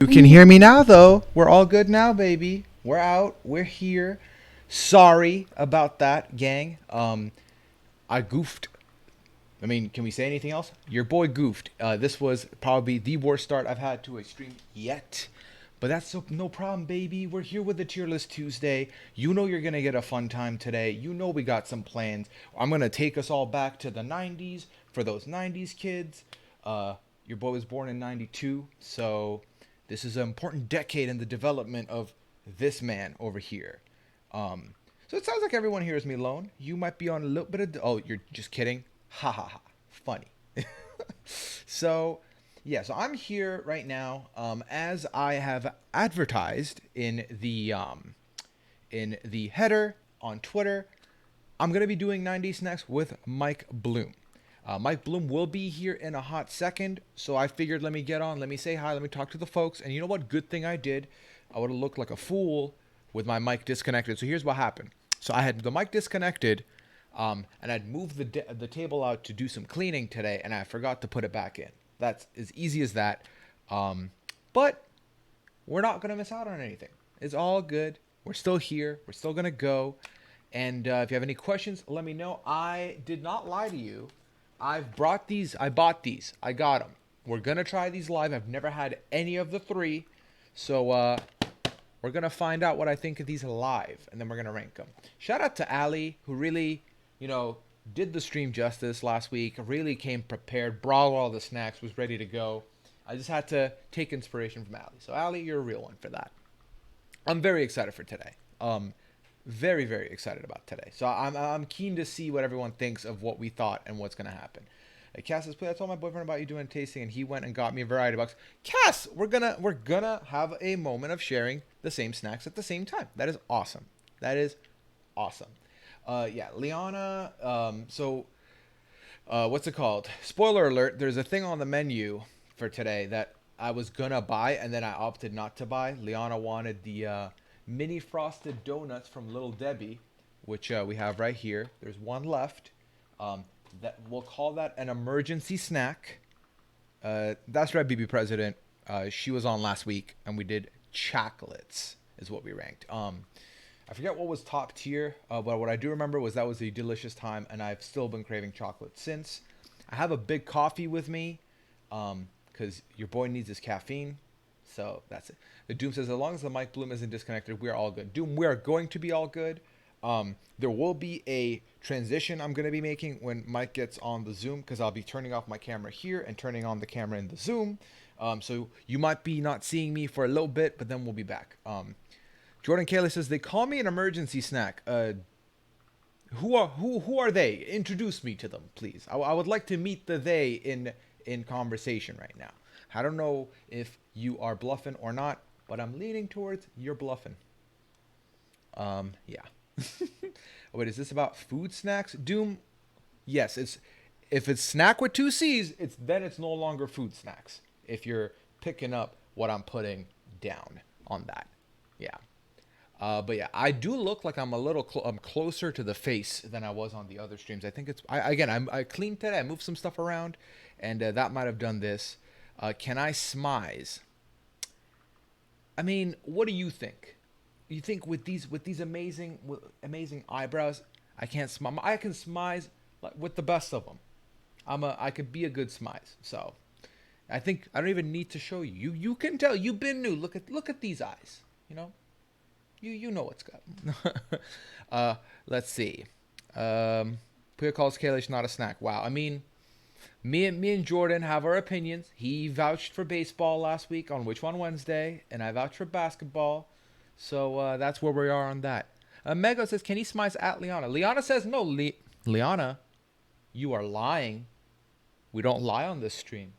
You can hear me now, though. We're all good now, baby. We're out. We're here. Sorry about that, gang. I goofed. I mean, can we say anything else? Your boy goofed. This was probably the worst start I've had to a stream yet. But that's no problem, baby. We're here with the Tier List Tuesday. You know you're going to get a fun time today. You know we got some plans. I'm going to take us all back to the 90s for those 90s kids. Your boy was born in 92, so this is an important decade in the development of this man over here. So it sounds like everyone hears me alone. You might be on a little bit of... Oh, you're just kidding? Ha ha ha. Funny. So, yeah, so I'm here right now, as I have advertised in the header on Twitter. I'm gonna be doing 90 snacks with Mike Bloom. Mike Bloom will be here in a hot second, so I figured let me get on, let me say hi, let me talk to the folks. And you know what? Good thing I did. I would have looked like a fool with my mic disconnected. So here's what happened. So I had the mic disconnected, and I'd moved the table out to do some cleaning today, and I forgot to put it back in. That's as easy as that. But we're not going to miss out on anything. It's all good. We're still here. We're still going to go. And if you have any questions, let me know. I did not lie to you. I bought these. I got them. We're going to try these live. I've never had any of the three. So we're going to find out what I think of these live. And then we're going to rank them. Shout out to Ali, who really, did the stream justice last week. Really came prepared. Brought all the snacks. Was ready to go. I just had to take inspiration from Ali. So Ali, you're a real one for that. I'm very excited for today. Very, very excited about today. So I'm keen to see what everyone thinks of what we thought and what's gonna happen. Cass says, "Please, I told my boyfriend about you doing a tasting, and he went and got me a variety box." Cass, we're gonna have a moment of sharing the same snacks at the same time. That is awesome. That is awesome. Yeah, Liana. What's it called? Spoiler alert: there's a thing on the menu for today that I was gonna buy, and then I opted not to buy. Liana wanted the mini frosted donuts from Little Debbie, which we have right here. There's one left. That we'll call that an emergency snack. That's right, BB President. She was on last week, and we did chocolates, is what we ranked. I forget what was top tier, but what I do remember was that was a delicious time, and I've still been craving chocolate since. I have a big coffee with me, because your boy needs his caffeine. So that's it. The Doom says, as long as the mic Bloom isn't disconnected, we are all good. Doom, we are going to be all good. There will be a transition I'm going to be making when Mike gets on the Zoom, because I'll be turning off my camera here and turning on the camera in the Zoom. So you might be not seeing me for a little bit, but then we'll be back. Jordan Kayla says, they call me an emergency snack. Who are they? Introduce me to them, please. I would like to meet the they in conversation right now. I don't know if you are bluffing or not, but I'm leaning towards you're bluffing. Yeah. Wait, is this about food snacks? Doom? Yes, if it's snack with two C's, it's no longer food snacks. If you're picking up what I'm putting down on that. Yeah. But yeah, I do look like I'm a little I'm closer to the face than I was on the other streams. I think it's I cleaned today. I moved some stuff around, and that might have done this. Can I smize? I mean, what do you think? You think with these amazing eyebrows, I can't smile. I can smize with the best of them. I could be a good smize. So I think I don't even need to show you. You can tell. You've been new. Look at these eyes. You know what's good. Let's see. Puya calls Kalish not a snack. Wow. I mean, me and Jordan have our opinions. He vouched for baseball last week on Which One Wednesday, and I vouched for basketball. So that's where we are on that. Mego says, can he smize at Liana? Liana says no. Liana, you are lying. We don't lie on this stream.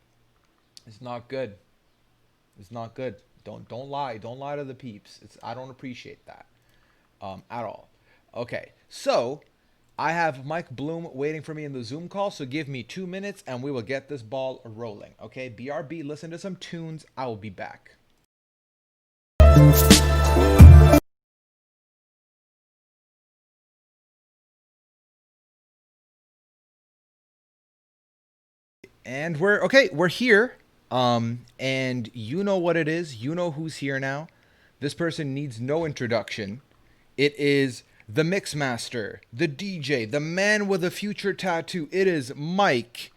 It's not good. It's not good. Don't lie. Don't lie to the peeps. I don't appreciate that at all. Okay, so I have Mike Bloom waiting for me in the Zoom call, so give me 2 minutes and we will get this ball rolling. Okay, BRB, listen to some tunes. I will be back. And we're here. And you know what it is. You know who's here now. This person needs no introduction. It is the mixmaster, the DJ, the man with a future tattoo. It is Mike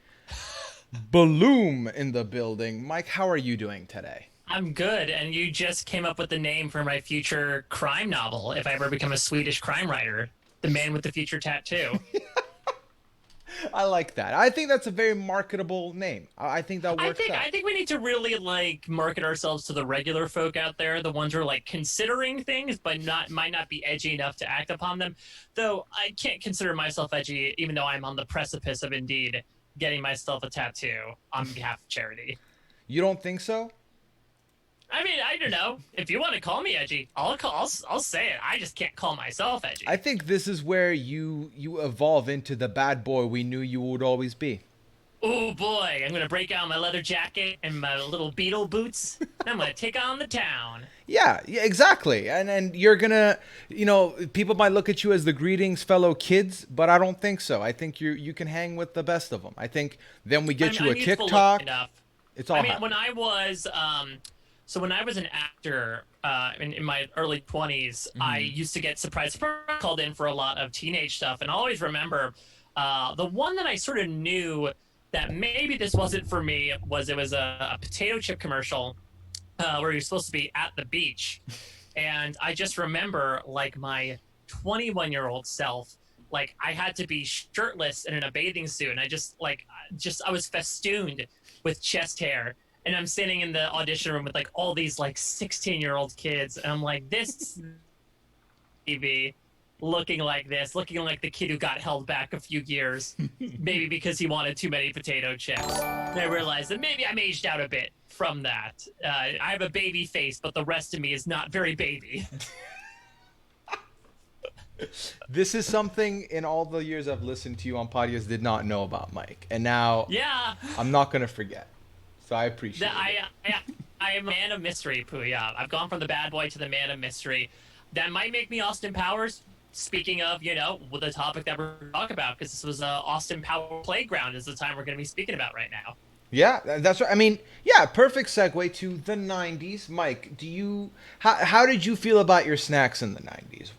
Bloom in the building. Mike, how are you doing today? I'm good, and you just came up with the name for my future crime novel if I ever become a Swedish crime writer. The Man with the Future Tattoo. I like that. I think that's a very marketable name. I think that I works think out. I think we need to really like market ourselves to the regular folk out there, the ones who are like considering things but not might not be edgy enough to act upon them. Though I can't consider myself edgy, even though I'm on the precipice of indeed getting myself a tattoo on behalf of charity. You don't think so? I mean, I don't know. If you want to call me edgy, I'll say it. I just can't call myself I edgy. think this is where you evolve into the bad boy we knew you would always be. Oh boy, I'm gonna break out my leather jacket and my little beetle boots, and I'm gonna take on the town. Yeah, yeah, exactly. And you're gonna, people might look at you as the greetings fellow kids, but I don't think so. I think you can hang with the best of them. I think then we get I'm you a I'm youthful looking TikTok. enough. It's I all mean, when happening. I was when I was an actor in my early 20s, I Hmm. used to get surprise called in for a lot of teenage stuff, and I always remember the one that I sort of knew that maybe this wasn't for me was it was a potato chip commercial where you're supposed to be at the beach. And I just remember like my 21-year-old self, like I had to be shirtless and in a bathing suit. And I just I was festooned with chest hair. And I'm sitting in the audition room with like all these like 16-year-old kids. And I'm like, this TV looking like this, looking like the kid who got held back a few years, maybe because he wanted too many potato chips. And I realized that maybe I'm aged out a bit from that. I have a baby face, but the rest of me is not very baby. This is something in all the years I've listened to you on podcasts did not know about Mike, and now Yeah, I'm not gonna forget. So I that appreciate it. I am a man of mystery, Puya. I've gone from the bad boy to the man of mystery. That might make me Austin Powers. Speaking of, with the topic that we're talking about, because this was Austin Power Playground is the time we're going to be speaking about right now. Yeah, that's right. I mean, yeah, perfect segue to the '90s. Mike, how did you feel about your snacks in the '90s?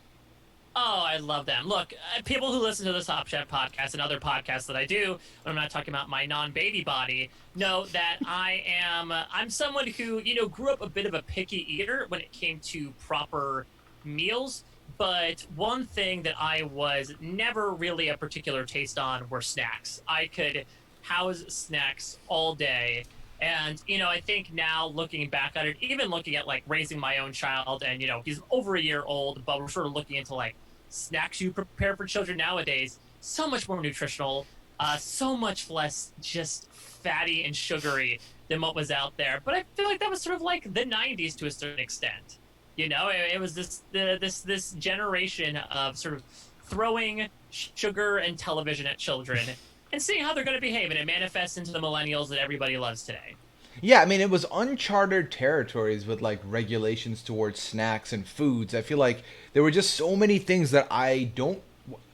Oh, I love them. Look, people who listen to the Top Chef podcast and other podcasts that I do, when I'm not talking about my non-baby body, know that I'm someone who, grew up a bit of a picky eater when it came to proper meals. But one thing that I was never really a particular taste on were snacks. I could house snacks all day. And, I think now looking back at it, even looking at like raising my own child and, he's over a year old, but we're sort of looking into like snacks you prepare for children nowadays, so much more nutritional, so much less just fatty and sugary than what was out there. But I feel like that was sort of like the '90s to a certain extent. It was this generation of sort of throwing sugar and television at children and seeing how they're going to behave, and it manifests into the millennials that everybody loves today. Yeah, I mean, it was uncharted territories with like regulations towards snacks and foods. I feel like there were just so many things that I don't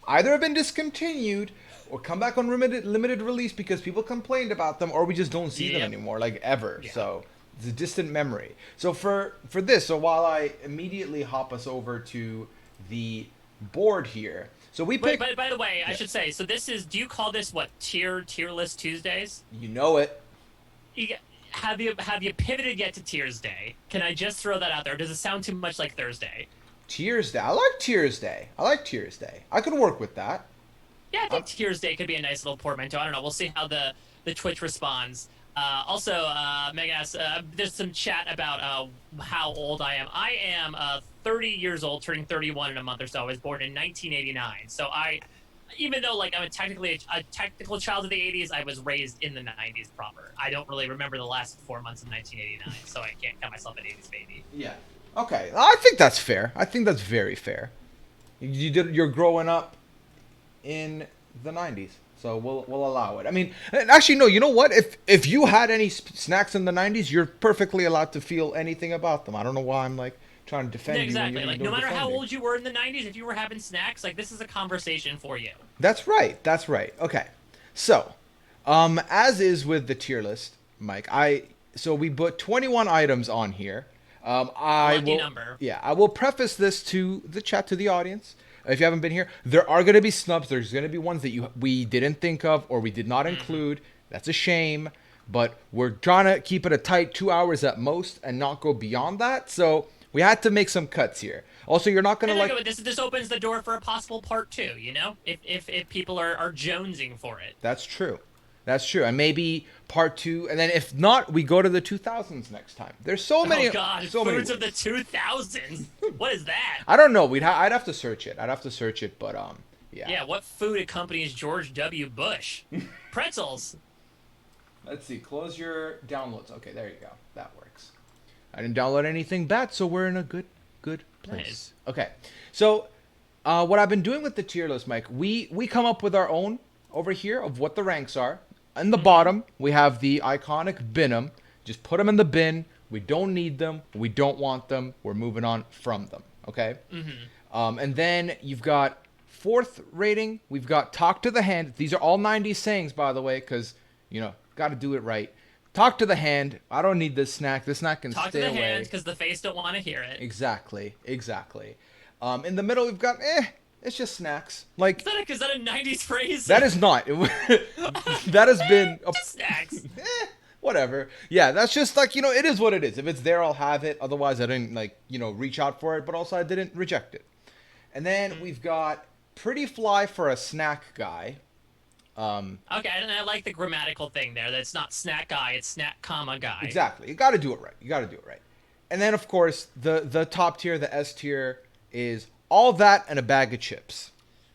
either have been discontinued or come back on limited release because people complained about them, or we just don't see them Yep. anymore, like ever. Yeah. So it's a distant memory. So for this, so while I immediately hop us over to the board here, so we Wait, picked. but by the way, I Yeah, should say, so this is, do you call this what, tier list Tuesdays? you know it. You, have you pivoted yet to Tears Day? Can I just throw that out there? Does it sound too much like Thursday? Tears Day. I like Tears Day. I like Tears Day. I could work with that. Yeah, I I'm, think Tears Day could be a nice little portmanteau. I don't know. We'll see how the Twitch responds. Also, Megan asks, there's some chat about how old I am. I am 30 years old, turning 31 in a month or so. I was born in 1989. So even though like I'm technically a technical child of the 80s, I was raised in the 90s proper. I don't really remember the last 4 months of 1989, so I can't count myself an 80s baby. yeah. Okay. I think that's fair. I think that's very fair. You're growing up in the '90s, so we'll allow it. I mean, and actually, no. You know what? If you had any snacks in the '90s, you're perfectly allowed to feel anything about them. I don't know why I'm like trying to Yeah, defend you when you exactly. need Like no no matter how defending. old you were in the 90s, if you were having snacks, like this is a conversation for you. That's right. That's right. Okay. So, as is with the tier list, Mike, So we put 21 items on here. Lucky number. Yeah, I will preface this to the chat, to the audience. If you haven't been here, there are going to be snubs. There's going to be ones that we didn't think of or we did not include. That's a shame, but we're trying to keep it a tight 2 hours at most and not go beyond that. So we had to make some cuts here. Also, you're not going to like. This opens the door for a possible part 2. You know, if people are jonesing for it. That's true. That's true. And maybe part 2. And then if not, we go to the 2000s next time. There's so many. Oh, God. So Foods many of the 2000s. What is that? I don't know. I'd have to search it. But yeah. Yeah, what food accompanies George W. Bush? Pretzels. Let's see. Close your downloads. Okay, there you go. That works. I didn't download anything bad, so we're in a good place. Nice. Okay. So, what I've been doing with the tier list, Mike, we come up with our own over here of what the ranks are. In the bottom, we have the iconic bin 'em. Just put them in the bin. We don't need them. We don't want them. We're moving on from them. Okay? And then you've got fourth rating. We've got talk to the hand. These are all 90s sayings, by the way, because, got to do it right. Talk to the hand. I don't need this snack. This snack can Talk stay to the away. hands because the face don't want to hear it. Exactly. In the middle, we've got, it's just snacks. Like, Is that a 90s phrase? that is not. That has been Just snacks. whatever. Yeah, that's just like, it is what it is. If it's there, I'll have it. Otherwise, I didn't reach out for it, but also I didn't reject it. And then we've got pretty fly for a snack guy. Okay, and I like the grammatical thing there. That's not snack guy, it's snack comma guy. Exactly. You got to do it right. And then, of course, the top tier, the S tier, is all that and a bag of chips.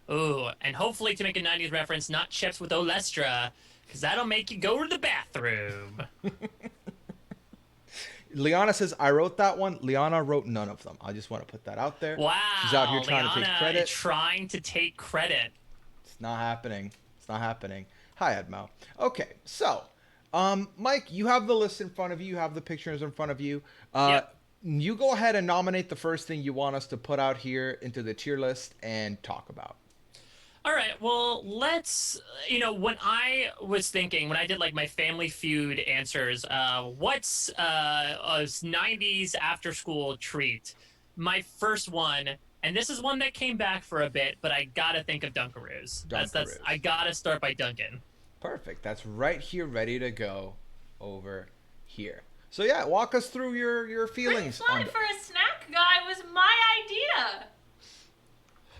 Ooh, and hopefully to make a 90s reference, not chips with Olestra, because that'll make you go to the bathroom. Liana says, I wrote that one. Liana wrote none of them. I just want to put that out there. Wow. She's out here trying to take credit. Trying to take credit. It's not happening. Hi, Edmo. Okay, so, Mike, you have the list in front of you. You have the pictures in front of you. Yep. You go ahead and nominate the first thing you want us to put out here into the tier list and talk about. All right, well, let's, when I was thinking, when I did like my Family Feud answers, what's a 90s after school treat? My first one, and this is one that came back for a bit, but I gotta think of Dunkaroos. That's I gotta start by Dunkin'. Perfect. That's right here, ready to go over here. So yeah, walk us through your feelings. Pretty fun for a snack guy was my idea.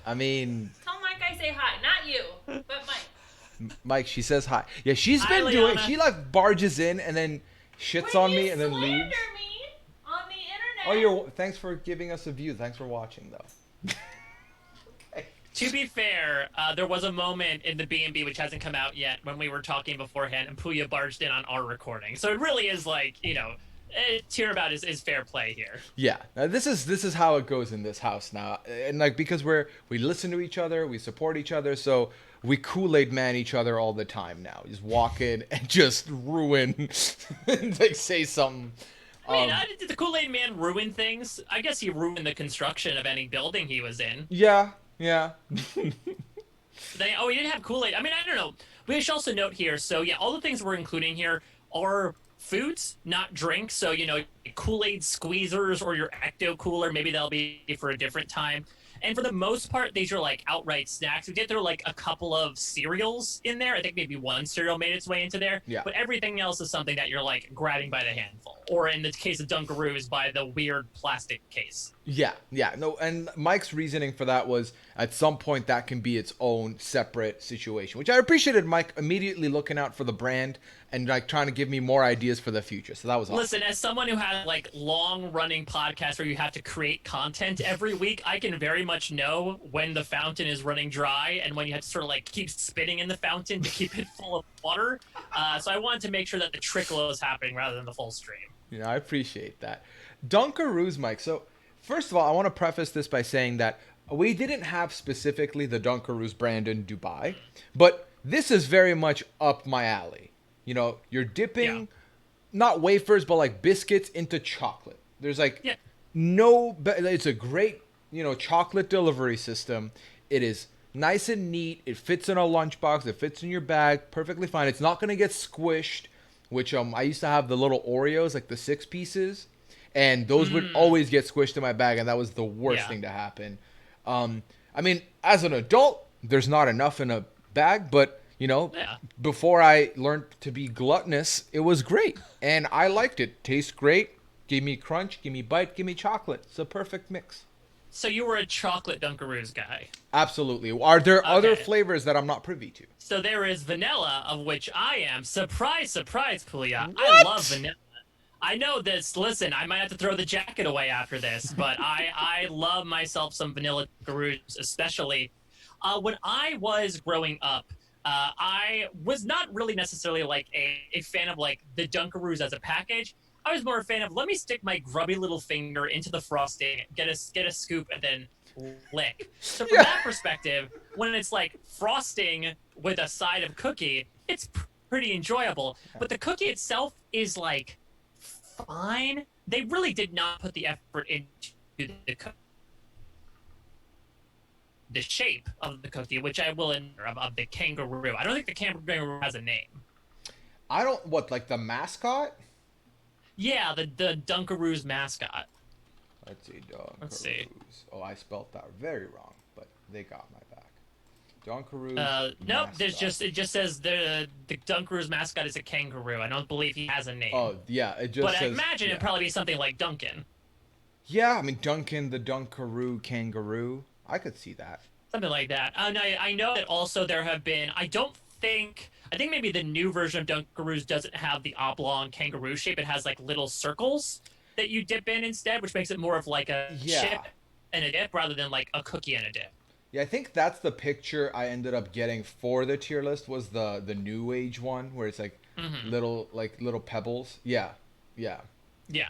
I mean, Tell Mike I say hi, not you, but Mike. Mike, she says hi. Yeah, she's Hi, been doing. Liana. She like barges in and then shits on me and then leaves. Slander me on the Oh, internet. thanks for giving us a view. Thanks for watching, though. To be fair, there was a moment in the B&B, which hasn't come out yet, when we were talking beforehand, and Puya barged in on our recording. So it really is like, tear about is fair play here. Yeah, this is how it goes in this house now, and like because we listen to each other, we support each other, so we Kool-Aid man each other all the time now. Just walk in and just ruin, like say something. I mean, did the Kool-Aid Man ruin things? I guess he ruined the construction of any building he was in. Yeah. He didn't have Kool-Aid. I mean, I don't know. We should also note here, so yeah, all the things we're including here are foods, not drinks. So, Kool-Aid squeezers or your Ecto Cooler, maybe that'll be for a different time. And for the most part, these are like outright snacks. We did throw like a couple of cereals in there. I think maybe one cereal made its way into there. Yeah. But everything else is something that you're like grabbing by the handful. Or in the case of Dunkaroos, by the weird plastic case. Yeah. No, and Mike's reasoning for that was at some point that can be its own separate situation, which I appreciated Mike immediately looking out for the brand and like trying to give me more ideas for the future. So that was awesome. Listen, as someone who has like long-running podcasts where you have to create content every week, I can very much know when the fountain is running dry and when you have to sort of like keep spitting in the fountain to keep it full of water. So I wanted to make sure that the trickle is happening rather than the full stream. I appreciate that. Dunkaroos, Mike. So first of all, I want to preface this by saying that we didn't have specifically the Dunkaroos brand in Dubai, but this is very much up my alley. You're dipping not wafers, but like biscuits into chocolate. There's like it's a great, chocolate delivery system. It is nice and neat. It fits in a lunchbox. It fits in your bag perfectly fine. It's not going to get squished. which I used to have the little Oreos, like the 6 pieces, and those would Mm, always get squished in my bag, and that was the worst yeah. thing to happen. I mean, as an adult, there's not enough in a bag, but Yeah. before I learned to be gluttonous, it was great, and I liked it. Tastes great. Give me crunch, give me bite, give me chocolate. It's a perfect mix. So you were a chocolate Dunkaroos guy. Absolutely. Are there other Okay. flavors that I'm not privy to? So there is vanilla, of which I am. Surprise, surprise, Kulia. I love What? vanilla. I know this. Listen, I might have to throw the jacket away after this, but I love myself some vanilla Dunkaroos, especially when I was growing up. I was not really necessarily like a fan of like the Dunkaroos as a package. I was more a fan of let me stick my grubby little finger into the frosting, get a scoop, and then lick. So from Yeah. that perspective, when it's like frosting with a side of cookie, it's pretty enjoyable. But the cookie itself is like fine. They really did not put the effort into the shape of the cookie, which I will of the kangaroo. I don't think the kangaroo has a name. I don't what like the mascot? Yeah, the Dunkaroo's mascot. Let's see, Let's see. Dunkaroos. Oh, I spelled that very wrong, but they got my back. Dunkaroos Nope. There's mascot. just it just says the Dunkaroo's mascot is a kangaroo. I don't believe he has a name. Oh yeah, it just But I says imagine yeah. it'd probably be something like Duncan. Yeah, I mean Duncan the Dunkaroo kangaroo. I could see that. Something like that. And I know that also there have been. I think maybe the new version of Dunkaroos doesn't have the oblong kangaroo shape. It has like little circles that you dip in instead, which makes it more of like a Yeah. chip and a dip rather than like a cookie and a dip. Yeah, I think that's the picture I ended up getting for the tier list was the new age one where it's Hmm. little pebbles. Yeah. Yeah. Yeah.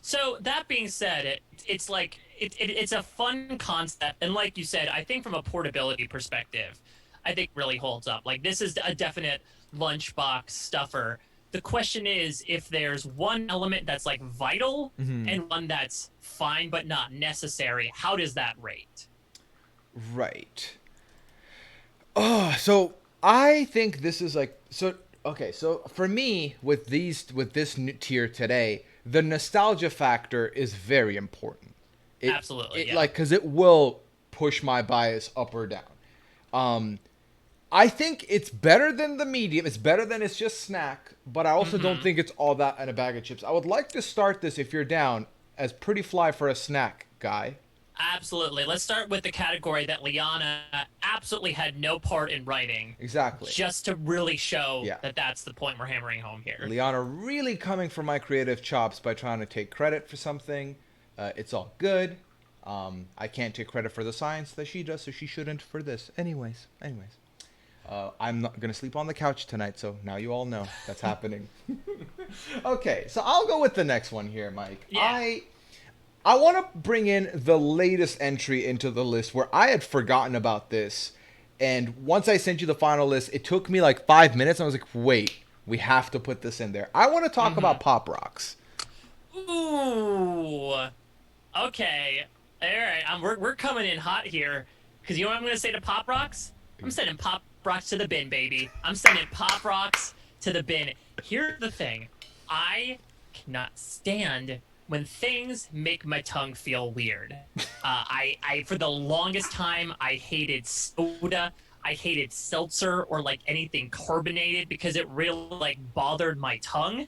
So that being said, it's like it's a fun concept, and like you said, I think from a portability perspective, I think really holds up. Like this is a definite lunchbox stuffer. The question is if there's one element that's like vital Hmm. and one that's fine but not necessary. How does that rate? Right. Oh, so I think this is like so okay, so for me with this new tier today, the nostalgia factor is very important. Absolutely, It yeah. like cuz it will push my bias up or down. Um I think it's better than the medium. It's better than it's just snack, but I also don't Hmm. think it's all that in a bag of chips. I would like to start this if you're down as pretty fly for a snack guy. Absolutely. Let's start with the category that Liana absolutely had no part in writing, Exactly. just to really show Yeah. that that's the point we're hammering home here. Liana really coming for my creative chops by trying to take credit for something. It's all good. I can't take credit for the science that she does, so she shouldn't for this. Anyways. I'm not gonna sleep on the couch tonight, so now you all know that's happening. Okay, so I'll go with the next one here, Mike. Yeah. I want to bring in the latest entry into the list where I had forgotten about this, and once I sent you the final list, it took me like 5 minutes. And I was like, wait, we have to put this in there. I want to talk about Pop Rocks. Ooh. Okay. All right. We're coming in hot here because you know what I'm going to say to Pop Rocks? I'm sending Pop Rocks to the bin, baby. I'm sending Pop Rocks to the bin. Here's the thing. I cannot stand when things make my tongue feel weird. I for the longest time I hated soda. I hated seltzer or like anything carbonated because it really like bothered my tongue.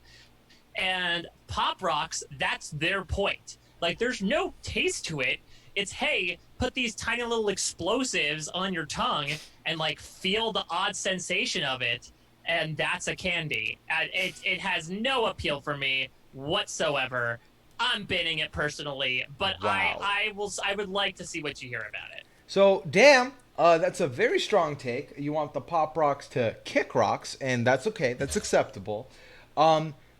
And Pop Rocks, that's their point. Like, there's no taste to it. It's, hey, put these tiny little explosives on your tongue and, like, feel the odd sensation of it, and that's a candy. It has no appeal for me whatsoever. I'm binning it personally, but Wow. I would like to see what you hear about it. So, damn, that's a very strong take. You want the Pop Rocks to kick rocks, and that's okay. That's acceptable.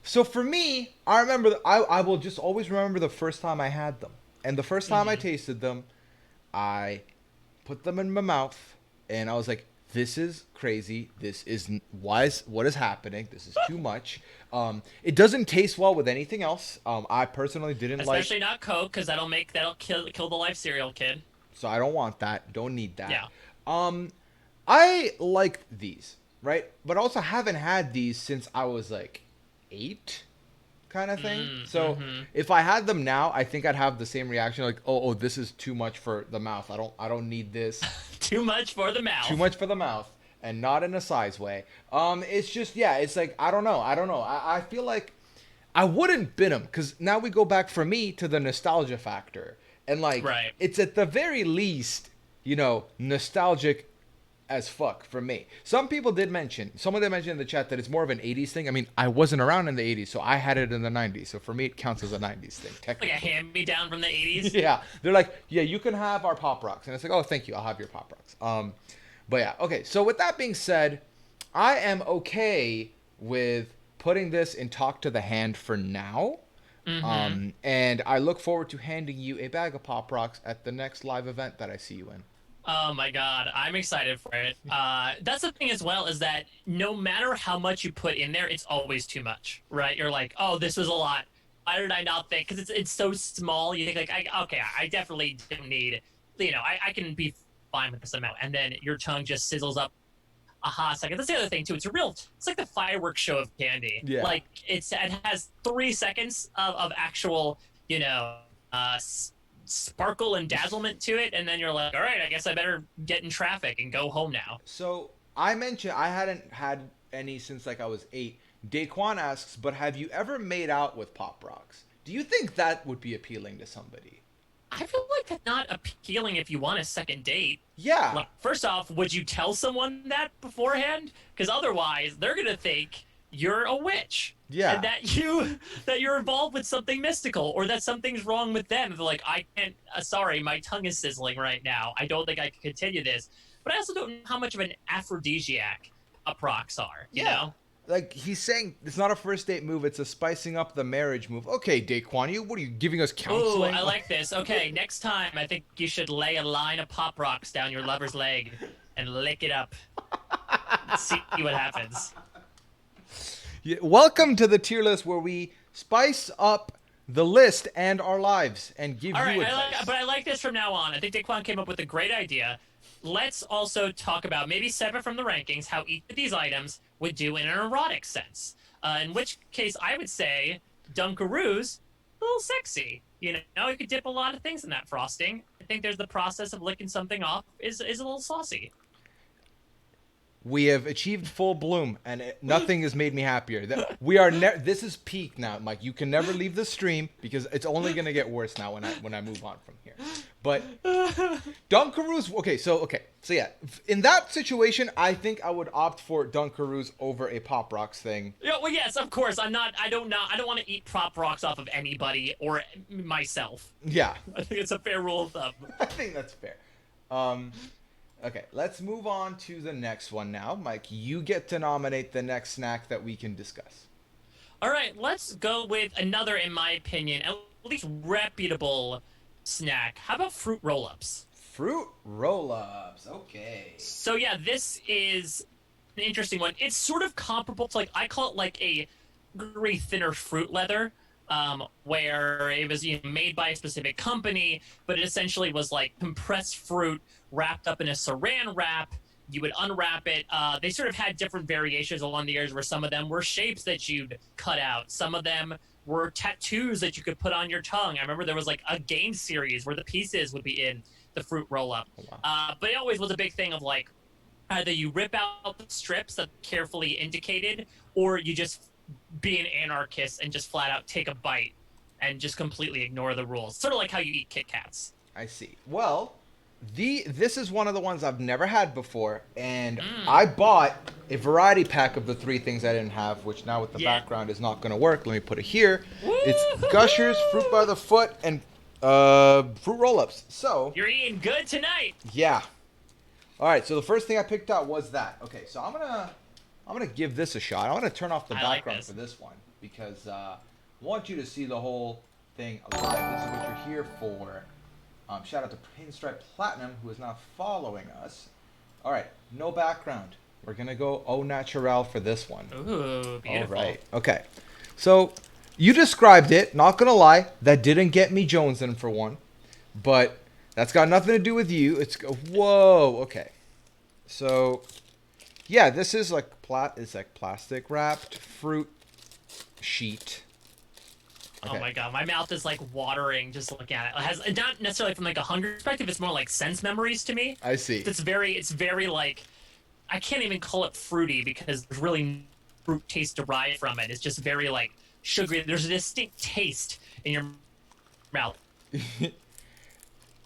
So for me, I remember, I will just always remember the first time I had them. And the first time I tasted them, I put them in my mouth, and I was like, this is crazy. This is, what is happening? This is too much. It doesn't taste well with anything else. I personally didn't Especially like, not Coke, because that'll kill the life cereal kid. so I don't want that. Don't need that. Yeah. I like these, right? But also haven't had these since I was like 8 kind of thing. So Mm-hmm. if I had them now, I think I'd have the same reaction, like, oh, this is too much for the mouth. I don't need this. Too much for the Too mouth. much for the mouth, and not in a size way. It's just, yeah, it's like, I don't know. I feel like I wouldn't bin them, because now we go back for me to the nostalgia factor, and like, Right. it's at the very least, nostalgic as fuck for me. Someone did mention in the chat that it's more of an 80s thing. I mean, I wasn't around in the 80s, so I had it in the 90s. So for me, it counts as a 90s thing, Like a technically. hand-me-down from the 80s. Yeah, they're like, yeah, you can have our Pop Rocks, and it's like, oh, thank you, I'll have your Pop Rocks. But yeah, okay. So with that being said, I am okay with putting this in Talk to the Hand for now. Mm-hmm. And I look forward to handing you a bag of Pop Rocks at the next live event that I see you in. Oh my god, I'm excited for it. That's the thing as well, is that no matter how much you put in there, it's always too much, right? You're like, oh, this was a lot. Why did I not think? Because it's so small. You think like, I definitely don't need. I can be fine with this amount, and then your tongue just sizzles up a hot second. That's the other thing too. It's like the fireworks show of candy. Yeah. Like it has 3 seconds of actual, uh, sparkle and dazzlement to it, and then you're like, all right, I guess I better get in traffic and go home now. So I mentioned I hadn't had any since like I was 8. Daquan asks, but have you ever made out with Pop Rocks? Do you think that would be appealing to somebody? I feel like that's not appealing if you want a second date. Yeah. Like, first off, would you tell someone that beforehand? Because otherwise, they're gonna think you're a witch. Yeah. And that you're involved with something mystical, or that something's wrong with them. They're like, I can't. Sorry, my tongue is sizzling right now. I don't think I can continue this. But I also don't know how much of an aphrodisiac Pop Rocks are. You Yeah. know? Like he's saying, it's not a first date move; it's a spicing up the marriage move. Okay, Daquan, what are you giving us Ooh, counseling? I like this. Okay, next time I think you should lay a line of Pop Rocks down your lover's leg and lick it up. See what happens. Yeah, welcome to the tier list where we spice up the list and our lives and give All right, you advice. but I like this from now on. I think Daquan came up with a great idea. Let's also talk about, maybe separate from the rankings, how each of these items would do in an erotic sense. In which case, I would say Dunkaroos, a little sexy. You could dip a lot of things in that frosting. I think there's the process of licking something off is a little saucy. We have achieved full bloom, and nothing has made me happier. This is peak now, Mike. You can never leave the stream because it's only gonna get worse now when I move on from here. But Dunkaroos. Okay, so yeah. In that situation, I think I would opt for Dunkaroos over a Pop Rocks thing. Yeah, well, yes, of course. I don't want to eat Pop Rocks off of anybody or myself. Yeah, I think it's a fair rule of thumb. I think that's fair. Okay, let's move on to the next one now. Mike, you get to nominate the next snack that we can discuss. All right, let's go with another, in my opinion, at least reputable snack. How about fruit roll-ups? Fruit roll-ups. Okay. So yeah, this is an interesting one. It's sort of comparable to, like, I call it like a very thinner fruit leather, where it was made by a specific company, but it essentially was like compressed fruit wrapped up in a saran wrap. You would unwrap it. They sort of had different variations along the years, where some of them were shapes that you'd cut out. Some of them were tattoos that you could put on your tongue. I remember there was like a game series where the pieces would be in the fruit roll-up. Oh, wow. But it always was a big thing of like, either you rip out the strips that carefully indicated, or you just be an anarchist and just flat out take a bite and just completely ignore the rules. Sort of like how you eat Kit Kats. I see. Well, this is one of the ones I've never had before, and I bought a variety pack of the 3 things I didn't have, which now with the background is not going to work. Let me put it here. It's Gushers, Fruit by the Foot, and fruit roll-ups. So You're eating good tonight. yeah. All right. So the first thing I picked out was that. Okay. So I'm gonna give this a shot. I'm gonna turn off the I like background this. for this one because I want you to see the whole thing live. This is what you're here for. Shout out to Pinstripe Platinum, who is now following us. All right, no background. We're gonna go au naturel for this one. Ooh, beautiful. All right. Okay. So you described it. Not gonna lie, that didn't get me jonesing for one, but that's got nothing to do with you. Whoa. Okay. So yeah, this is like it's like plastic wrapped fruit sheet. Oh Okay. my god, my mouth is like watering just looking at it. It has not necessarily from like a hunger perspective. It's more like sense memories to me. I see. It's very like I can't even call it fruity because there's really no fruit taste derived from it. It's just very like sugary. There's a distinct taste in your mouth.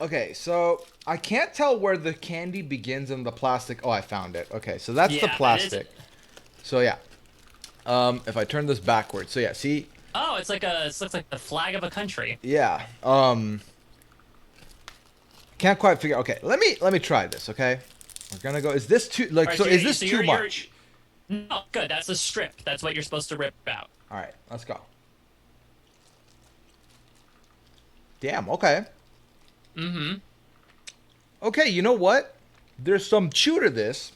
Okay, so I can't tell where the candy begins and the plastic. Oh, I found it. Okay, so that's the Yeah, plastic. So yeah, if I turn this backwards, so yeah, see, Oh, it looks like the flag of a country. yeah, can't quite figure. Okay, let me try this. Okay, we're gonna go. Is this too like All right, so? so Is this too you're much? no good. That's a strip. That's what you're supposed to rip out. All right, let's go. Damn. Okay. Mm-hmm. Okay. You know what? There's some chew to this.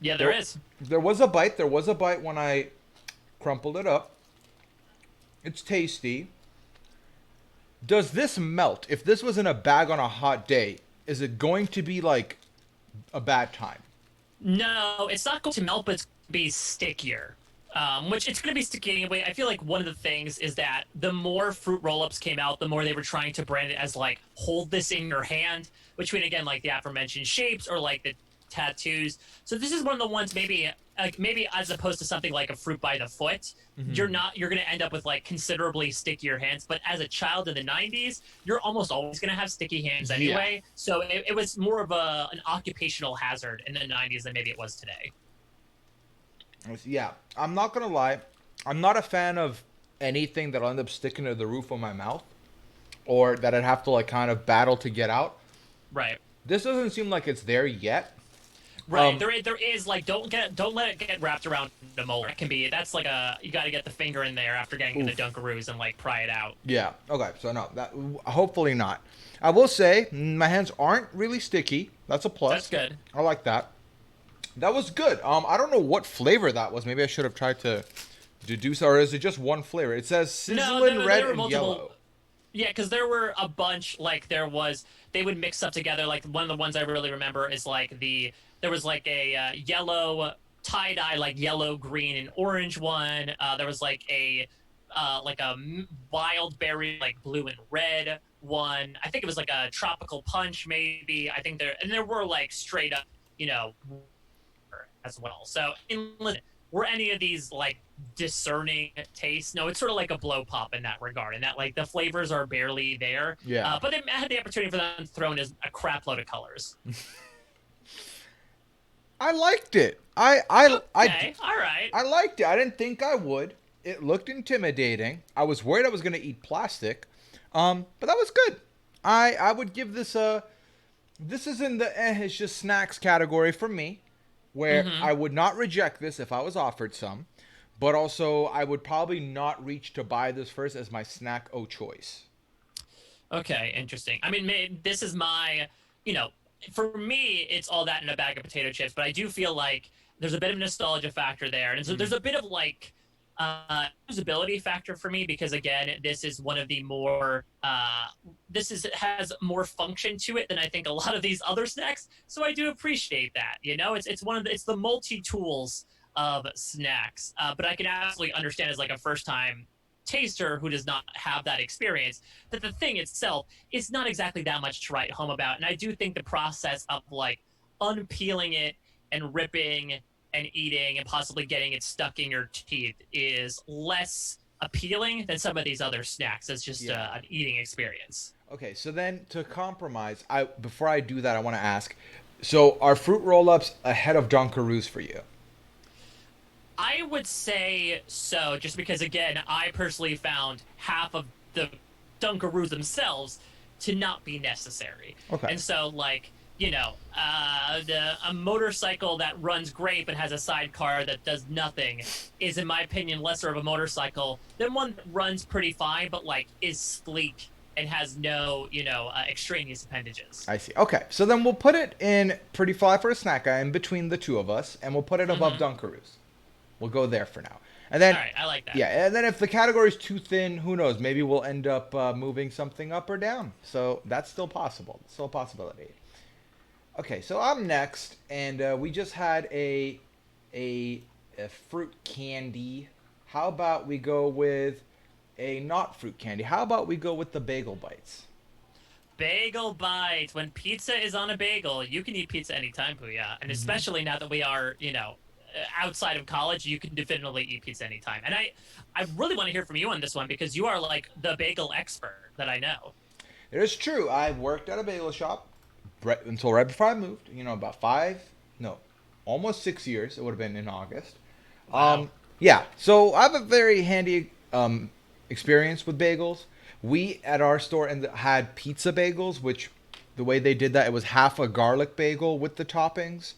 Yeah, there is. There was a bite. There was a bite when I crumpled it up. It's tasty. Does this melt? If this was in a bag on a hot day, is it going to be like a bad time? No, it's not going to melt, but it's going to be stickier. Which it's going to be sticky anyway. I feel like one of the things is that the more fruit roll-ups came out, the more they were trying to brand it as like hold this in your hand, between again like the aforementioned shapes or like the tattoos. So this is one of the ones maybe as opposed to something like a fruit by the foot, you're going to end up with like considerably stickier hands. But as a child in the 90s, you're almost always going to have sticky hands anyway. Yeah. So it was more of an occupational hazard in the 90s than maybe it was today. Yeah, I'm not gonna lie. I'm not a fan of anything that'll end up sticking to the roof of my mouth, or that I'd have to like kind of battle to get out. Right. This doesn't seem like it's there yet. Right, there is like don't let it get wrapped around the molar. It can be that's like you got to get the finger in there after getting in the Dunkaroos and like pry it out. Yeah. Okay. So no, that hopefully not. I will say my hands aren't really sticky. That's a plus. That's good. I like that. That was good. I don't know what flavor that was. Maybe I should have tried to deduce, or is it just one flavor? It says sizzling there red were and multiple. yellow. Yeah, because there were a bunch. Like they would mix up together. Like one of the ones I really remember is like there was like a yellow tie dye, like yellow, green, and orange one. There was like a wild berry, like blue and red one. I think it was like a tropical punch, maybe. I think there were like straight up, as well. So, listen, were any of these like discerning tastes? No, it's sort of like a blow pop in that regard, and that like the flavors are barely there. Yeah. But it had the opportunity for them to throw in a crap load of colors. I liked it. Okay, all right. I liked it. I didn't think I would. It looked intimidating. I was worried I was gonna eat plastic, but that was good. I would give this a. This is in the it's just snacks category for me, where I would not reject this if I was offered some, but also I would probably not reach to buy this first as my snack o choice. Okay, interesting. I mean, this is my, for me, it's all that in a bag of potato chips, but I do feel like there's a bit of nostalgia factor there. And so there's a bit of like usability factor for me because again, this is one of the more has more function to it than I think a lot of these other snacks. So I do appreciate that. It's the multi tools of snacks. But I can absolutely understand as like a first time taster who does not have that experience that the thing itself is not exactly that much to write home about. And I do think the process of like unpeeling it and ripping and eating and possibly getting it stuck in your teeth is less appealing than some of these other snacks. It's just an eating experience. Okay, so then to compromise, before I do that, I want to ask, so are fruit roll-ups ahead of Dunkaroos for you? I would say so, just because again, I personally found half of the Dunkaroos themselves to not be necessary. Okay. And so, like, a motorcycle that runs great but has a sidecar that does nothing is, in my opinion, lesser of a motorcycle than one that runs pretty fine but like is sleek and has no, extraneous appendages. I see. Okay, so then we'll put it in pretty fly for a snack guy in between the two of us, and we'll put it above Dunkaroos. We'll go there for now. And then, all right, I like that. Yeah, and then if the category's too thin, who knows? Maybe we'll end up moving something up or down. So that's still possible. It's still a possibility. Okay, so I'm next, and we just had a fruit candy How about we go with a not fruit candy? How about we go with the bagel bites? Bagel bites. When pizza is on a bagel, you can eat pizza anytime, Booyah. And especially now that we are, outside of college, you can definitively eat pizza anytime. And I really want to hear from you on this one because you are like the bagel expert that I know. It is true. I worked at a bagel shop until right before I moved. About no, almost 6 years. It would have been in August. Wow. Yeah. So I have a very handy experience with bagels. We at our store had pizza bagels, which the way they did that, it was half a garlic bagel with the toppings.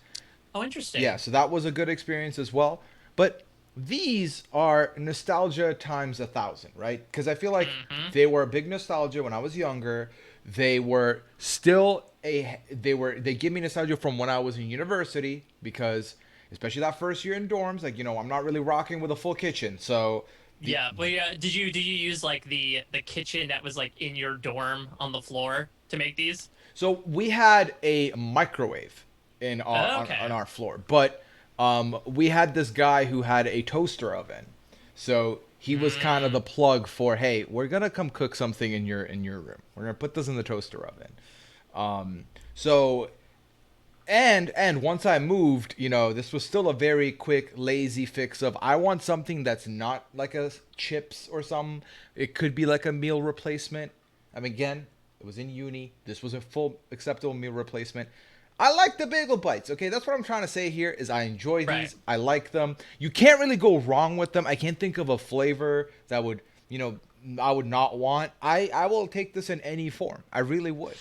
Oh, Yeah, interesting. so that was a good experience as well. But these are nostalgia times 1,000, right? Because I feel like Hmm. they were a big nostalgia when I was younger. They were still they give me nostalgia from when I was in university because especially that first year in dorms, like I'm not really rocking with a full kitchen, so the Yeah. Well, yeah. Did you use like the kitchen that was like in your dorm on the floor to make these? So we had a microwave in our on Okay. our floor, but we had this guy who had a toaster oven. So he was kind of the Mm. plug for, hey, we're gonna come cook something in your room. We're gonna put this in the toaster oven. So and once I moved, this was still a very quick, lazy fix of I want something that's not like a chips or something. It could be like a meal replacement. I mean, again, it was in uni. This was a full acceptable meal replacement. I like the bagel bites. Okay, that's what I'm trying to say here. Is I enjoy Right. these. I like them. You can't really go wrong with them. I can't think of a flavor that would, I would not want. I will take this in any form. I really would.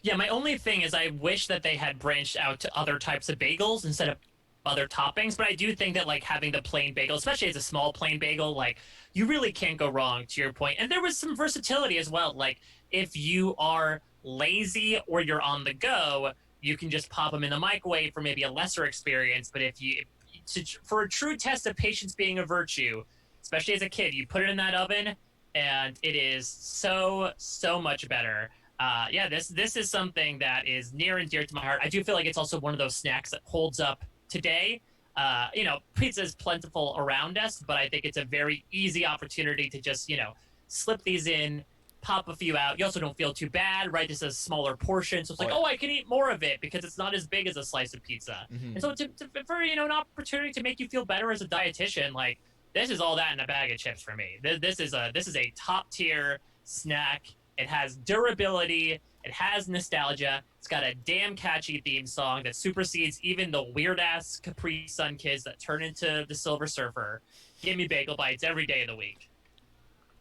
Yeah, my only thing is I wish that they had branched out to other types of bagels instead of other toppings, but I do think that like having the plain bagel, especially as a small plain bagel, like you really can't go wrong to your point. And there was some versatility as well. Like if you are lazy or you're on the go, you can just pop them in the microwave for maybe a lesser experience, but for a true test of patience being a virtue, especially as a kid, you put it in that oven and it is so much better. Yeah, this is something that is near and dear to my heart. I do feel like it's also one of those snacks that holds up today. Pizza is plentiful around us, but I think it's a very easy opportunity to just slip these in, pop a few out. You also don't feel too bad, right? This is a smaller portion, so it's Oh like, yeah. oh, I can eat more of it because it's not as big as a slice of pizza. Hmm. And so for an opportunity to make you feel better as a dietitian, like this is all that in a bag of chips for me. This is a top tier snack. It has durability. It has nostalgia. It's got a damn catchy theme song that supersedes even the weird ass Capri Sun kids that turn into the Silver Surfer. Give me bagel bites every day of the week.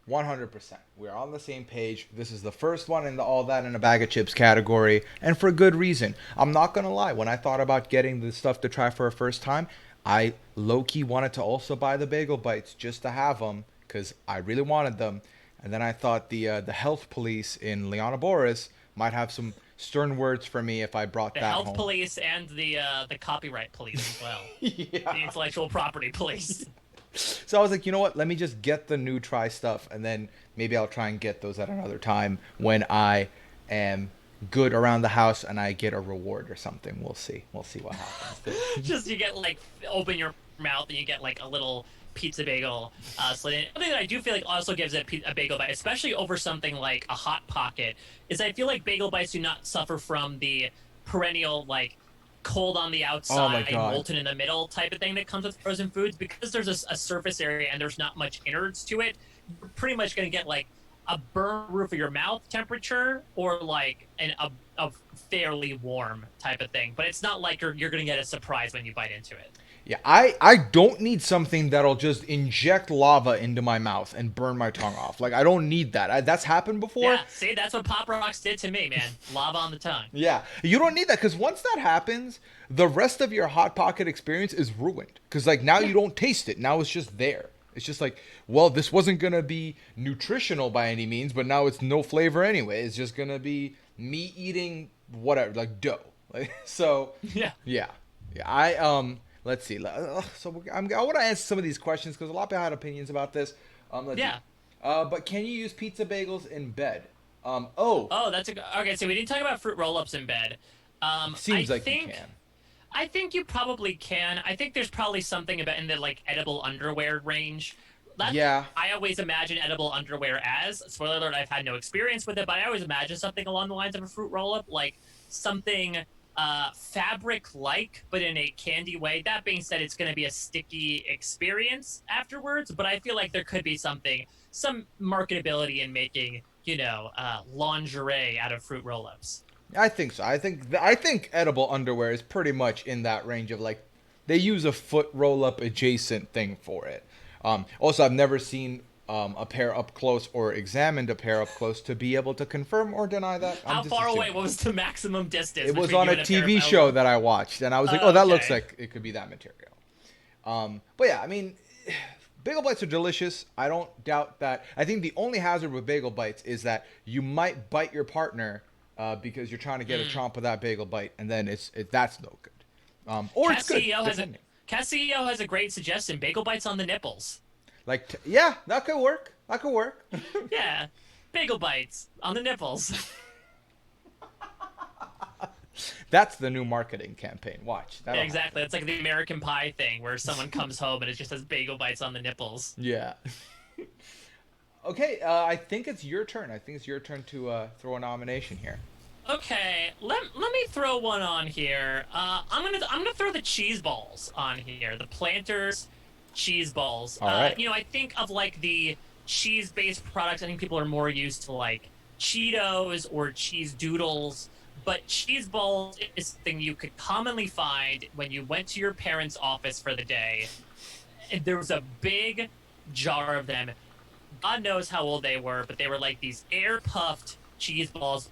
100%. We're on the same page. This is the first one in the all that in a bag of chips category, and for good reason. I'm not going to lie. When I thought about getting this stuff to try for a first time, I low key wanted to also buy the bagel bites just to have them because I really wanted them. And then I thought the health police in Liana Boris might have some stern words for me if I brought The that health home. police and the copyright police as well. The Yeah. intellectual property police. So I was like, you know what? Let me just get the new try stuff, and then maybe I'll try and get those at another time when I am good around the house and I get a reward or something. We'll see. We'll see what happens. Just you get like open your mouth and you get like a little pizza bagel slid in. Something that I do feel like also gives a bagel bite, especially over something like a hot pocket, is I feel like bagel bites do not suffer from the perennial like cold on the Oh my outside, god. molten in the middle type of thing that comes with frozen foods because there's a surface area and there's not much innards to it. You're pretty much going to get like a burn roof of your mouth temperature or like a fairly warm type of thing. But it's not like you're going to get a surprise when you bite into it. Yeah, I don't need something that'll just inject lava into my mouth and burn my tongue off. Like I don't need that. That's happened before. Yeah, see, that's what Pop Rocks did to me, man. Lava on the tongue. Yeah, you don't need that because once that happens, the rest of your hot pocket experience is ruined. Because like now Yeah, you don't taste it. Now it's just there. It's just like, well, this wasn't gonna be nutritional by any means, but now it's no flavor anyway. It's just gonna be me eating whatever, like dough. Like so, yeah, yeah, yeah. Let's see. I want to answer some of these questions because a lot of people had opinions about this. Let's see. yeah. But can you use pizza bagels in bed? Oh, Oh, okay. So we didn't talk about fruit roll-ups in bed. I seems like you think can. I think you probably can. I think there's probably something about in the like edible underwear range That's Yeah. I always imagine edible underwear as. Spoiler alert: I've had no experience with it, but I always imagine something along the lines of a fruit roll-up, like something fabric-like, but in a candy way. That being said, it's going to be a sticky experience afterwards, but I feel like there could be some marketability in making, lingerie out of fruit roll-ups. I think so. I think edible underwear is pretty much in that range of like they use a foot roll up adjacent thing for it. Also, I've never seen a pair up close or examined a pair up close to be able to confirm or deny that. I'm How just far away? assuming. What was the maximum distance It was between on you a and a pair of TV show elbow? that I watched, and I was like, "Oh, Oh, that looks okay. like it could be that material." But yeah, I mean, bagel bites are delicious. I don't doubt that. I think the only hazard with bagel bites is that you might bite your partner because you're trying to get a Mm. chomp of that bagel bite, and then that's no good. Or it's Cass good CEO has a depending. Cass CEO has a great suggestion: bagel bites on the nipples. Like, yeah, that could work. That could work. Yeah, bagel bites on the nipples. That's the new marketing campaign. Watch. That'll Exactly. happen. It's like the American Pie thing where someone comes home and it just says bagel bites on the nipples. Yeah. Okay, I think it's your turn. I think it's your turn to throw a nomination here. Okay, let me throw one on here. I'm gonna throw the cheese balls on here. The Planters cheese balls. All right. I think of like the cheese based products. I think people are more used to like Cheetos or cheese doodles. But cheese balls is something you could commonly find when you went to your parents' office for the day. And there was a big jar of them. God knows how old they were, but they were like these air puffed cheese balls.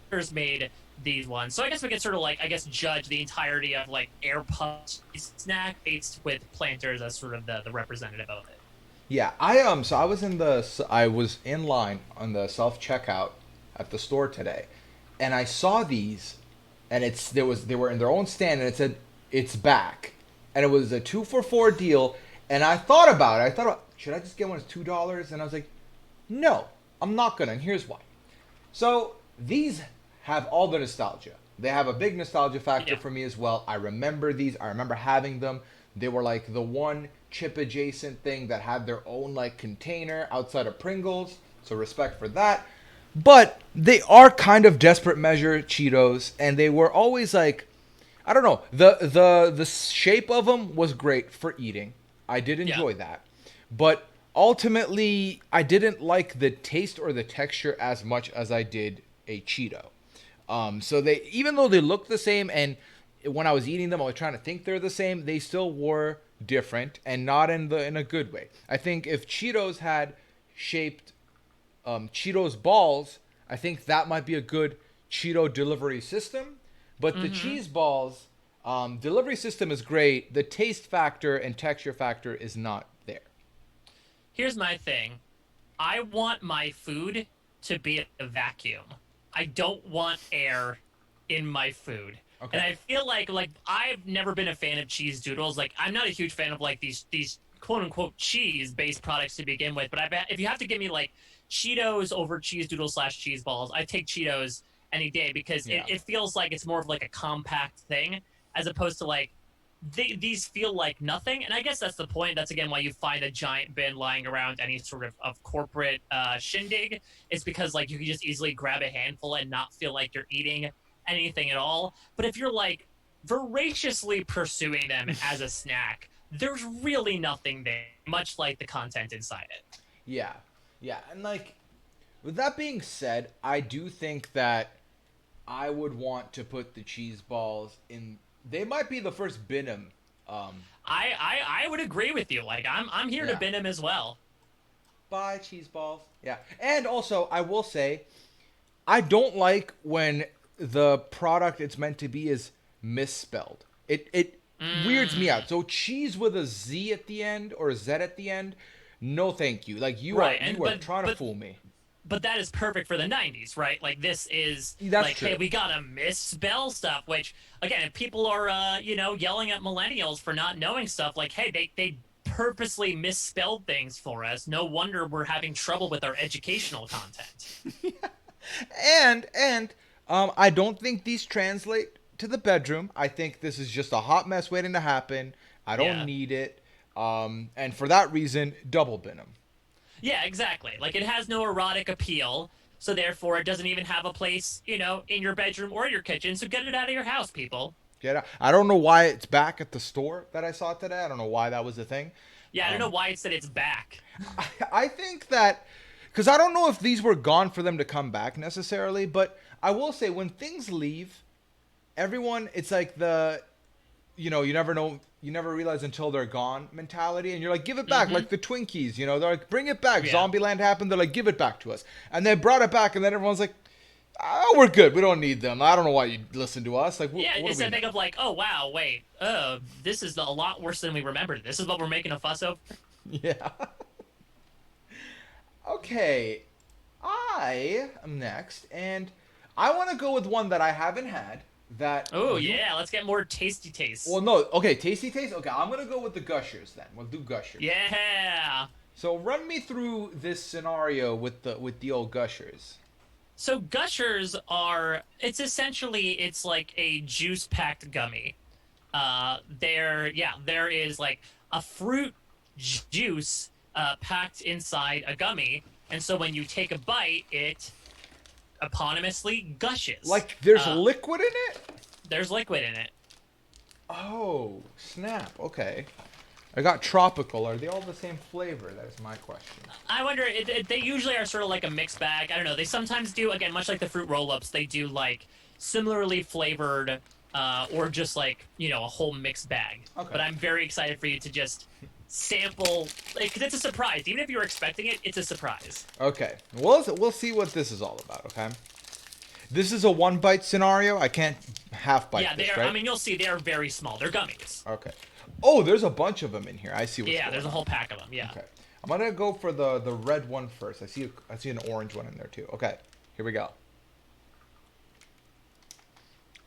Planters made these ones. So I guess we could sort of like, I guess, judge the entirety of like air puffed snack based with Planters as sort of the representative of it. Yeah, so I was in line on the self checkout at the store today, and I saw these, and they were in their own stand, and it said it's back, and it was a 2 for 4 deal, and I thought about it. I thought, should I just get one that's $2? And I was like, no, I'm not gonna, and here's why. So these have all the nostalgia. They have a big nostalgia factor Yeah. for me as well. I remember these. I remember having them. They were like the one chip adjacent thing that had their own like container outside of Pringles. So respect for that. But they are kind of desperate measure Cheetos, and they were always like, I don't know. The shape of them was great for eating. I did Yeah. enjoy that. But ultimately, I didn't like the taste or the texture as much as I did a Cheeto. So they, even though they look the same, and when I was eating them, I was trying to think they're the same. They still were different, and not in a good way. I think if Cheetos had shaped Cheetos balls, I think that might be a good Cheeto delivery system. But the Mm-hmm. cheese balls delivery system is great. The taste factor and texture factor is not there. Here's my thing. I want my food to be a vacuum. I don't want air in my food. And Okay. I feel like I've never been a fan of cheese doodles. Like I'm not a huge fan of like these quote unquote cheese based products to begin with. But I bet if you have to give me like Cheetos over cheese doodles slash cheese balls, I take Cheetos any day because it, Yeah. it feels like it's more of like a compact thing as opposed to like these feel like nothing, and I guess that's the point. That's again why you find a giant bin lying around any sort of corporate shindig. It's because like you can just easily grab a handful and not feel like you're eating anything at all. But if you're like voraciously pursuing them as a snack, there's really nothing there, much like the content inside it. Yeah. Yeah. And like with that being said, I do think that I would want to put the cheese balls in. They might be the first Binham. I would agree with you. Like I'm here to Yeah. bin him as well. Buy cheese balls. Yeah. And also, I will say, I don't like when the product it's meant to be is misspelled. It weirds me Mm. out. So cheese with a Z at the end or a Z at the end, no thank you. Like Right, you and are trying to fool me. but that is perfect for the 90s, right? Like this is That's like, true. hey, we gotta misspell stuff, which again, if people are yelling at millennials for not knowing stuff, like, hey, they purposely misspelled things for us. No wonder we're having trouble with our educational content. And I don't think these translate to the bedroom. I think this is just a hot mess waiting to happen. I don't Yeah. need it. And for that reason, double bin them. Yeah, exactly. Like it has no erotic appeal, so therefore it doesn't even have a place, in your bedroom or your kitchen. So get it out of your house, people. Get out. I don't know why it's back at the store that I saw today. I don't know why that was a thing. Yeah, I don't know why it said it's back. I think that because I don't know if these were gone for them to come back necessarily, but I will say when things leave, everyone, it's like you never know, you never realize until they're gone mentality, and you're like, give it back, like the Twinkies, they're like, bring it back. Yeah. Zombieland happened, they're like, give it back to us, and they brought it back, and then everyone's like, oh, we're good, we don't need them. I don't know why you listen to us. Like, Yeah, what it's that thing of like, oh wow, wait, this is a lot worse than we remembered. This is what we're making a fuss over. Yeah. Okay, I am next, and I want to go with one that I haven't had. That. Oh yeah, let's get more tasty tastes. Well, no. Okay, tasty taste. Okay, I'm gonna go with the Gushers then. We'll do Gushers. Yeah. So run me through this scenario with the old Gushers. So Gushers it's like a juice packed gummy. There is like a fruit juice packed inside a gummy, and so when you take a bite, it eponymously gushes. Like there's liquid in it? There's liquid in it. Oh, snap. Okay. I got tropical. Are they all the same flavor? That is my question. I wonder, they usually are sort of like a mixed bag. I don't know. They sometimes do, again, much like the fruit roll-ups, they do like similarly flavored or just like, a whole mixed bag. Okay. But I'm very excited for you to just sample, because it's a surprise. Even if you were expecting it, it's a surprise. Okay. We'll see what this is all about, okay? This is a one bite scenario. I can't half bite this, right? I mean, you'll see they're very small. They're gummies. Okay. Oh, there's a bunch of them in here. I see what's going on. There's a whole pack of them, yeah. Okay. I'm going to go for the red one first. I see an orange one in there too. Okay. Here we go.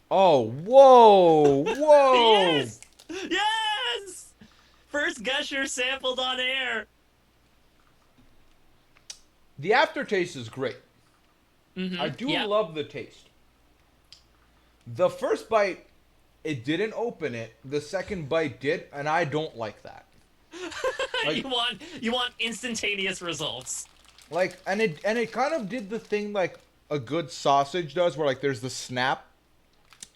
Oh, whoa. Whoa. Yes! Yes! First Gusher sampled on air. The aftertaste is great. Mm-hmm. I do love the taste. The first bite, it didn't open it. The second bite did, and I don't like that. Like, you want instantaneous results. Like, and it kind of did the thing like a good sausage does, where like there's the snap.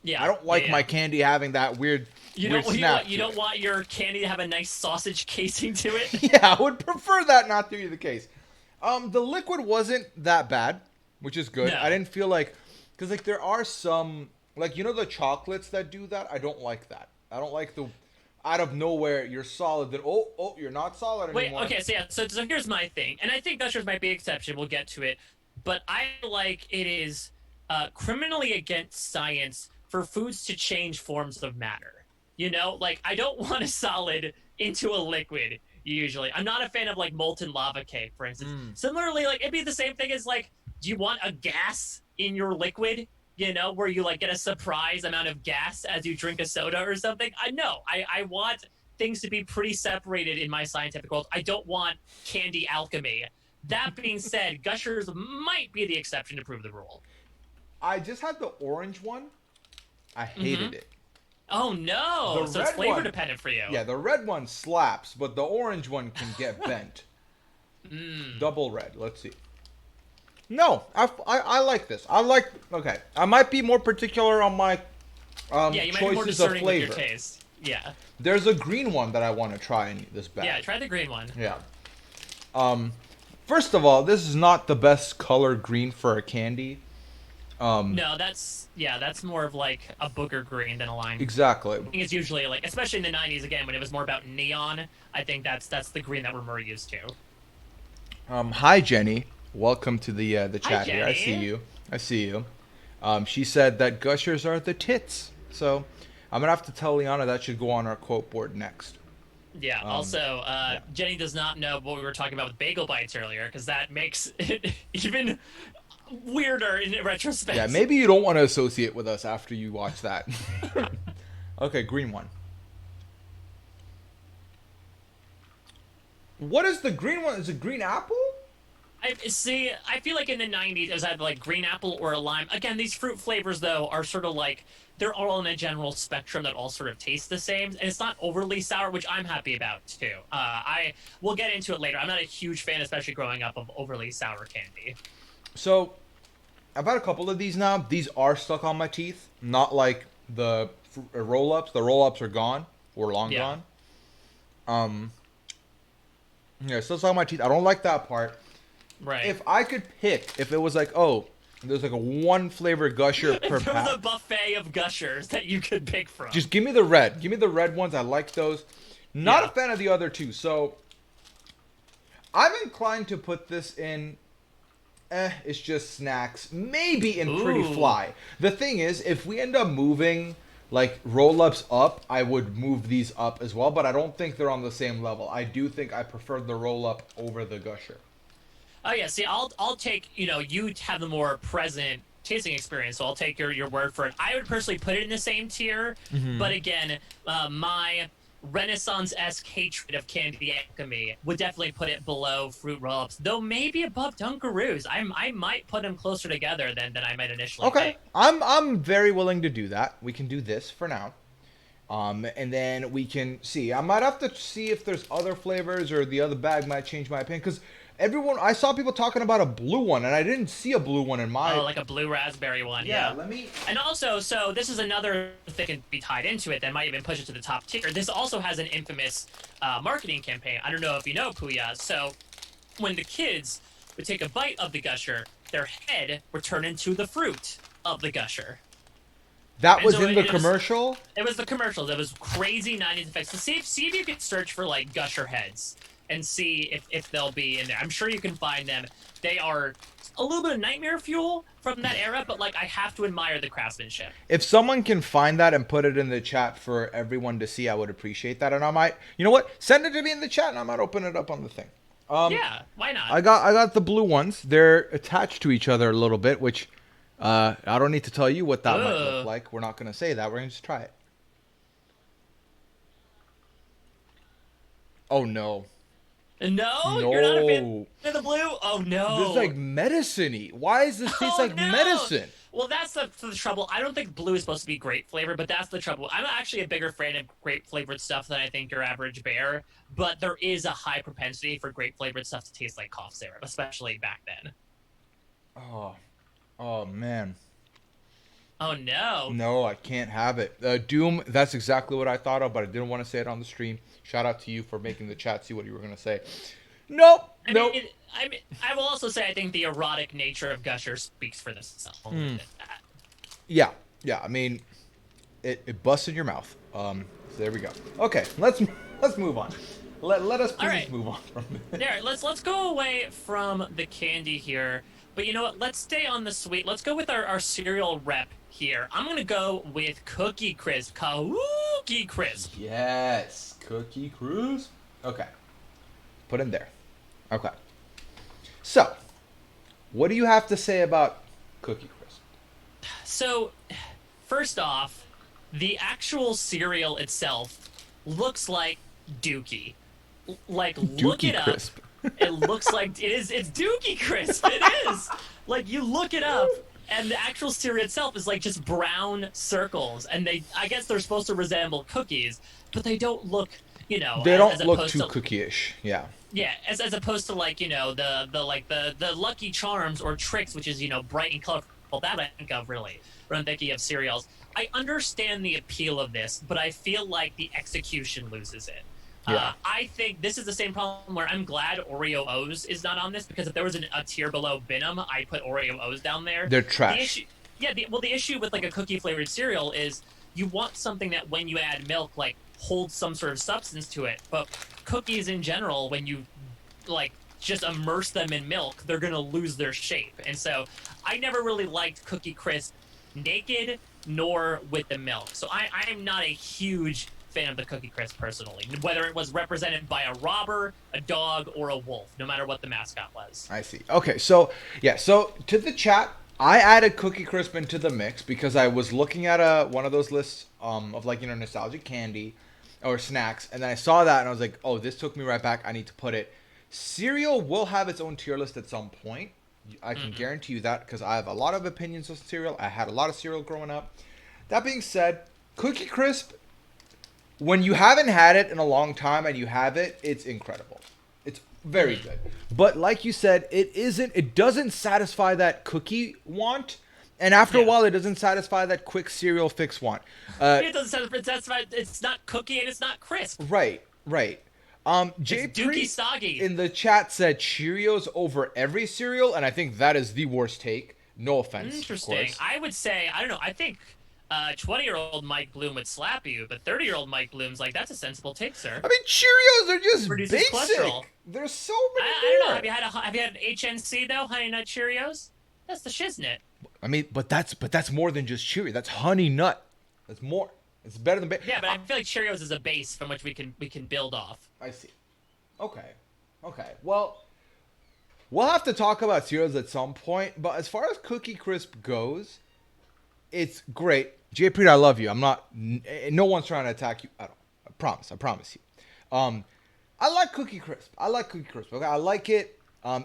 Yeah. I don't like my candy having that weird snap. You don't want your candy to have a nice sausage casing to it. Yeah, I would prefer that not to be the case. The liquid wasn't that bad, which is good. No. I didn't feel like, because like there are some, like, the chocolates that do that. I don't like that. I don't like the out of nowhere you're solid. Then you're not solid anymore. Wait, okay, so here's my thing, and I think Gushers might be an exception. We'll get to it, but I like it is criminally against science for foods to change forms of matter. Like I don't want a solid into a liquid. Usually, I'm not a fan of like molten lava cake, for instance. Similarly, like it'd be the same thing as like, do you want a gas in your liquid? Where you like get a surprise amount of gas as you drink a soda or something. I want things to be pretty separated in my scientific world. I don't want candy alchemy. That being said, Gushers might be the exception to prove the rule. I just had the orange one. I hated it. Oh no! So it's flavor dependent for you. Yeah, the red one slaps, but the orange one can get bent. Double red. Let's see. No, I like this. Okay. I might be more particular on my you might be more choices of discerning flavor. with your taste. Yeah. There's a green one that I want to try in this bag. Yeah, try the green one. Yeah. First of all, this is not the best color green for a candy. No, that's more of like a booger green than a lime. Exactly. I think it's usually like, especially in the 90s again, when it was more about neon, I think that's the green that we're more used to. Hi Jenny. Welcome to the chat here. Jenny. I see you. She said that Gushers are the tits. So I'm gonna have to tell Liana that should go on our quote board next. Yeah. Also, Jenny does not know what we were talking about with bagel bites earlier, because that makes it even weirder in retrospect. Yeah, maybe you don't want to associate with us after you watch that. Okay, green one. What is the green one? Is it green apple? I see. I feel like in the '90s, it was either like green apple or a lime. Again, these fruit flavors though are sort of like they're all in a general spectrum that all sort of taste the same, and it's not overly sour, which I'm happy about too. I We'll get into it later. I'm not a huge fan, especially growing up, of overly sour candy. So I've had a couple of these now. These are stuck on my teeth, not like the roll-ups. The roll-ups are gone or long Yeah. gone. Yeah, still stuck on my teeth. I don't like that part. Right. If I could pick, if it was like, oh, there's like a one flavor gusher per There was a pack, buffet of gushers that you could pick from. just give me the red. Give me the red ones. I like those. Not Yeah. a fan of the other two. So I'm inclined to put this in. It's just snacks. Maybe in Pretty Ooh. Fly. The thing is, if we end up moving like roll-ups up, I would move these up as well. But I don't think they're on the same level. I do think I prefer the roll-up over the gusher. Oh yeah, see, I'll take, you have the more present tasting experience, so I'll take your word for it. I would personally put it in the same tier, but again, my Renaissance-esque hatred of candy alchemy would definitely put it below fruit roll-ups, though maybe above Dunkaroos. I might put them closer together than I might initially Okay, think. I'm very willing to do that. We can do this for now. And then we can see. I might have to see if there's other flavors or the other bag might change my opinion. Because I saw people talking about a blue one, and I didn't see a blue one in my. Oh, like a blue raspberry one, yeah. Let me. And also, so this is another thing that can be tied into it that might even push it to the top tier. This also has an infamous marketing campaign. I don't know if you know, Puya. So when the kids would take a bite of the gusher, their head would turn into the fruit of the gusher. That And was so in the it was- commercial. It was the commercials. It was crazy '90s effects. So see if you can search for like gusher heads and see if they'll be in there. I'm sure you can find them. They are a little bit of nightmare fuel from that era, but like I have to admire the craftsmanship. If someone can find that and put it in the chat for everyone to see, I would appreciate that. And I might, you know what? Send it to me in the chat, and I might open it up on the thing. Yeah, why not? I got the blue ones. They're attached to each other a little bit, which I don't need to tell you what that might Ugh. look like. We're not going to say that. We're going to just try it. Oh no. No, you're not a fan No. of the blue. Oh no, This is like medicine-y. Why does this taste Oh, like no! medicine? Well, that's the trouble. I don't think blue is supposed to be grape flavor, but that's the trouble. I'm actually a bigger fan of grape flavored stuff than I think your average bear, but there is a high propensity for grape flavored stuff to taste like cough syrup, especially back then. Oh man. Oh no. No, I can't have it. Doom, that's exactly what I thought of, but I didn't want to say it on the stream. Shout out to you for making the chat see what you were going to say. Nope. Nope. I will also say I think the erotic nature of Gusher speaks for itself. Yeah. I mean, it busts in your mouth. So there we go. Okay, let's move on. Let us please right. move on from this. There, let's go away from the candy here. But you know what? Let's stay on the sweet. Let's go with our cereal rep here. I'm gonna go with Cookie Crisp. Cookie Crisp. Yes, Cookie Crisp. Okay, put in there. Okay. So, what do you have to say about Cookie Crisp? So, first off, the actual cereal itself looks like Dookie. Like, look Dookie it up. Crisp. It looks like it is. It's Dookie Crisp. It is. Like, you look it up, and the actual cereal itself is like just brown circles, and I guess they're supposed to resemble cookies, but they don't look, They as don't look opposed too to, cookie-ish. Yeah. Yeah, as opposed to like the Lucky Charms or Tricks, which is bright and colorful. That I think of really when I'm thinking of cereals. I understand the appeal of this, but I feel like the execution loses it. Yeah. I think this is the same problem where I'm glad Oreo O's is not on this, because if there was a tier below Venom, I'd put Oreo O's down there. They're trash. The issue, the issue with like a cookie flavored cereal is you want something that when you add milk, like holds some sort of substance to it. But cookies in general, when you like just immerse them in milk, they're gonna lose their shape. And so I never really liked Cookie Crisp naked nor with the milk. So I am not a huge fan of the Cookie Crisp personally, whether it was represented by a robber, a dog, or a wolf, no matter what the mascot was. I see. Okay, so to the chat, I added Cookie Crisp into the mix because I was looking at one of those lists of like nostalgic candy or snacks, and then I saw that and I was like, oh, this took me right back. I need to put it. Cereal will have its own tier list at some point. I can Mm-hmm. guarantee you that because I have a lot of opinions on cereal. I had a lot of cereal growing up. That being said, Cookie Crisp, when you haven't had it in a long time and you have it, it's incredible. It's very Mm-hmm. good. But like you said, it doesn't satisfy that cookie want. And after a Yeah. while, it doesn't satisfy that quick cereal fix want. Uh, It doesn't sound. That's right. It's not cookie and it's not crisp. right, right. It's Jay dookie Pre soggy. in the chat said Cheerios over every cereal, and I think that is the worst take. No offense, of Interesting. course. I would say I don't know. I think 20-year-old Mike Bloom would slap you, but 30-year-old Mike Bloom's like that's a sensible take, sir. I mean, Cheerios are just Reduces basic. cholesterol. There's so I, many I don't know. more. Have you had HNC though? Honey Nut Cheerios. That's the shiznit. I mean, but that's more than just Cheerios. That's Honey Nut. That's more. It's better than. Yeah, but I feel like Cheerios is a base from which we can build off. I see. Okay. Okay. Well, we'll have to talk about Cheerios at some point. But as far as Cookie Crisp goes, it's great. Jay Preet, I love you. I'm not. No one's trying to attack you at all. I promise. I promise you. I like Cookie Crisp. I like Cookie Crisp. Okay, I like it.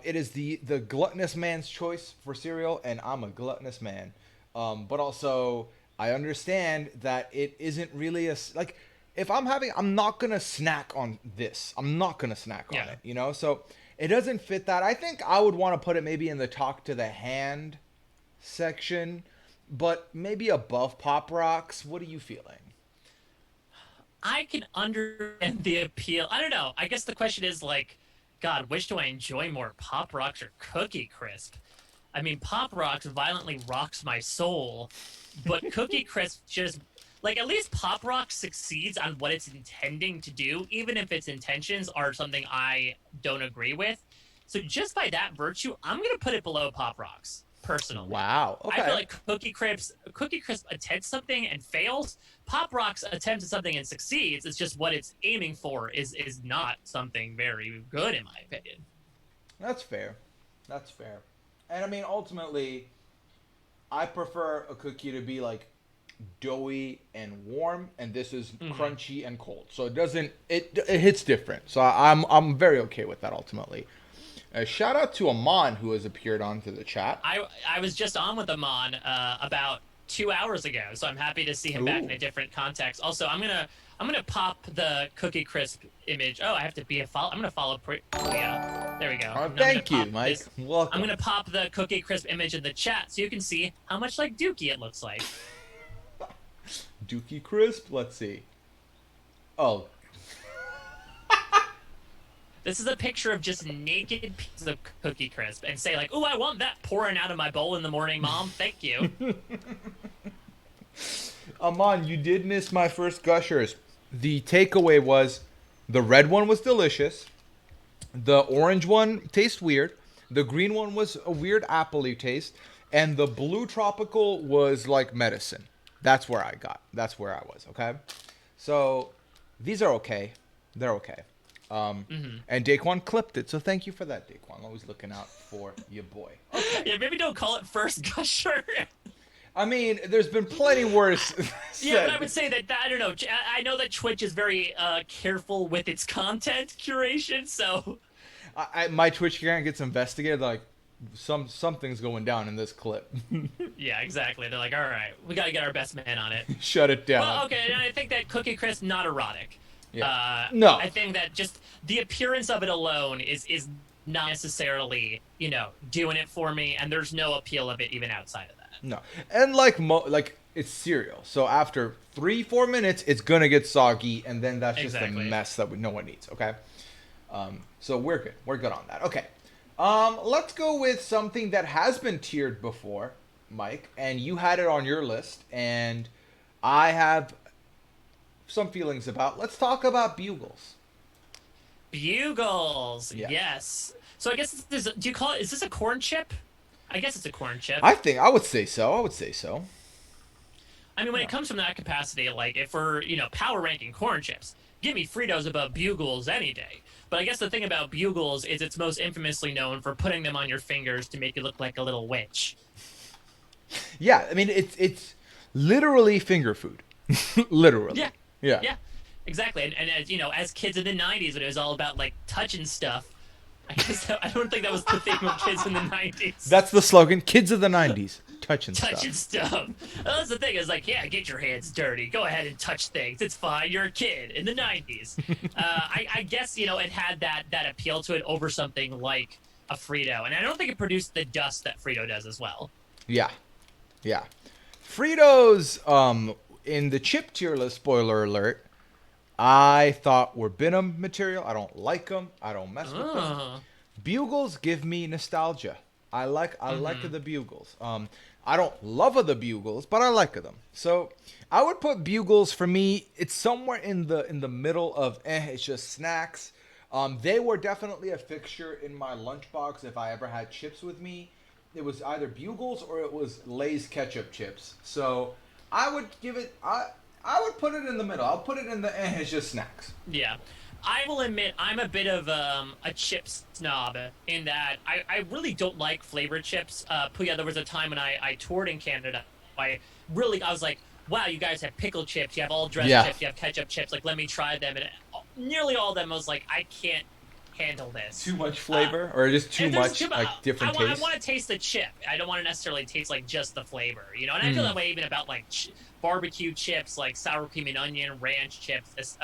It is the gluttonous man's choice for cereal, and I'm a gluttonous man. But also, I understand that it isn't really like if I'm not gonna snack on this. I'm not gonna snack on Yeah. it. You know, so it doesn't fit that. I think I would want to put it maybe in the talk to the hand section, but maybe above Pop Rocks. What are you feeling? I can understand the appeal. I don't know. I guess the question is like, God, which do I enjoy more, Pop Rocks or Cookie Crisp? I mean, Pop Rocks violently rocks my soul, but Cookie Crisp just like at least Pop Rocks succeeds on what it's intending to do, even if its intentions are something I don't agree with. So just by that virtue, I'm gonna put it below Pop Rocks personally. Wow. Okay. I feel like Cookie Crisp attempts something and fails. Pop Rocks attempts at something and succeeds. It's just what it's aiming for is not something very good in my opinion. That's fair. That's fair. And I mean, ultimately, I prefer a cookie to be like doughy and warm, and this is crunchy and cold. So it doesn't. It hits different. So I'm very okay with that ultimately. Shout out to Aman who has appeared onto the chat. I was just on with Amon about 2 hours ago, so I'm happy to see him back in Ooh. a different context. Also, I'm gonna pop the Cookie Crisp image. Oh, I have to be a follow. I'm gonna follow Priya. There we go. Oh, And I'm gonna thank you, pop Mike. this- Welcome. I'm gonna pop the Cookie Crisp image in the chat so you can see how much like Dookie it looks like. Dookie Crisp. Let's see. Oh, This is a picture of just naked pieces of Cookie Crisp, and say like, "Oh, I want that pouring out of my bowl in the morning, Mom. Thank you." Aman, you did miss my first gushers. The takeaway was the red one was delicious. The orange one tastes weird. The green one was a weird appley taste. And the blue tropical was like medicine. That's where I got. That's where I was, okay? So these are okay. They're okay. And Daquan clipped it. So thank you for that, Daquan. Always looking out for your boy. Yeah, maybe don't call it first gusher. I mean, there's been plenty worse. Yeah, but I said. would say that I don't know. I know that Twitch is very careful with its content curation, so My Twitch account gets investigated. Like something's going down in this clip. yeah, exactly. They're like, all right, we got to get our best man on it. Shut it down. Well, okay, and I think that Cookie Crisp not erotic. Yeah. No. I think that just the appearance of it alone is not necessarily doing it for me, and there's no appeal of it even outside of that. No, and like it's cereal. So after 3-4 minutes, it's gonna get soggy, and then that's just Exactly. a mess that no one needs. Okay. So we're good. We're good on that. Okay. Let's go with something that has been tiered before, Mike, and you had it on your list, and I have some feelings about. Let's talk about Bugles. Bugles, Yeah. yes. So I guess do you call it? Is this a corn chip? I guess it's a corn chip. I would say so. I would say so. I mean, when it comes from that capacity, like if we're power ranking corn chips, give me Fritos above Bugles any day. But I guess the thing about Bugles is it's most infamously known for putting them on your fingers to make you look like a little witch. Yeah, I mean it's literally finger food. Literally. Yeah. Yeah. Yeah, exactly. And as as kids in the '90s, when it was all about like touching stuff, I guess I don't think that was the theme of kids in the '90s. That's the slogan. Kids of the '90s, touching Touching stuff. stuff. That's the thing. Is like, yeah, get your hands dirty. Go ahead and touch things. It's fine. You're a kid in the '90s. I guess it had that appeal to it over something like a Frito, and I don't think it produced the dust that Frito does as well. Yeah, yeah. Fritos, in the chip tier list, spoiler alert, I thought were Binom material. I don't like them. I don't mess with them. Bugles give me nostalgia. I like the Bugles. I don't love the Bugles, but I like them. So I would put Bugles, for me, it's somewhere in the middle of it's just snacks. They were definitely a fixture in my lunchbox if I ever had chips with me. It was either Bugles or it was Lay's ketchup chips. So I would give it. I would put it in the middle. I'll put it in the it's just snacks. Yeah. I will admit I'm a bit of a chip snob in that I really don't like flavored chips. Puya, there was a time when I toured in Canada. I was like, wow, you guys have pickle chips, you have all dressed chips, you have ketchup chips. Like, let me try them. And nearly all of them, I was like, I can't handle this. Too much flavor, or just too much like different taste. I want to taste the chip. I don't want to necessarily taste like just the flavor, And I feel that way even about like barbecue chips, like sour cream and onion, ranch chips,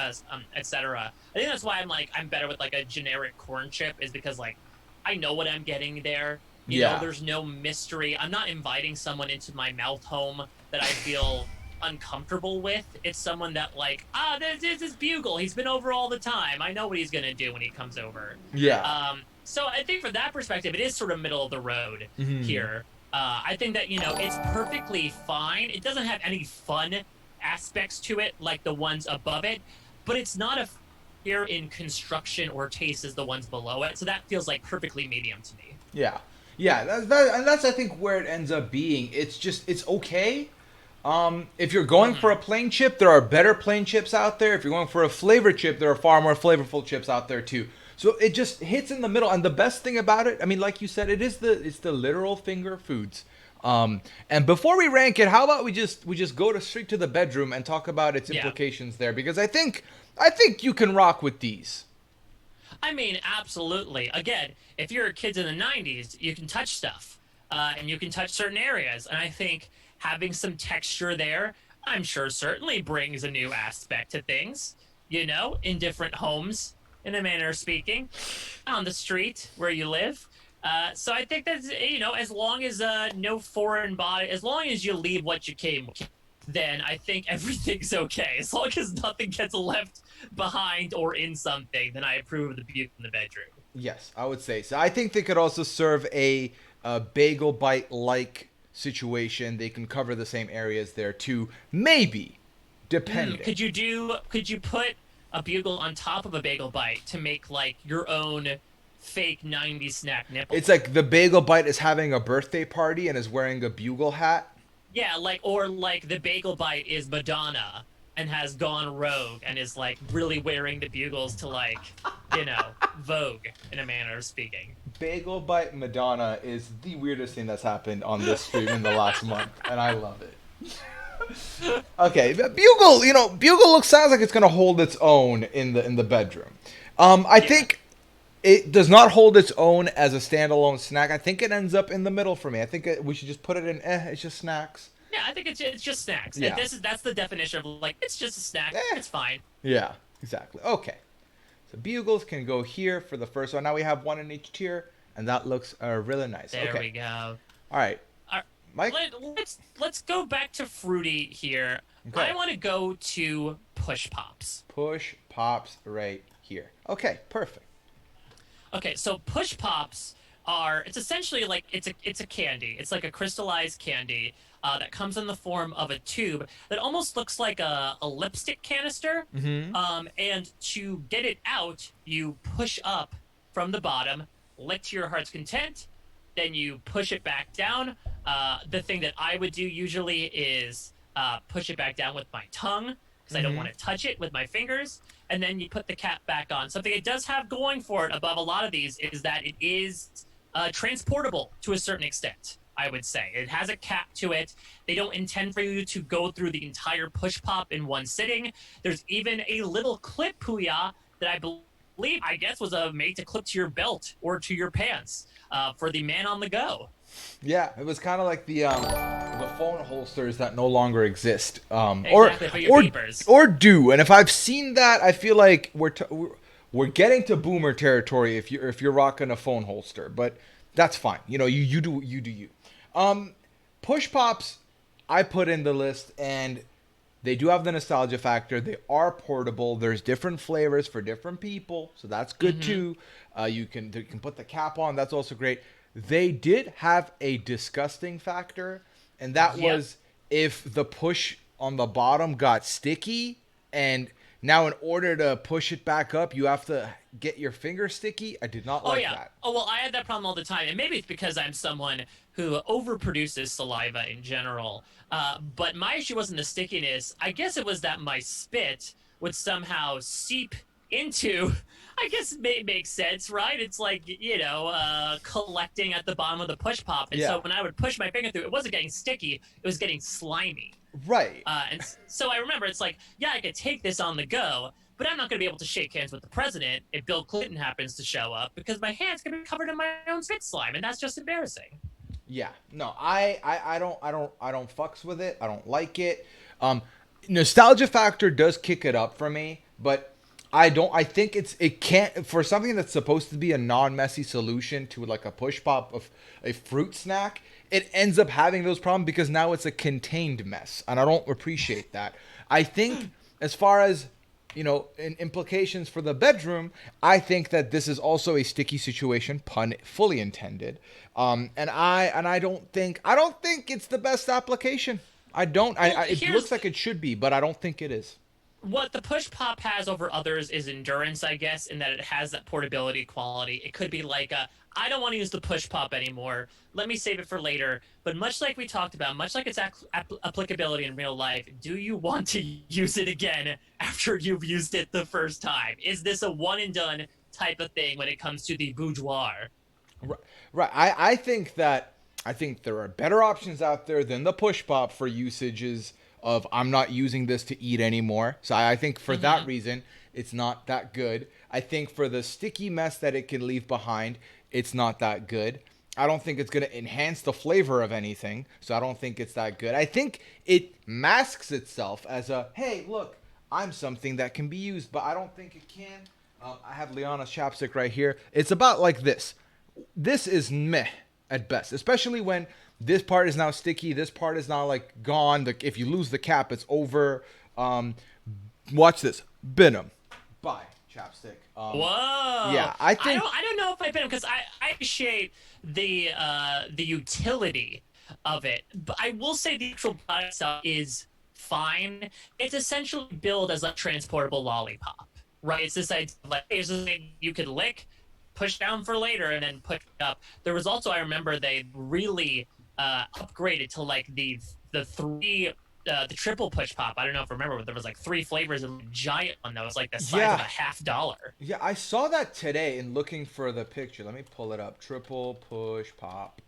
etc. I think that's why I'm better with like a generic corn chip, is because like I know what I'm getting there. You know, there's no mystery. I'm not inviting someone into my mouth home that I feel uncomfortable with. It's someone that like, there's this Bugle. He's been over all the time. I know what he's gonna do when he comes over. Yeah. So I think from that perspective, it is sort of middle of the road here. I think that it's perfectly fine. It doesn't have any fun aspects to it like the ones above it, but it's not a here in construction or taste as the ones below it. So that feels like perfectly medium to me. Yeah. And that's I think where it ends up being. It's okay. If you're going for a plain chip, there are better plain chips out there. If you're going for a flavored chip, there are far more flavorful chips out there too. So it just hits in the middle. And the best thing about it, I mean, like you said, it's the literal finger foods. And before we rank it, how about we just go straight to the bedroom and talk about its implications there, because I think you can rock with these. I mean, absolutely. Again, if you're kids in the '90s, you can touch stuff, and you can touch certain areas, and I think having some texture there, I'm sure certainly brings a new aspect to things, in different homes, in a manner of speaking, on the street where you live. So I think that, as long as no foreign body, as long as you leave what you came with, then I think everything's okay. As long as nothing gets left behind or in something, then I approve of the buke in the bedroom. Yes, I would say so. I think they could also serve a bagel bite-like situation. They can cover the same areas there too, maybe, depending. Could you put a Bugle on top of a bagel bite to make like your own fake '90s snack nipple? It's like the bagel bite is having a birthday party and is wearing a Bugle hat. Yeah, or the bagel bite is Madonna and has gone rogue and is like really wearing the Bugles to like, Vogue in a manner of speaking. Bagel bite Madonna is the weirdest thing that's happened on this stream in the last month, and I love it. Okay, Bugle sounds like it's gonna hold its own in the bedroom. I think it does not hold its own as a standalone snack. I think it ends up in the middle for me. I think we should just put it in. It's just snacks. Yeah, I think it's just snacks. Yeah. That's the definition of like it's just a snack. It's fine. Yeah, exactly. Okay, so Bugles can go here for the first one. Now we have one in each tier, and that looks really nice. There okay. we go. All right. Mike? Let's go back to fruity here. Okay. I want to go to Push Pops. Push Pops right here. Okay, perfect. Okay, so Push Pops it's essentially like it's a candy. It's like a crystallized candy that comes in the form of a tube that almost looks like a lipstick canister. And to get it out, you push up from the bottom, lick to your heart's content, then you push it back down. The thing that I would do usually is push it back down with my tongue because I don't want to touch it with my fingers. And then you put the cap back on. Something it does have going for it above a lot of these is that it is transportable to a certain extent, I would say. It has a cap to it. They don't intend for you to go through the entire Push Pop in one sitting. There's even a little clip, Puya, that I believe believe, I guess, was made to clip to your belt or to your pants for the man on the go. Yeah, it was kind of like the phone holsters that no longer exist, Exactly, for your beepers. or do. And if I've seen that, I feel like we're getting to boomer territory if you're rocking a phone holster. But that's fine. You know, you do you. Push pops, I put in the list, and they do have the nostalgia factor. They are portable. There's different flavors for different people, so that's good Mm-hmm. too. You can put the cap on. That's also great. They did have a disgusting factor, and that Yep. was if the push on the bottom got sticky, and now in order to push it back up, you have to get your finger sticky. I did not Oh like yeah. that. Oh well, I had that problem all the time, and maybe it's because I'm someone who overproduces saliva in general. But my issue wasn't the stickiness. I guess it was that my spit would somehow seep into. I guess it makes sense, right? It's like collecting at the bottom of the push pop, and Yeah. so when I would push my finger through, it wasn't getting sticky; it was getting slimy. Right. So I remember it's like, yeah, I could take this on the go, but I'm not going to be able to shake hands with the president if Bill Clinton happens to show up because my hand's going to be covered in my own spit slime, and that's just embarrassing. Yeah, no, I don't fucks with it. I don't like it. Um, Nostalgia factor does kick it up for me, but I don't. I think it can't for something that's supposed to be a non-messy solution to like a push pop of a fruit snack. It ends up having those problems because now it's a contained mess, and I don't appreciate that. I think as far as in implications for the bedroom, I think that this is also a sticky situation, pun fully intended. And I don't think it's the best application. I don't. Well, It here's looks like it should be, but I don't think it is. what the push pop has over others is endurance, I guess, in that it has that portability quality. It could be like, I don't want to use the push pop anymore. Let me save it for later. But much like we talked about, much like its applicability in real life, do you want to use it again after you've used it the first time? Is this a one and done type of thing when it comes to the boudoir? Right. Right. I think there are better options out there than the push pop for usages of I'm not using this to eat anymore. So I think for that Mm-hmm. reason, it's not that good. I think for the sticky mess that it can leave behind, it's not that good. I don't think it's going to enhance the flavor of anything, so I don't think it's that good. I think it masks itself as a hey, look, I'm something that can be used, but I don't think it can. I have Liana's chapstick right here. It's about like this. This is meh at best, especially when this part is now sticky. This part is now like gone. If you lose the cap, it's over. Um, Watch this. Benham. Bye, chapstick. Whoa! Yeah, I think. I don't know if I've been because I appreciate the utility of it, but I will say the actual product itself is fine. It's essentially billed as a transportable lollipop, right? It's this idea of like, here's this thing you could lick, push down for later, and then push up. There was also I remember they really upgraded to like the three the triple push pop. I don't know if I remember, but there was like three flavors and a giant one that was like the size of a Yeah, $50. yeah, I saw that today in looking for the picture. Let me pull it up. Triple push pop.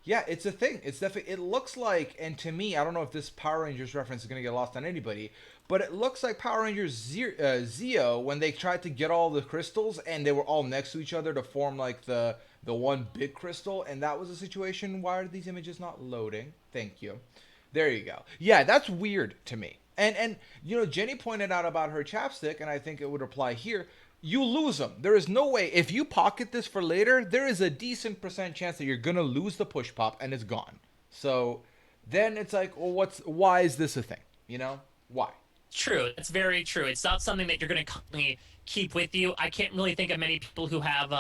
Yeah, it's a thing. It's definitely. It looks like, and to me, I don't know if this Power Rangers reference is gonna get lost on anybody, but it looks like Power Rangers Zeo when they tried to get all the crystals and they were all next to each other to form like the one big crystal, and that was a situation. Why are these images not loading? Thank you. There you go. Yeah, that's weird to me. And Jenny pointed out about her chapstick, and I think it would apply here. You lose them. There is no way if you pocket this for later. There is a decent percent chance that you're gonna lose the push pop and it's gone. So then it's like, well, why is this a thing? Why? True, that's very true. It's not something that you're going to keep with you. I can't really think of many people who have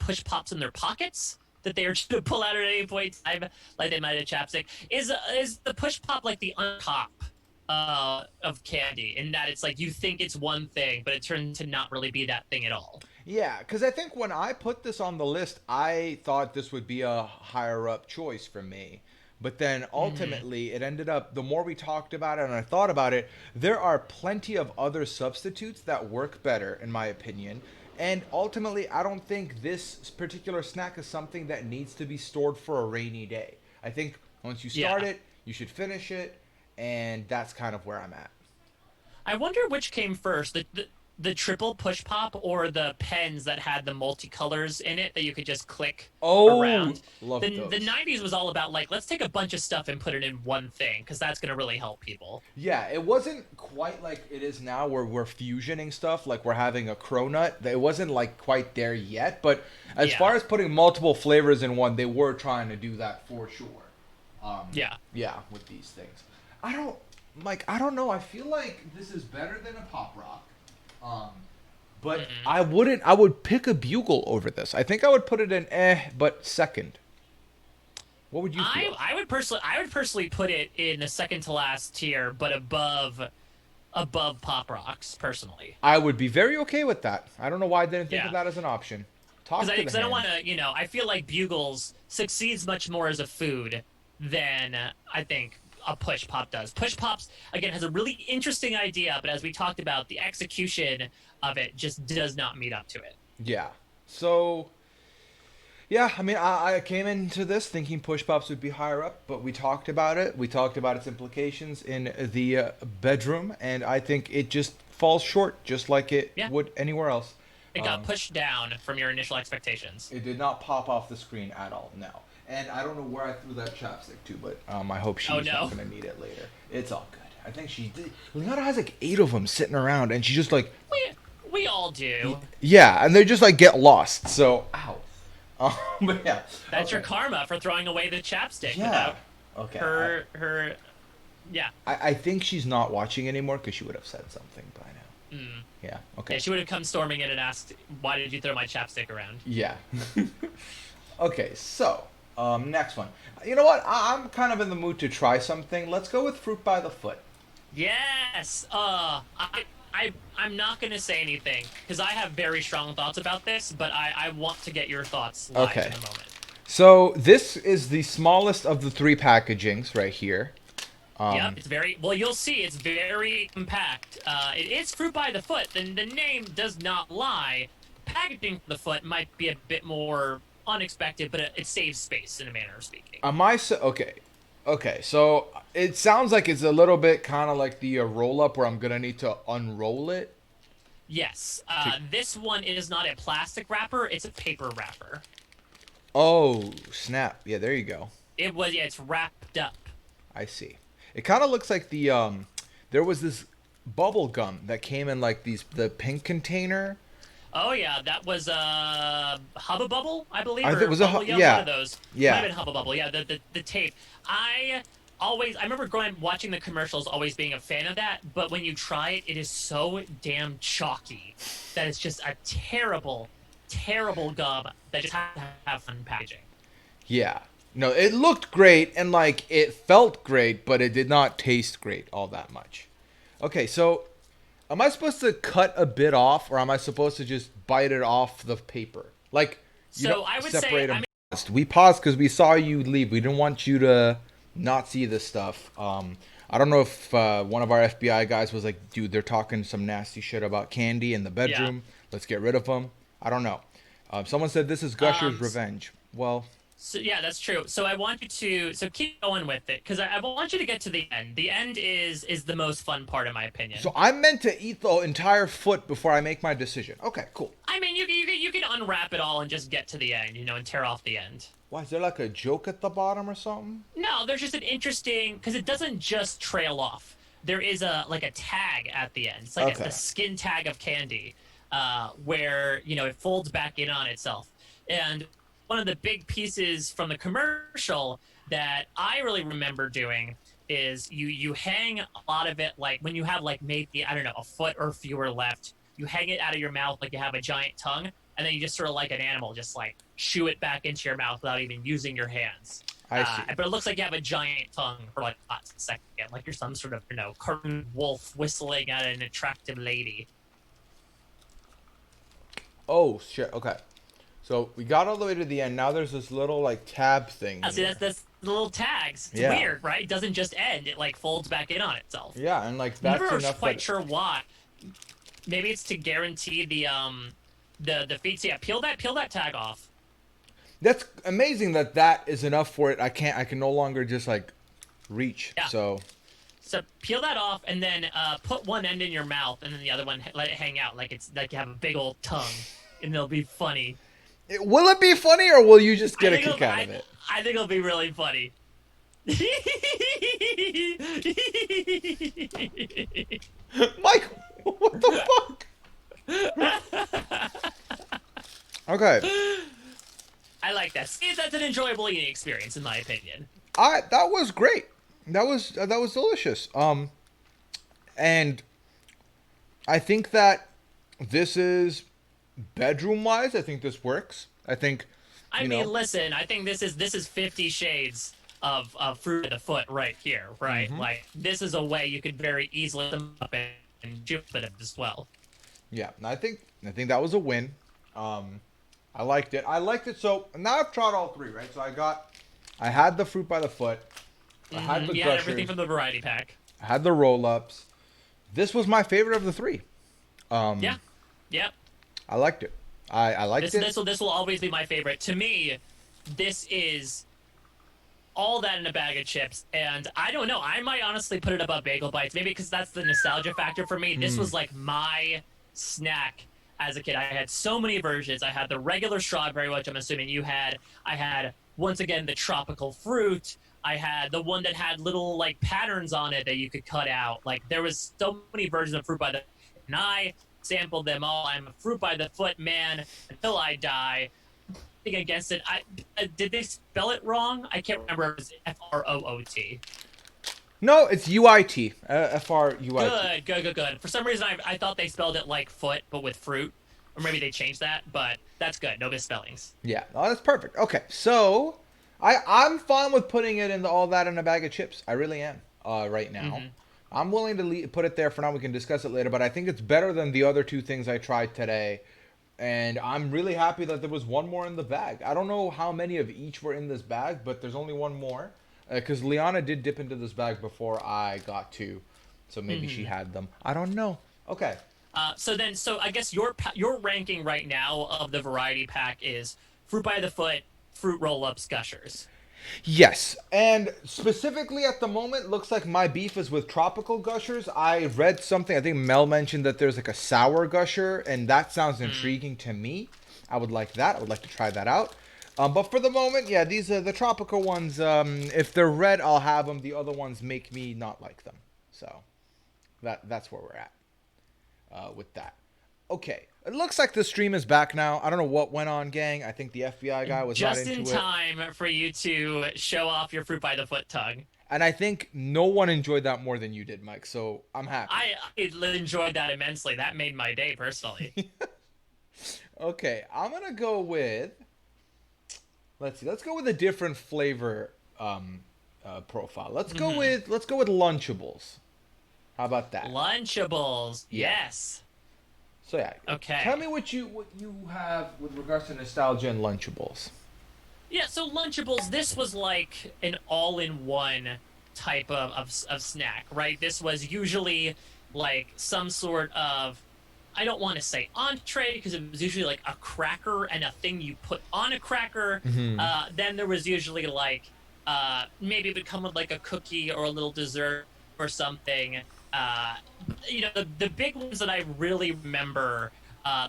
push pops in their pockets that they are just to pull out at any point in time, like they might have chapstick. Is the push pop like the on top of candy in that it's like you think it's one thing, but it turns to not really be that thing at all? Yeah, because I think when I put this on the list, I thought this would be a higher up choice for me. But then Mm-hmm. ultimately, it ended up, the more we talked about it and I thought about it, there are plenty of other substitutes that work better, in my opinion. And ultimately, I don't think this particular snack is something that needs to be stored for a rainy day. I think once you start Yeah. it, you should finish it, and that's kind of where I'm at. I wonder which came first. the triple push pop or the pens that had the multicolors in it that you could just click Oh, around. love The those. 90s was all about like let's take a bunch of stuff and put it in one thing because that's going to really help people. Yeah, it wasn't quite like it is now where we're fusioning stuff, like we're having a cronut. It wasn't like quite there yet, but as Yeah. far as putting multiple flavors in one, they were trying to do that for sure. Yeah. Yeah, with these things. I don't I don't know. I feel like this is better than a pop rock. Um, but I wouldn't. I would pick a bugle over this. I think I would put it in but second. What would you feel? I would personally put it in the second to last tier, but above Pop Rocks personally. I would be very okay with that. I don't know why I didn't think of Yeah. that as an option. Talk to the Because I don't hand. want to, I feel like Bugles succeeds much more as a food than I think a Push Pop does. Push Pops, again, has a really interesting idea, but as we talked about, the execution of it just does not meet up to it. Yeah. So, yeah, I mean, I came into this thinking push pops would be higher up, but we talked about it. We talked about its implications in the bedroom, and I think it just falls short, just like it Yeah. would anywhere else. It got pushed down from your initial expectations. It did not pop off the screen at all. No. And I don't know where I threw that chapstick to, but I hope she's not going to need it later. It's all good. I think she did. Leonardo has like 8 of them sitting around, and she's just like, We all do. yeah, and they just like get lost. So, ow. But yeah. That's okay. your karma for throwing away the chapstick Yeah. without Okay. her. Yeah. I think she's not watching anymore because she would have said something by now. Yeah. Okay. Yeah, she would have come storming in and asked, "Why did you throw my chapstick around?" Yeah. Okay. So, next one. You know what? I'm kind of in the mood to try something. Let's go with fruit by the foot. Yes. I'm not gonna say anything because I have very strong thoughts about this, but I want to get your thoughts live Okay. in a moment. So this is the smallest of the 3 packagings right here. Yep, it's very well. You'll see, it's very compact. It is fruit by the foot. The name does not lie. Packaging for the foot might be a bit more unexpected, but it saves space in a manner of speaking. Okay. Okay, so it sounds like it's a little bit kind of like the roll up where I'm gonna need to unroll it. Yes, this one is not a plastic wrapper; it's a paper wrapper. Oh, snap. Yeah, there you go. Yeah, it's wrapped up. I see. It kind of looks like the there was this bubble gum that came in like the pink container. Oh yeah, that was Hubba Bubble, I believe. I think Or it was a Bubble hu- Yum, yeah. one of those. Yeah. Might have been Hubba Bubble. Yeah, the tape. I remember watching the commercials, always being a fan of that. But when you try it, it is so damn chalky that it's just a terrible, terrible gum that just has to have fun packaging. Yeah. No, it looked great and like it felt great, but it did not taste great all that much. Okay, so am I supposed to cut a bit off or am I supposed to just bite it off the paper? Like, So I would say, separate them. I mean, We paused because we saw you leave. We didn't want you to not see this stuff. I don't know if one of our FBI guys was like, dude, they're talking some nasty shit about candy in the bedroom. Let's get rid of them. I don't know. Someone said this is Gusher's revenge. Well, So yeah, that's true. So I want you to keep going with it because I want you to get to the end. The end is the most fun part, in my opinion. so I'm meant to eat the entire foot before I make my decision. Okay, cool. I mean, you can unwrap it all and just get to the end, and tear off the end. Why, is there like a joke at the bottom or something? No, there's just an interesting because it doesn't just trail off. There is a tag at the end. It's like Okay. a skin tag of candy, where it folds back in on itself. And one of the big pieces from the commercial that I really remember doing is you hang a lot of it like when you have like maybe I don't know a foot or fewer left. You hang it out of your mouth like you have a giant tongue, and then you just sort of like an animal, just like shoo it back into your mouth without even using your hands. I see. But it looks like you have a giant tongue for like a hot second, like you're some sort of cartoon wolf whistling at an attractive lady. Oh, shit. Okay. So we got all the way to the end. Now there's this little like tab thing. See, here. that's the little tags. It's Yeah. weird, right? It doesn't just end; it like folds back in on itself. Yeah, and like that's Never enough. quite sure why. Maybe it's to guarantee the feet. So yeah, peel that tag off. That's amazing that is enough for it. I can no longer just like reach. Yeah. So So peel that off, and then put one end in your mouth, and then the other one let it hang out, like it's like you have a big old tongue, and it'll be funny. Will it be funny, or will you just I get a think kick it'll, out I, of it? I think it'll be really funny. Mike, what the fuck? Okay, I like that. See, that's an enjoyable eating experience, in my opinion. that was great. That was delicious. And I think that this is bedroom wise. I think this works. I think, I you mean, know. listen, I think this is 50 shades of fruit of the foot right here, right? Hmm. Like this is a way you could very easily them up and juice it as well. Yeah, I think that was a win. Um, I liked it. I liked it. So now I've tried all three, right? So I had the fruit by the foot. I had the You had everything gushers. from the variety pack. I had the roll ups. This was my favorite of the three. Yeah, Um, yep. I liked it. I liked This it. this will this will always be my favorite. To me, this is all that in a bag of chips, and I don't know. I might honestly put it above Bagel Bites, maybe because that's the nostalgia factor for me. This Mm. was like my snack as a kid. I had so many versions. I had the regular strawberry, which I'm assuming you had. I had once again the tropical fruit. I had the one that had little like patterns on it that you could cut out. Like there was so many versions of fruit by the, and I sampled them all. I'm a fruit by the foot man until I die against it. Did they spell it wrong? I can't remember. It was Froot. No, it's UIT. FRUIT. Good. For some reason, I thought they spelled it like foot, but with fruit, or maybe they changed that. But that's good. No misspellings. Yeah, oh, that's perfect. Okay, so I'm fine with putting it in all that in a bag of chips. I really am. Right now, Hmm. I'm willing to put it there for now. We can discuss it later, but I think it's better than the other two things I tried today. And I'm really happy that there was one more in the bag. I don't know how many of each were in this bag, but there's only one more. Because Liana did dip into this bag before I got to, so maybe she Hmm. had them. I don't know. Okay. So I guess your ranking right now of the variety pack is fruit by the foot, fruit roll ups, gushers. Yes, and specifically at the moment, looks like my beef is with tropical gushers. I read something. I think Mel mentioned that there's like a sour gusher, and that sounds Mm. intriguing to me. I would like that. I would like to try that out. But for the moment, yeah, these are the tropical ones. If they're red, I'll have them. The other ones make me not like them. So that's where we're at with that. Okay, it looks like the stream is back now. I don't know what went on, gang. I think the FBI guy was not Just in into it. time for you to show off your fruit by the foot tongue. And I think no one enjoyed that more than you did, Mike. So I'm happy. I enjoyed that immensely. That made my day personally. Okay, I'm gonna go with. Let's see. Let's go with a different flavor profile. Let's go with Lunchables. How about that? Lunchables, Yeah. yes. So yeah. Okay. Tell me what you have with regards to nostalgia and Lunchables. Yeah, so Lunchables, this was like an all-in-one type of snack, right? This was usually like some sort of, I don't want to say entree because it was usually like a cracker and a thing you put on a cracker. Hmm. Then there was usually like maybe it would come with like a cookie or a little dessert or something. Uh, the big ones that I really remember,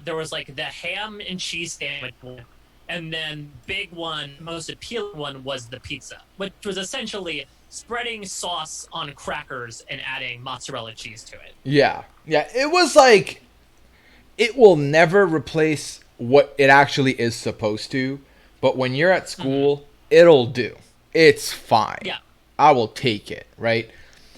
there was like the ham and cheese sandwich one, and then big one, most appealing one was the pizza, which was essentially spreading sauce on crackers and adding mozzarella cheese to it. Yeah, yeah. It was like it will never replace what it actually is supposed to. But when you're at Hmm. school, it'll do. It's fine. Yeah. I will take it, right?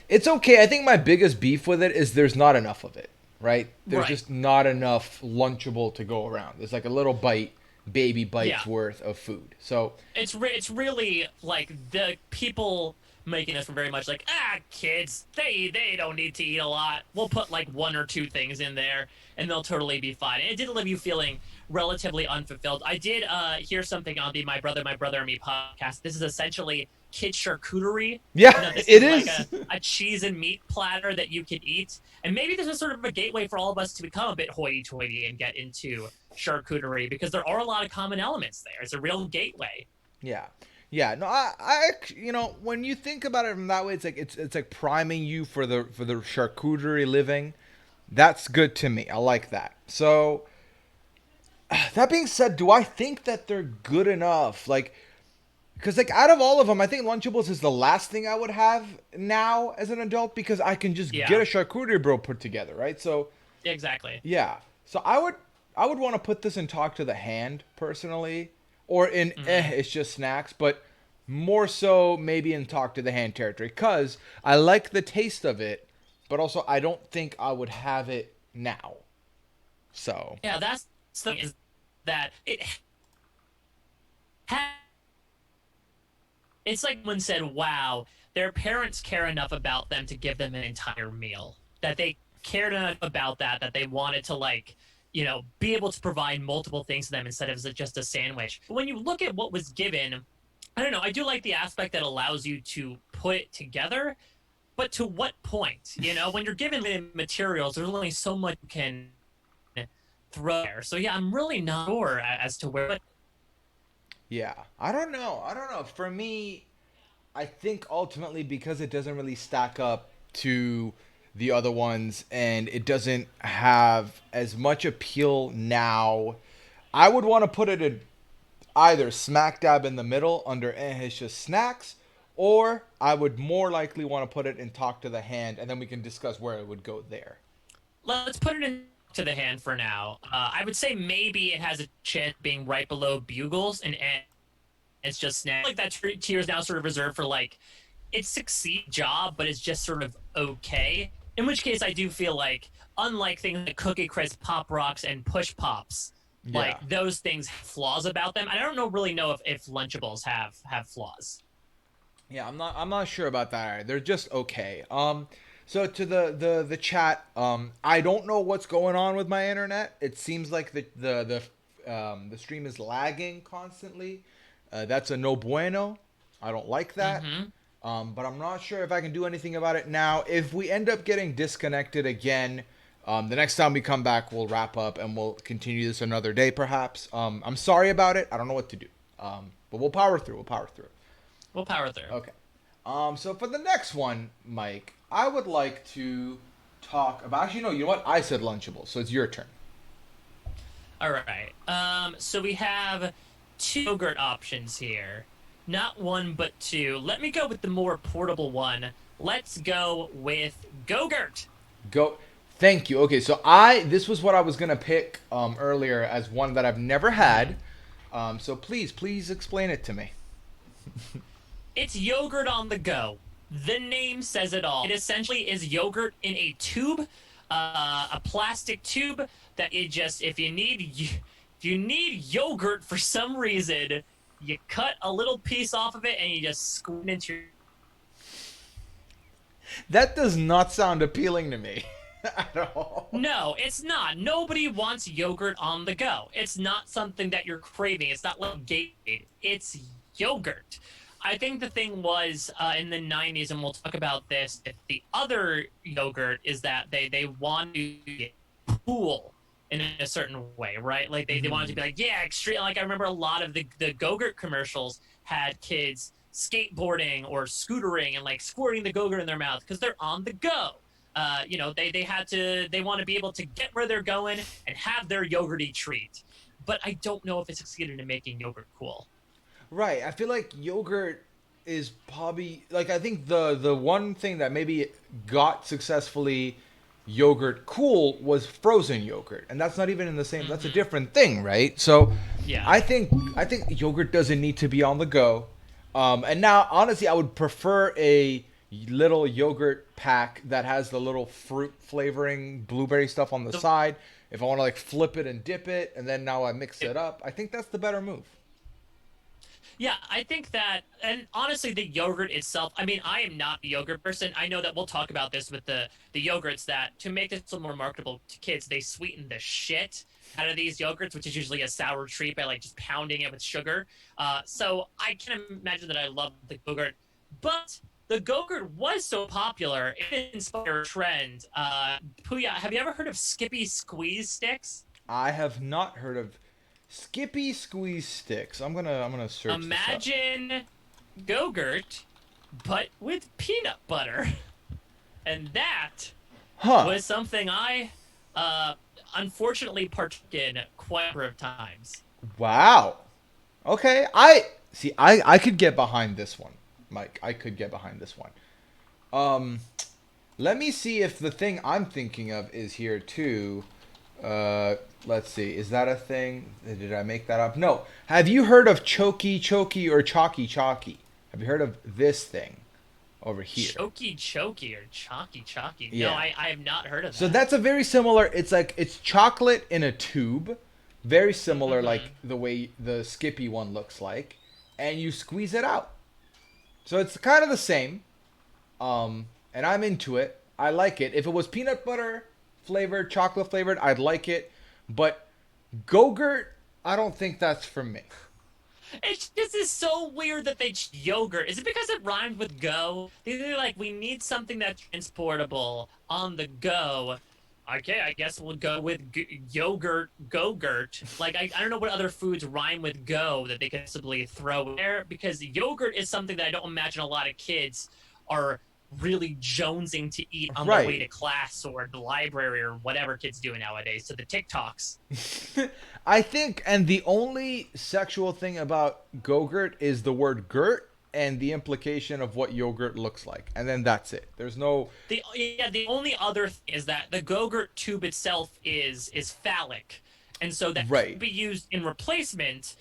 It's okay. I think my biggest beef with it is there's not enough of it, right? There's Right. just not enough Lunchable to go around. There's like a little bite, baby Yeah. bites worth of food. So, It's really like the people making this were very much like, kids, they don't need to eat a lot. We'll put like one or two things in there and they'll totally be fine. And it did leave you feeling relatively unfulfilled. I did hear something on the My Brother and Me podcast. This is essentially kid charcuterie. yeah, This it is like is. a cheese and meat platter that you can eat. And maybe this is sort of a gateway for all of us to become a bit hoity-toity and get into charcuterie because there are a lot of common elements there. It's a real gateway. Yeah. Yeah, no, when you think about it from that way, it's like priming you for the charcuterie living. That's good to me. I like that. So that being said, do I think that they're good enough? Like, because like out of all of them, I think Lunchables is the last thing I would have now as an adult because I can just get Yeah, a charcuterie board put together, right? So exactly. yeah, so I would want to put this in Talk to the Hand personally, or in Hmm. it's just snacks, but more so maybe in Talk to the Hand territory because I like the taste of it, but also I don't think I would have it now. So Yeah, that's the thing is that ha- it's like someone said, "Wow, their parents care enough about them to give them an entire meal. That they cared enough about that they wanted to be able to provide multiple things to them instead of just a sandwich." But when you look at what was given, I don't know. I do like the aspect that allows you to put it together, but to what point? When you're given the materials, there's only so much you can throw there. So yeah, I'm really not sure as to where. But yeah, I don't know. I don't know. For me, I think ultimately because it doesn't really stack up to the other ones and it doesn't have as much appeal now, I would want to put it in either smack dab in the middle under it's just snacks, or I would more likely want to put it in Talk to the Hand and then we can discuss where it would go there. let's put it into the hand for now. I would say maybe it has a chance of being right below bugles, and it's just now like that tier is now sort of reserved for like it succeed job, but it's just sort of okay. In which case, I do feel like unlike things like Cookie Crisp, Pop Rocks, and Push Pops, like Yeah. those things have flaws about them. I don't really know if Lunchables have flaws. Yeah, I'm not sure about that either. They're just okay. So to the chat, I don't know what's going on with my internet. It seems like the stream is lagging constantly. That's a no bueno. I don't like that. Mm-hmm. But I'm not sure if I can do anything about it now. If we end up getting disconnected again, the next time we come back, we'll wrap up and we'll continue this another day, perhaps. I'm sorry about it. I don't know what to do. But we'll power through. We'll power through. We'll power through. Okay. So for the next one, Mike, I would like to talk about. Actually, no. You know what? I said Lunchable, so it's your turn. All right. So we have two yogurt options here. Not one, but two. Let me go with the more portable one. Let's go with Go-Gurt. Go. Thank you. Okay, so this was what I was gonna pick earlier as one that I've never had. Mm-hmm. So please explain it to me. It's yogurt on the go. The name says it all. It essentially is yogurt in a tube, a plastic tube that you just if you need yogurt for some reason, you cut a little piece off of it and you just squeeze it into your. That does not sound appealing to me at all. No, it's not. Nobody wants yogurt on the go. It's not something that you're craving. It's not like Gatorade. It's yogurt. I think the thing was in the 90s, and we'll talk about this. The other yogurt is that they want to be cool in a certain way, right? Like they wanted to be like, yeah, extreme. Like I remember a lot of the Go-Gurt commercials had kids skateboarding or scootering and like squirting the Go-Gurt in their mouth because they're on the go. They want to be able to get where they're going and have their yogurty treat. But I don't know if it succeeded in making yogurt cool. Right. I feel like yogurt is probably like I think the one thing that maybe got successfully yogurt cool was frozen yogurt, and that's not even in the same. That's a Mm-hmm. different thing, right? So, Yeah. I think yogurt doesn't need to be on the go. And now, honestly, I would prefer a little yogurt pack that has the little fruit flavoring, blueberry stuff on the The, side. If I want to like flip it and dip it, and then now I mix it up, I think that's the better move. Yeah, I think that, and honestly, the yogurt itself. I mean, I am not a yogurt person. I know that we'll talk about this with the yogurts. That to make this a little more marketable to kids, they sweeten the shit out of these yogurts, which is usually a sour treat by like just pounding it with sugar. So I can imagine that I love the yogurt, but the Go-Gurt was so popular, it inspired a trend. Puya, have you ever heard of Skippy Squeeze Sticks? I have not heard of Skippy Squeeze Sticks. I'm gonna search this up. Imagine Go-Gurt, but with peanut butter. And that Huh. was something I, uh, unfortunately partook in quite a number of times. Wow. Okay. I could get behind this one, Mike. I could get behind this one. Um, Let me see if the thing I'm thinking of is here too. Uh, let's see. Is that a thing? Did I make that up? No. Have you heard of Choky Choky or Chalky Chalky? Have you heard of this thing over here? Choky Choky or Chalky Chalky? No, Yeah. I have not heard of So that. that's a very similar. It's like it's chocolate in a tube, very similar like Mm-hmm. the way the Skippy one looks like, and you squeeze it out. So it's kind of the same. And I'm into it. I like it. If it was peanut butter flavored, chocolate flavored, I'd like it. But Go-Gurt, I don't think that's for me. It's just is so weird that they yogurt. Is it because it rhymed with go? They're like, we need something that's transportable on the go. Okay, I guess we'll go with yogurt, go-gurt. Like, I don't know what other foods rhyme with go that they could possibly throw in there because yogurt is something that I don't imagine a lot of kids are really jonesing to eat on their way to Right. class or the library or whatever kids do nowadays. So the TikToks. I think, and the only sexual thing about Go-Gurt is the word gurt and the implication of what yogurt looks like. And then that's it. There's no. The only other thing is that the Go-Gurt tube itself is phallic, and so that could Right. be used in replacement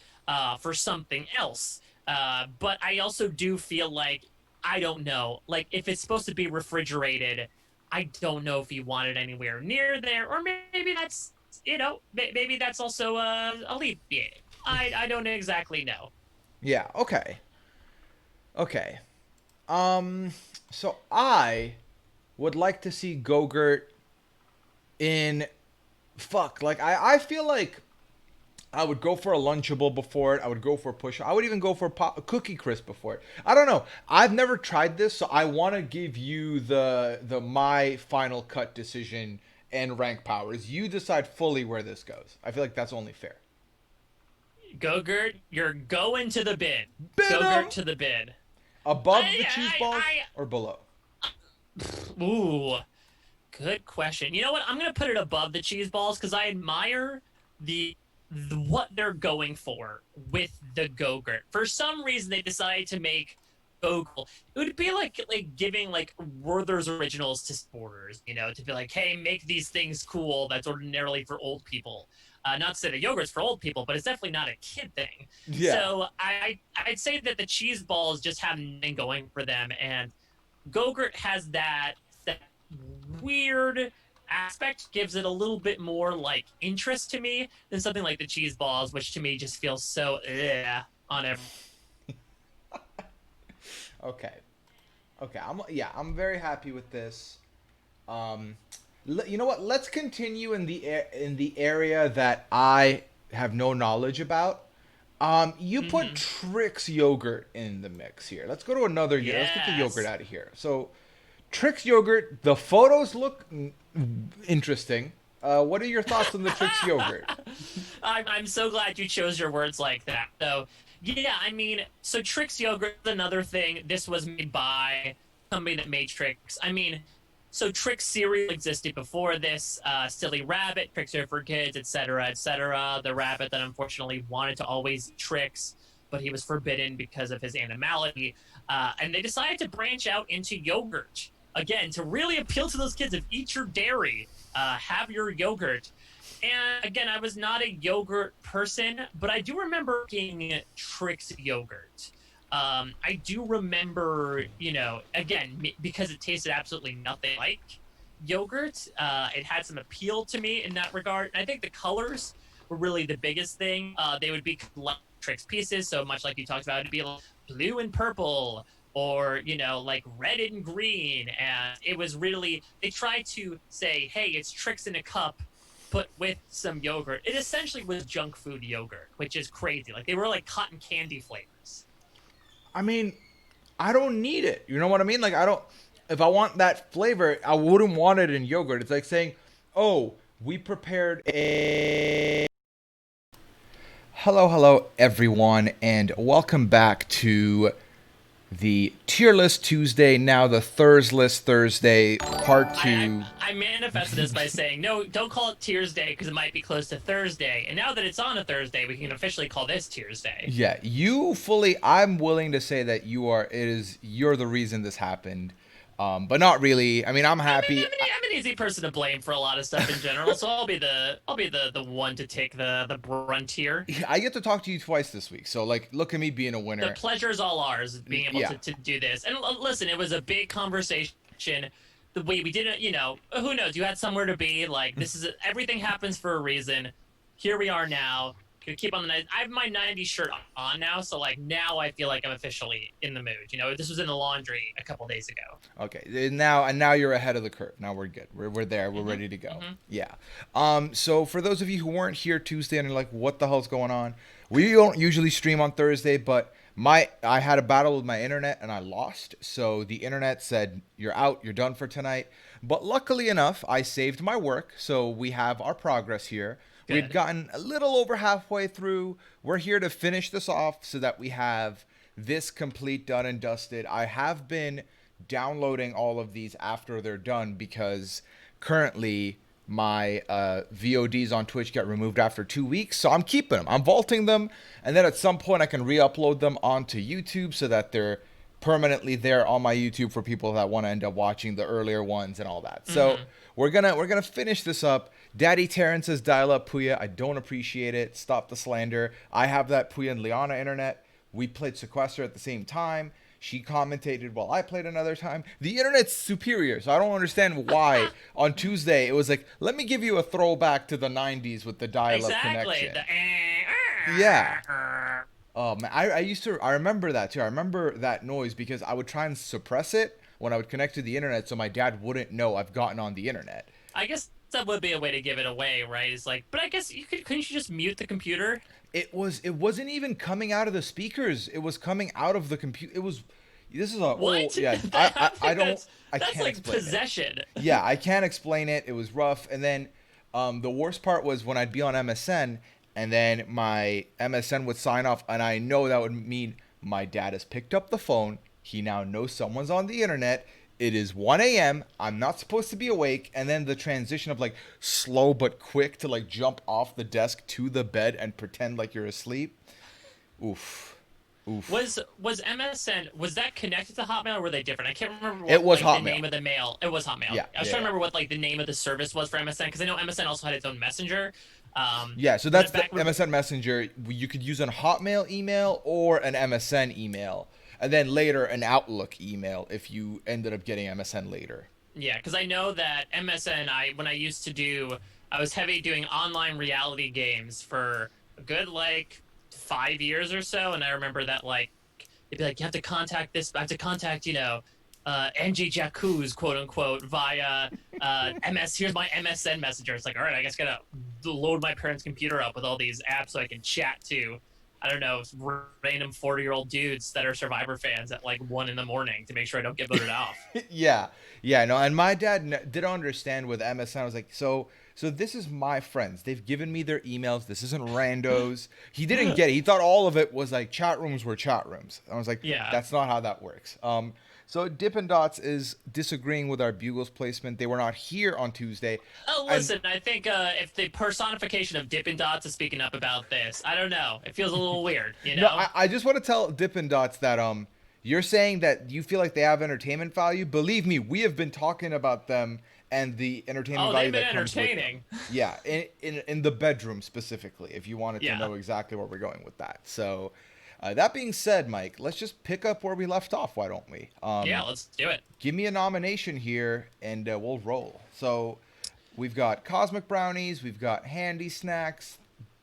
for something else. But I also do feel like I don't know, like if it's supposed to be refrigerated, I don't know if you want it anywhere near there, or maybe that's maybe that's also alleviated. I don't exactly know. Yeah, okay. Okay. Um, so I would like to see Go-Gurt in like I feel like I would go for a Lunchable before it. I would go for a Push. I would even go for a Cookie Crisp before it. I don't know. I've never tried this, so I want to give you the my final cut decision and rank powers. You decide fully where this goes. I feel like that's only fair. Go-Gurt, you're going to the bin. Benham Go-Gurt to the bin. above the cheese balls I, or below? ooh, good question. You know what? I'm gonna put it above the cheese balls because I admire what they're going for with the Go-Gurt. For some reason, they decided to make Gogurt. It would be like giving like Werther's originals to sporters, to be like, hey, make these things cool. That's ordinarily for old people. Not to say that yogurt's for old people, but it's definitely not a kid thing. Yeah. So I'd say that the cheese balls just have nothing going for them, and Gogurt has that weird aspect, gives it a little bit more like interest to me than something like the cheese balls, which to me just feels so on every. Okay. Okay. I'm very happy with this. Um, you know what? Let's continue in the area that I have no knowledge about. You put Mm-hmm. Trix yogurt in the mix here. Let's go to another. Let's get the yogurt Yes. out of here. So, Trix yogurt. The photos look interesting. What are your thoughts on the Trix yogurt? I'm so glad you chose your words like that. So yeah, I mean, so Trix yogurt is another thing. This was made by somebody that made Trix. I mean, so Trix cereal existed before this. Silly Rabbit, Trix are for kids, etc., etc. The rabbit that unfortunately wanted to always eat Trix, but he was forbidden because of his animality. And they decided to branch out into yogurt again to really appeal to those kids of eat your dairy, have your yogurt. And again, I was not a yogurt person, but I do remember getting Trix yogurt. I do remember, again, because it tasted absolutely nothing like yogurt, it had some appeal to me in that regard. And I think the colors were really the biggest thing. They would be like Trix pieces, so much like you talked about, it'd be like blue and purple, or like red and green. And it was really, they tried to say, hey, it's Trix in a cup but with some yogurt. It essentially was junk food yogurt, which is crazy. Like they were like cotton candy flavors. I mean, I don't need it. You know what I mean? Like I don't. If I want that flavor, I wouldn't want it in yogurt. It's like saying, "Oh, we prepared a." Hello, hello, everyone, and welcome back to the tier list Tuesday, now the Thurs list Thursday, part two. I manifested this by saying, no, don't call it Tears Day because it might be close to Thursday. And now that it's on a Thursday, we can officially call this Tears Day. Yeah, you fully. I'm willing to say that you are. You're the reason this happened, but not really. I mean, I'm happy. I'm an easy person to blame for a lot of stuff in general, so I'll be the one to take the brunt here. I get to talk to you twice this week, so like, look at me being a The winner. pleasure's all ours being able Yeah. to do this. And listen, it was a big conversation. The way we didn't, who knows? You had somewhere to be. Like everything happens for a reason. Here we are now. Gonna keep on the night. I have my '90s shirt on now, so like now I feel like I'm officially in the mood. This was in the laundry a couple days ago. Okay, now you're ahead of the curve. Now we're good. We're there. We're ready to go. Yeah. So for those of you who weren't here Tuesday and are like, what the hell's going on? We don't usually stream on Thursday, but I had a battle with my internet and I lost. So the internet said, you're out, you're done for tonight. But luckily enough, I saved my work, so we have our progress here. Good. We'd gotten a little over halfway through. We're here to finish this off so that we have this complete, done and dusted. I have been downloading all of these after they're done because currently my VODs on Twitch get removed after 2 weeks, so I'm keeping them. I'm vaulting them, and then at some point I can re-upload them onto YouTube so that they're permanently there on my YouTube for people that want to end up watching the earlier ones and all that. So we're gonna finish this up. Daddy Terrence says, dial up Puya. I don't appreciate it. Stop the slander. I have that Puya and Liana internet. We played Sequester at the same time. She commentated while I played another time. The internet's superior, so I don't understand why on Tuesday it was like, let me give you a throwback to the 90s with the dial-up connection. Yeah. Oh man, I remember that too. I remember that noise because I would try and suppress it when I would connect to the internet so my dad wouldn't know I've gotten on the internet. I guess that would be a way to give it away, right? It's like, but I guess couldn't you just mute the computer? It wasn't even coming out of the speakers. It was coming out of the computer. This is a What? yeah. I don't. I That's can't like explain possession. it. Yeah, I can't explain it. It was rough. And then the worst part was when I'd be on MSN and then my MSN would sign off, and I know that would mean my dad has picked up the phone. He now knows someone's on the internet. It is 1 a.m. I'm not supposed to be awake. And then the transition of like slow but quick to like jump off the desk to the bed and pretend like you're asleep. Oof. Oof. Was MSN, was that connected to Hotmail or were they different? I can't remember what It was like, Hotmail. the name of the mail. It was Hotmail. Yeah, I was yeah, trying to remember what like the name of the service was for MSN because I know MSN also had its own messenger. Yeah, so that's the back when- MSN Messenger. You could use an Hotmail email or an MSN email. And then later an Outlook email if you ended up getting MSN later. Yeah, because I know that MSN, when I used to I was heavy doing online reality games for a good like 5 years or so, and I remember that like it'd be like you have to contact I have to contact NJ Jacuz, quote unquote, via here's my MSN messenger. It's like, all right, I guess I gotta load my parents' computer up with all these apps so I can chat to, I don't know, random 40-year-old dudes that are Survivor fans at like 1 a.m. to make sure I don't get voted off. Yeah, no, and my dad didn't understand with MSN. I was like, so this is my friends. They've given me their emails. This isn't randos. He didn't get it. He thought all of it was like chat rooms were chat rooms. I was like, Yeah. That's not how that works. So Dippin' Dots is disagreeing with our Bugles placement. They were not here on Tuesday. Oh, listen, I think if the personification of Dippin' Dots is speaking up about this, I don't know. It feels a little weird, you know? No, I just want to tell Dippin' Dots that you're saying that you feel like they have entertainment value. Believe me, we have been talking about them and the entertainment value they've that been comes with them. entertaining. Yeah, in the bedroom specifically, if you wanted to Yeah. know exactly where we're going with that. So, that being said, Mike, let's just pick up where we left off. Why don't we? Yeah, let's do it. Give me a nomination here, and we'll roll. So, we've got Cosmic Brownies, we've got Handy Snacks,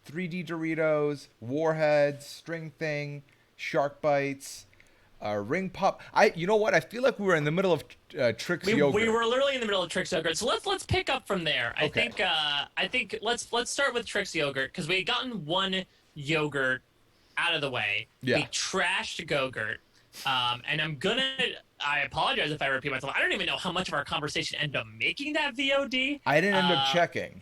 3D Doritos, Warheads, String Thing, Shark Bites, Ring Pop. You know what? I feel like we were in the middle of Trix Yogurt. We were literally in the middle of Trix Yogurt, so let's pick up from there. Okay. I think let's start with Trix Yogurt because we had gotten one yogurt out of the way. Yeah. We trashed Gogurt. And I apologize if I repeat myself. I don't even know how much of our conversation ended up making that VOD. I didn't end up checking.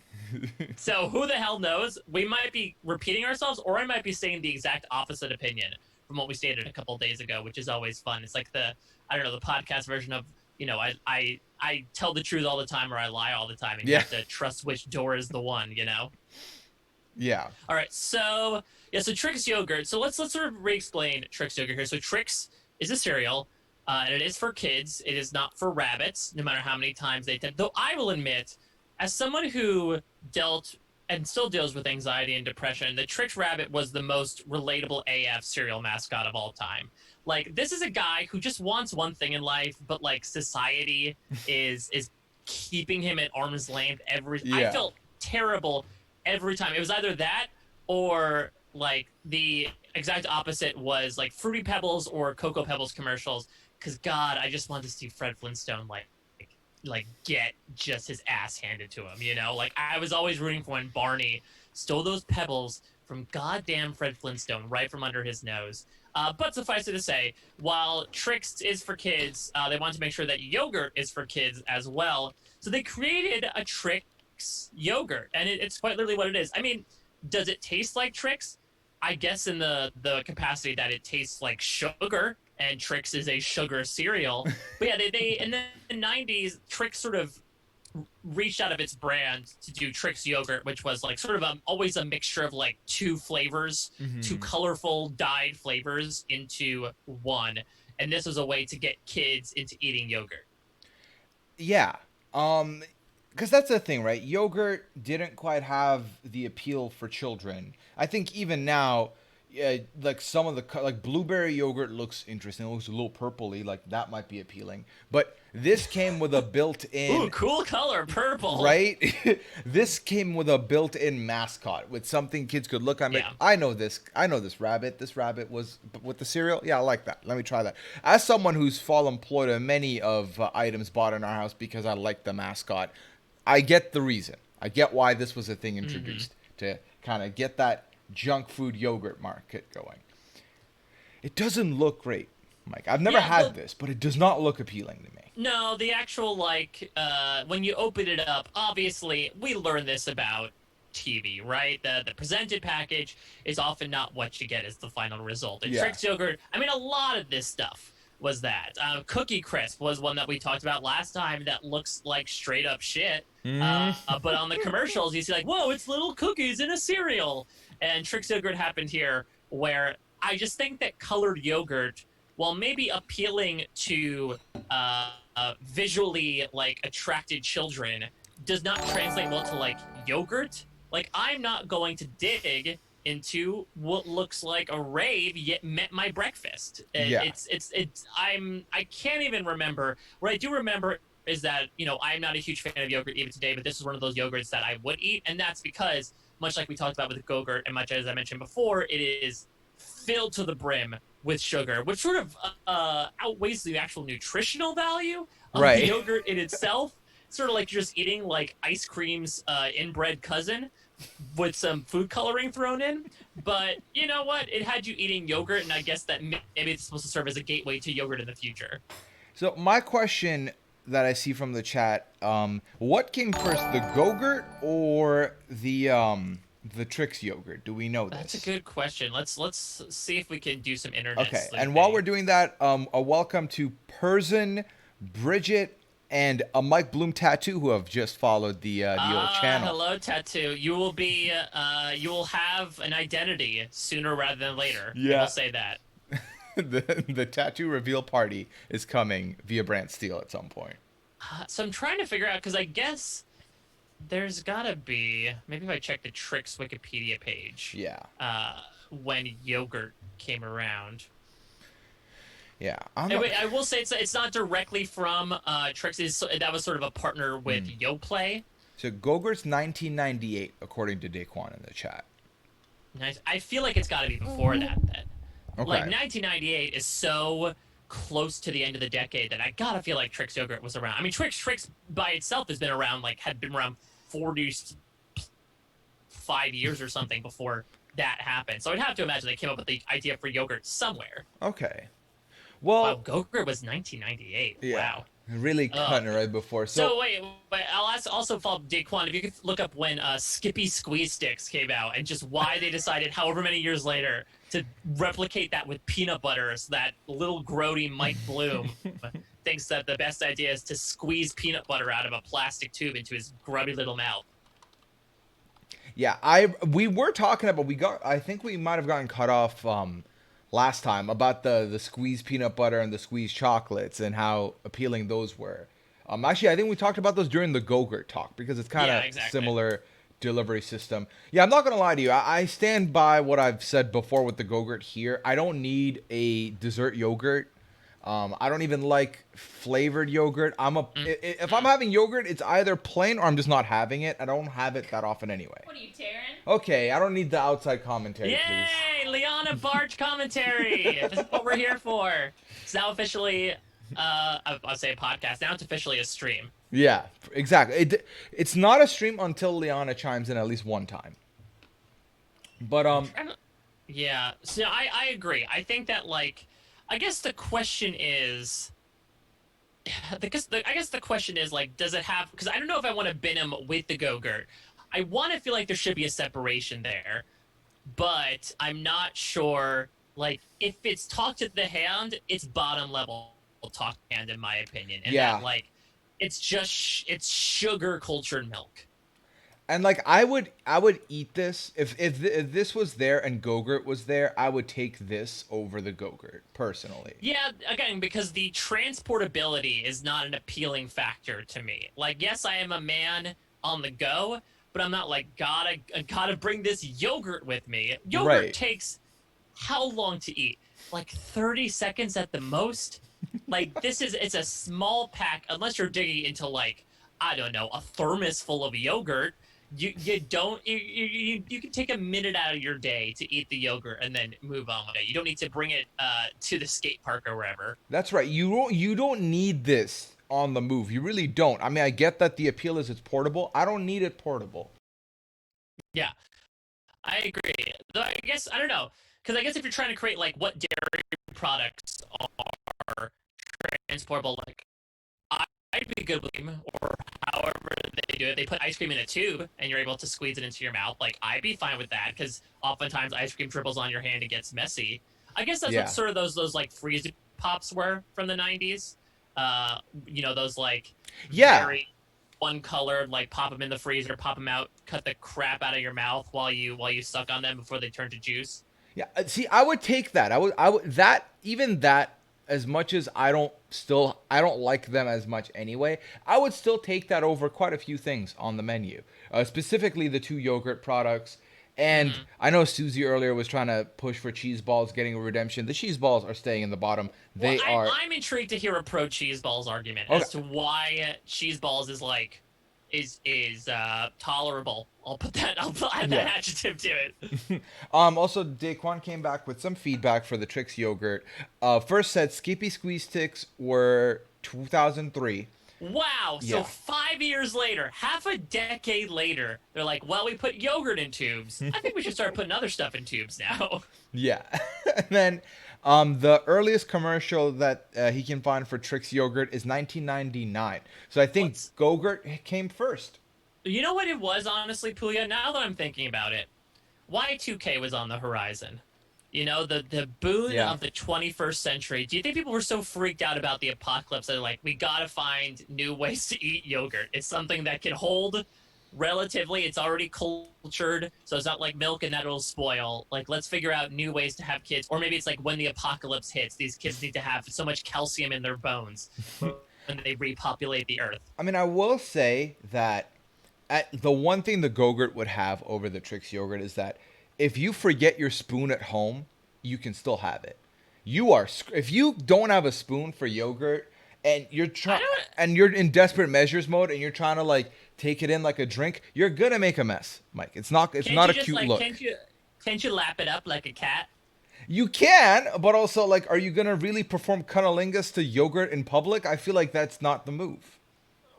So who the hell knows? We might be repeating ourselves, or I might be saying the exact opposite opinion from from what we stated a couple of days ago, which is always fun. It's like the podcast version of, I tell the truth all the time or I lie all the time, and you have to trust which door is the one, Yeah. All right, so so Trix yogurt. So let's sort of re-explain Trix yogurt here. So Trix is a cereal, and it is for kids. It is not for rabbits, no matter how many times they tend. Though I will admit, as someone who dealt and still deals with anxiety and depression, the Trix rabbit was the most relatable AF cereal mascot of all time. Like, this is a guy who just wants one thing in life, but like society is keeping him at arm's length I felt terrible every time. It was either that or like the exact opposite was like Fruity Pebbles or Cocoa Pebbles commercials. Because God, I just wanted to see Fred Flintstone like get just his ass handed to him. Like, I was always rooting for when Barney stole those pebbles from goddamn Fred Flintstone right from under his nose. But suffice it to say, while Trix is for kids, they wanted to make sure that yogurt is for kids as well. So they created a Trix yogurt, and it's quite literally what it is. I mean, does it taste like Trix? I guess in the capacity that it tastes like sugar, and Trix is a sugar cereal. But yeah, they in the 90s, Trix sort of reached out of its brand to do Trix yogurt, which was like sort of always a mixture of like two flavors, two colorful dyed flavors into one. And this was a way to get kids into eating yogurt. Yeah. Because that's the thing, right? Yogurt didn't quite have the appeal for children. I think even now, like some of the like blueberry yogurt looks interesting. It looks a little purpley, like that might be appealing. But this came with a built-in. Ooh, cool color, purple. Right? This came with a built-in mascot with something kids could look at. Yeah. I know this rabbit. This rabbit was with the cereal. Yeah, I like that. Let me try that. As someone who's fallen employed on many of items bought in our house because I like the mascot, I get the reason. I get why this was a thing introduced to kind of get that junk food yogurt market going. It doesn't look great, Mike. I've never had this, but it does not look appealing to me. No, the actual, when you open it up, obviously, we learn this about TV, right? The presented package is often not what you get as the final result. And Trix yogurt, I mean, a lot of this stuff was that. Cookie Crisp was one that we talked about last time that looks like straight up shit. But on the commercials, you see like, whoa, it's little cookies in a cereal. And Trix yogurt happened here, where I just think that colored yogurt, while maybe appealing to visually like attracted children, does not translate well to like yogurt. Like, I'm not going to dig into what looks like a rave yet met my breakfast. I can't even remember. What I do remember is that, I'm not a huge fan of yogurt even today, but this is one of those yogurts that I would eat, and that's because, much like we talked about with Go-Gurt, and much as I mentioned before, it is filled to the brim with sugar, which sort of outweighs the actual nutritional value of the yogurt in itself. Sort of like you're just eating like ice cream's inbred cousin with some food coloring thrown in. But you know what? It had you eating yogurt, and I guess that maybe it's supposed to serve as a gateway to yogurt in the future. So my question that I see from the chat, what came first, the Go-Gurt or the Trix yogurt? Do we know this? That's a good question. Let's see if we can do some internet. Okay, and while we're doing that, a welcome to Person, Bridget, and a Mike Bloom Tattoo, who have just followed the old channel. Hello, Tattoo. You will be you will have an identity sooner rather than later. Yeah, we'll say that. the tattoo reveal party is coming via Brant Steele at some point. So I'm trying to figure out, because I guess there's gotta be, maybe if I check the Trix Wikipedia page. Yeah. When yogurt came around. Yeah. I will say it's not directly from Trix. That was sort of a partner with YoPlay. So Go-Gurt's 1998, according to Daquan in the chat. Nice. I feel like it's got to be before that then. Okay. Like 1998 is so close to the end of the decade that I gotta feel like Trix yogurt was around. I mean, Trix by itself has been around, had been around 45 years or something before that happened. So I'd have to imagine they came up with the idea for yogurt somewhere. Okay. Well, wow, Go-Gurt was 1998. Yeah. Wow. Really cutting it right before. So wait, I'll also follow up, Daquan, if you could look up when Skippy Squeeze Sticks came out and just why they decided, however many years later, to replicate that with peanut butter so that little grody Mike Bloom thinks that the best idea is to squeeze peanut butter out of a plastic tube into his grubby little mouth. Yeah, we were talking about I think we might have gotten cut off last time about the squeezed peanut butter and the squeezed chocolates and how appealing those were. Actually, I think we talked about those during the Go-Gurt talk because it's kind Yeah, of exactly. similar delivery system. Yeah, I'm not gonna lie to you. I stand by what I've said before with the Go-Gurt here. I don't need a dessert yogurt. I don't even like flavored yogurt. If I'm having yogurt, it's either plain or I'm just not having it. I don't have it that often anyway. What are you, Taryn? Okay, I don't need the outside commentary, please. Yay! Liana Barge commentary. This is what we're here for. It's now officially, I'll say a podcast. Now it's officially a stream. Yeah, exactly. It's not a stream until Liana chimes in at least one time. But Yeah. So I agree. I think that like, I guess the question is. I guess the question is like, does it have? Because I don't know if I want to bin him with the Go-Gurt. I want to feel like there should be a separation there, but I'm not sure. Like, if it's talk to the hand, it's bottom level talk to the hand, in my opinion. And Yeah. that, like, it's just it's sugar cultured milk. and like I would eat this if this was there and Go-Gurt was there, I would take this over the Go-Gurt personally. Yeah, again, because the transportability is not an appealing factor to me. Like, yes, I am a man on the go, but I'm not like gotta bring this yogurt with me. Yogurt Right. takes how long to eat? Like 30 seconds at the most. Like it's a small pack unless you're digging into like I don't know a thermos full of yogurt. You don't you can take a minute out of your day to eat the yogurt and then move on with it. You don't need to bring it to the skate park or wherever. That's right. You don't need this on the move. You really don't. I mean, I get that the appeal is it's portable. I don't need it portable. Yeah, I agree. Though I guess I don't know because I guess if you're trying to create like what dairy products are transportable, like I'd be good with them, or however they do it. They put ice cream in a tube and you're able to squeeze it into your mouth. Like I'd be fine with that because oftentimes ice cream dribbles on your hand and gets messy. I guess that's Yeah. what sort of those like freeze pops were from the 90s. Those like Yeah. very one colored, like pop them in the freezer, pop them out, cut the crap out of your mouth while you suck on them before they turn to juice. Yeah, see, I would take that. I would that even that as much as I don't like them as much anyway. I would still take that over quite a few things on the menu, specifically the 2 yogurt products. And I know Susie earlier was trying to push for cheese balls getting a redemption. The cheese balls are staying in the bottom. They are. I'm intrigued to hear a pro cheese balls argument Okay. as to why cheese balls is like is tolerable. I'll add that adjective to it. Also, Daquan came back with some feedback for the Trix yogurt. First said Skippy Squeeze Sticks were 2003. Wow. Yeah. So 5 years later, half a decade later, they're like, well, we put yogurt in tubes. I think we should start putting other stuff in tubes now. Yeah. And then the earliest commercial that he can find for Trix yogurt is 1999. So I think Go-Gurt came first. You know what it was, honestly, Puya? Now that I'm thinking about it, Y2K was on the horizon. You know, the boon of the 21st century. Do you think people were so freaked out about the apocalypse that they're like, we gotta find new ways to eat yogurt? It's something that can hold relatively. It's already cultured, so it's not like milk and that it'll spoil. Like, let's figure out new ways to have kids. Or maybe it's like when the apocalypse hits, these kids need to have so much calcium in their bones when they repopulate the earth. I mean, I will say that the one thing the Go-Gurt would have over the Trix yogurt is that if you forget your spoon at home, you can still have it. If you don't have a spoon for yogurt and you're you're in desperate measures mode and you're trying to like take it in like a drink, you're gonna make a mess, Mike. It's not a cute look. Can't you lap it up like a cat? You can, but also like, are you gonna really perform cunnilingus to yogurt in public? I feel like that's not the move.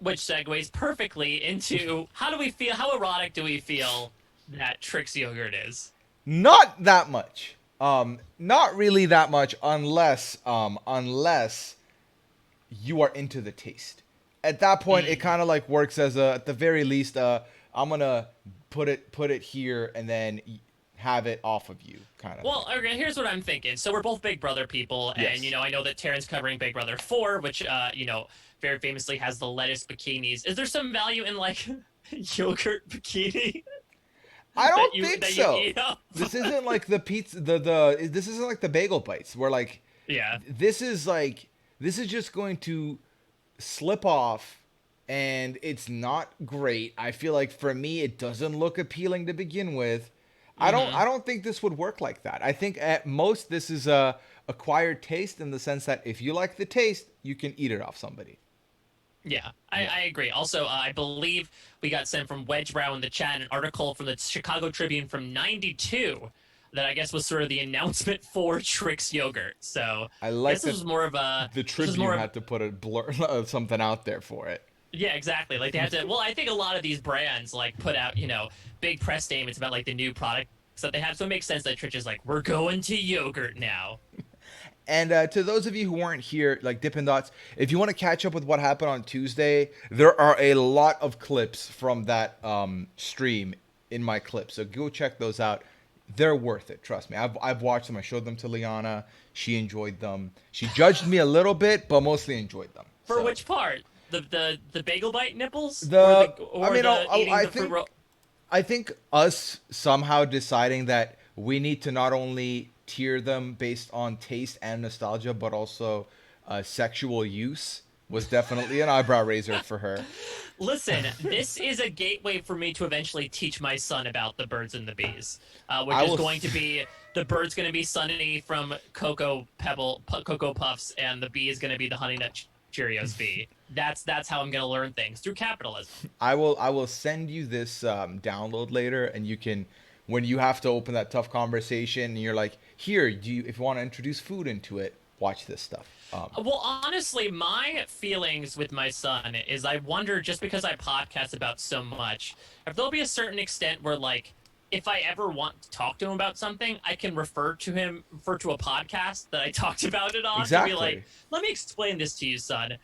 Which segues perfectly into how do we feel? How erotic do we feel that Trix yogurt is? Not that much. Not really that much, unless you are into the taste. At that point, it kind of like works as at the very least, I'm gonna put it here and then have it off of you, kind of Well, thing. okay, here's what I'm thinking. So we're both Big Brother people, and Yes. I know that Taryn's covering Big Brother 4, which very famously has the lettuce bikinis. Is there some value in like yogurt bikini I that don't you think that you so. eat up? This isn't like the pizza. The this isn't like the bagel bites where like Yeah. this is just going to slip off, and it's not great. I feel like for me, it doesn't look appealing to begin with. Mm-hmm. I don't think this would work like that. I think at most this is a acquired taste in the sense that if you like the taste, you can eat it off somebody. Yeah, Yeah. I agree. Also, I believe we got sent from Wedge Brow in the chat an article from the Chicago Tribune from '92 that I guess was sort of the announcement for Trix yogurt. So I I like guess that the this was more Tribune of had to put a blur something out there for it. yeah, exactly. Like they had to. Well, I think a lot of these brands like put out big press statements about like the new products that they have. So it makes sense that Trix is like, we're going to yogurt now. And to those of you who weren't here, like Dippin' Dots, if you want to catch up with what happened on Tuesday, there are a lot of clips from that stream in my clips. So go check those out. They're worth it. Trust me. I've watched them. I showed them to Liana. She enjoyed them. She judged me a little bit, but mostly enjoyed them. For So which part? The bagel bite nipples the I or mean, the eating I the fruit think roll? I think us somehow deciding that we need to not only tier them based on taste and nostalgia, but also sexual use was definitely an eyebrow raiser for her. Listen, this is a gateway for me to eventually teach my son about the birds and the bees, which I is will. going to be the bird's going to be Sunny from Cocoa Puffs, and the bee is going to be the Honey Nut Cheerios bee. That's how I'm going to learn things through capitalism. I will send you this download later, and you can, when you have to open that tough conversation, and you're like, here, if you want to introduce food into it, watch this stuff. Well, honestly, my feelings with my son is I wonder just because I podcast about so much, if there'll be a certain extent where like if I ever want to talk to him about something, I can refer to a podcast that I talked about it on to be like, Exactly. let me explain this to you, son.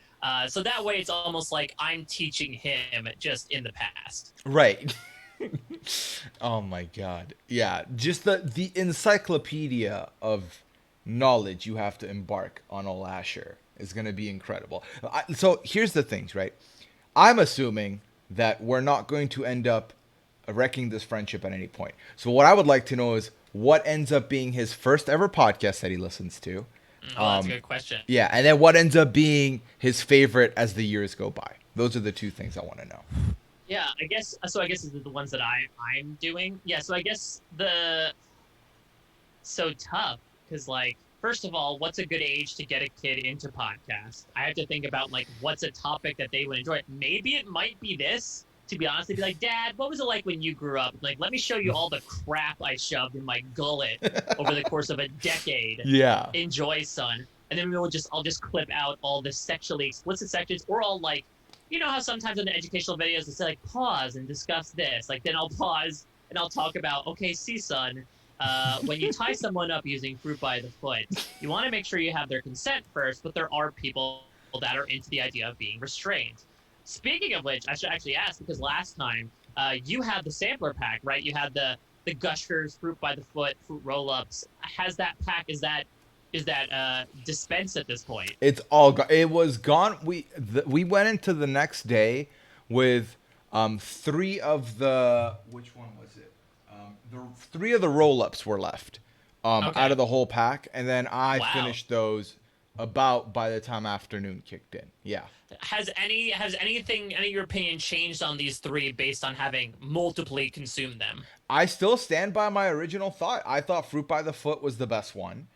So that way it's almost like I'm teaching him just in the past. Right. Oh my god. Yeah, just the encyclopedia of knowledge you have to embark on Ol Asher is going to be incredible. So here's the things, right? I'm assuming that we're not going to end up wrecking this friendship at any point. So what I would like to know is what ends up being his first ever podcast that he listens to. Oh, that's a good question. Yeah, and then what ends up being his favorite as the years go by. Those are the two things I want to know. Yeah, I guess so. I guess these are the ones that I'm doing. Yeah, so I guess the so tough because like first of all, what's a good age to get a kid into podcast? I have to think about like what's a topic that they would enjoy. Maybe it might be this. To be honest, they'd be like, Dad, what was it like when you grew up? Like, let me show you all the crap I shoved in my gullet over the course of a decade. Yeah. Enjoy, son. And then I'll just clip out all the sexually explicit sections, or I'll like, you know how sometimes in the educational videos they say like pause and discuss this. Like then I'll pause and I'll talk about, okay, see, son, when you tie someone up using fruit by the foot, you want to make sure you have their consent first, but there are people that are into the idea of being restrained. Speaking of which, I should actually ask because last time you had the sampler pack, right? You had the Gushers, fruit by the foot, fruit roll-ups. Has that pack? Is that dispensed at this point? It's all gone. It was gone. We went into the next day with three of the which one was it? The three of the roll-ups were left Okay. out of the whole pack, and then I Wow. finished those about by the time afternoon kicked in. Yeah. Has any of your opinion changed on these three based on having multiply consumed them? I still stand by my original thought. I thought fruit by the foot was the best one.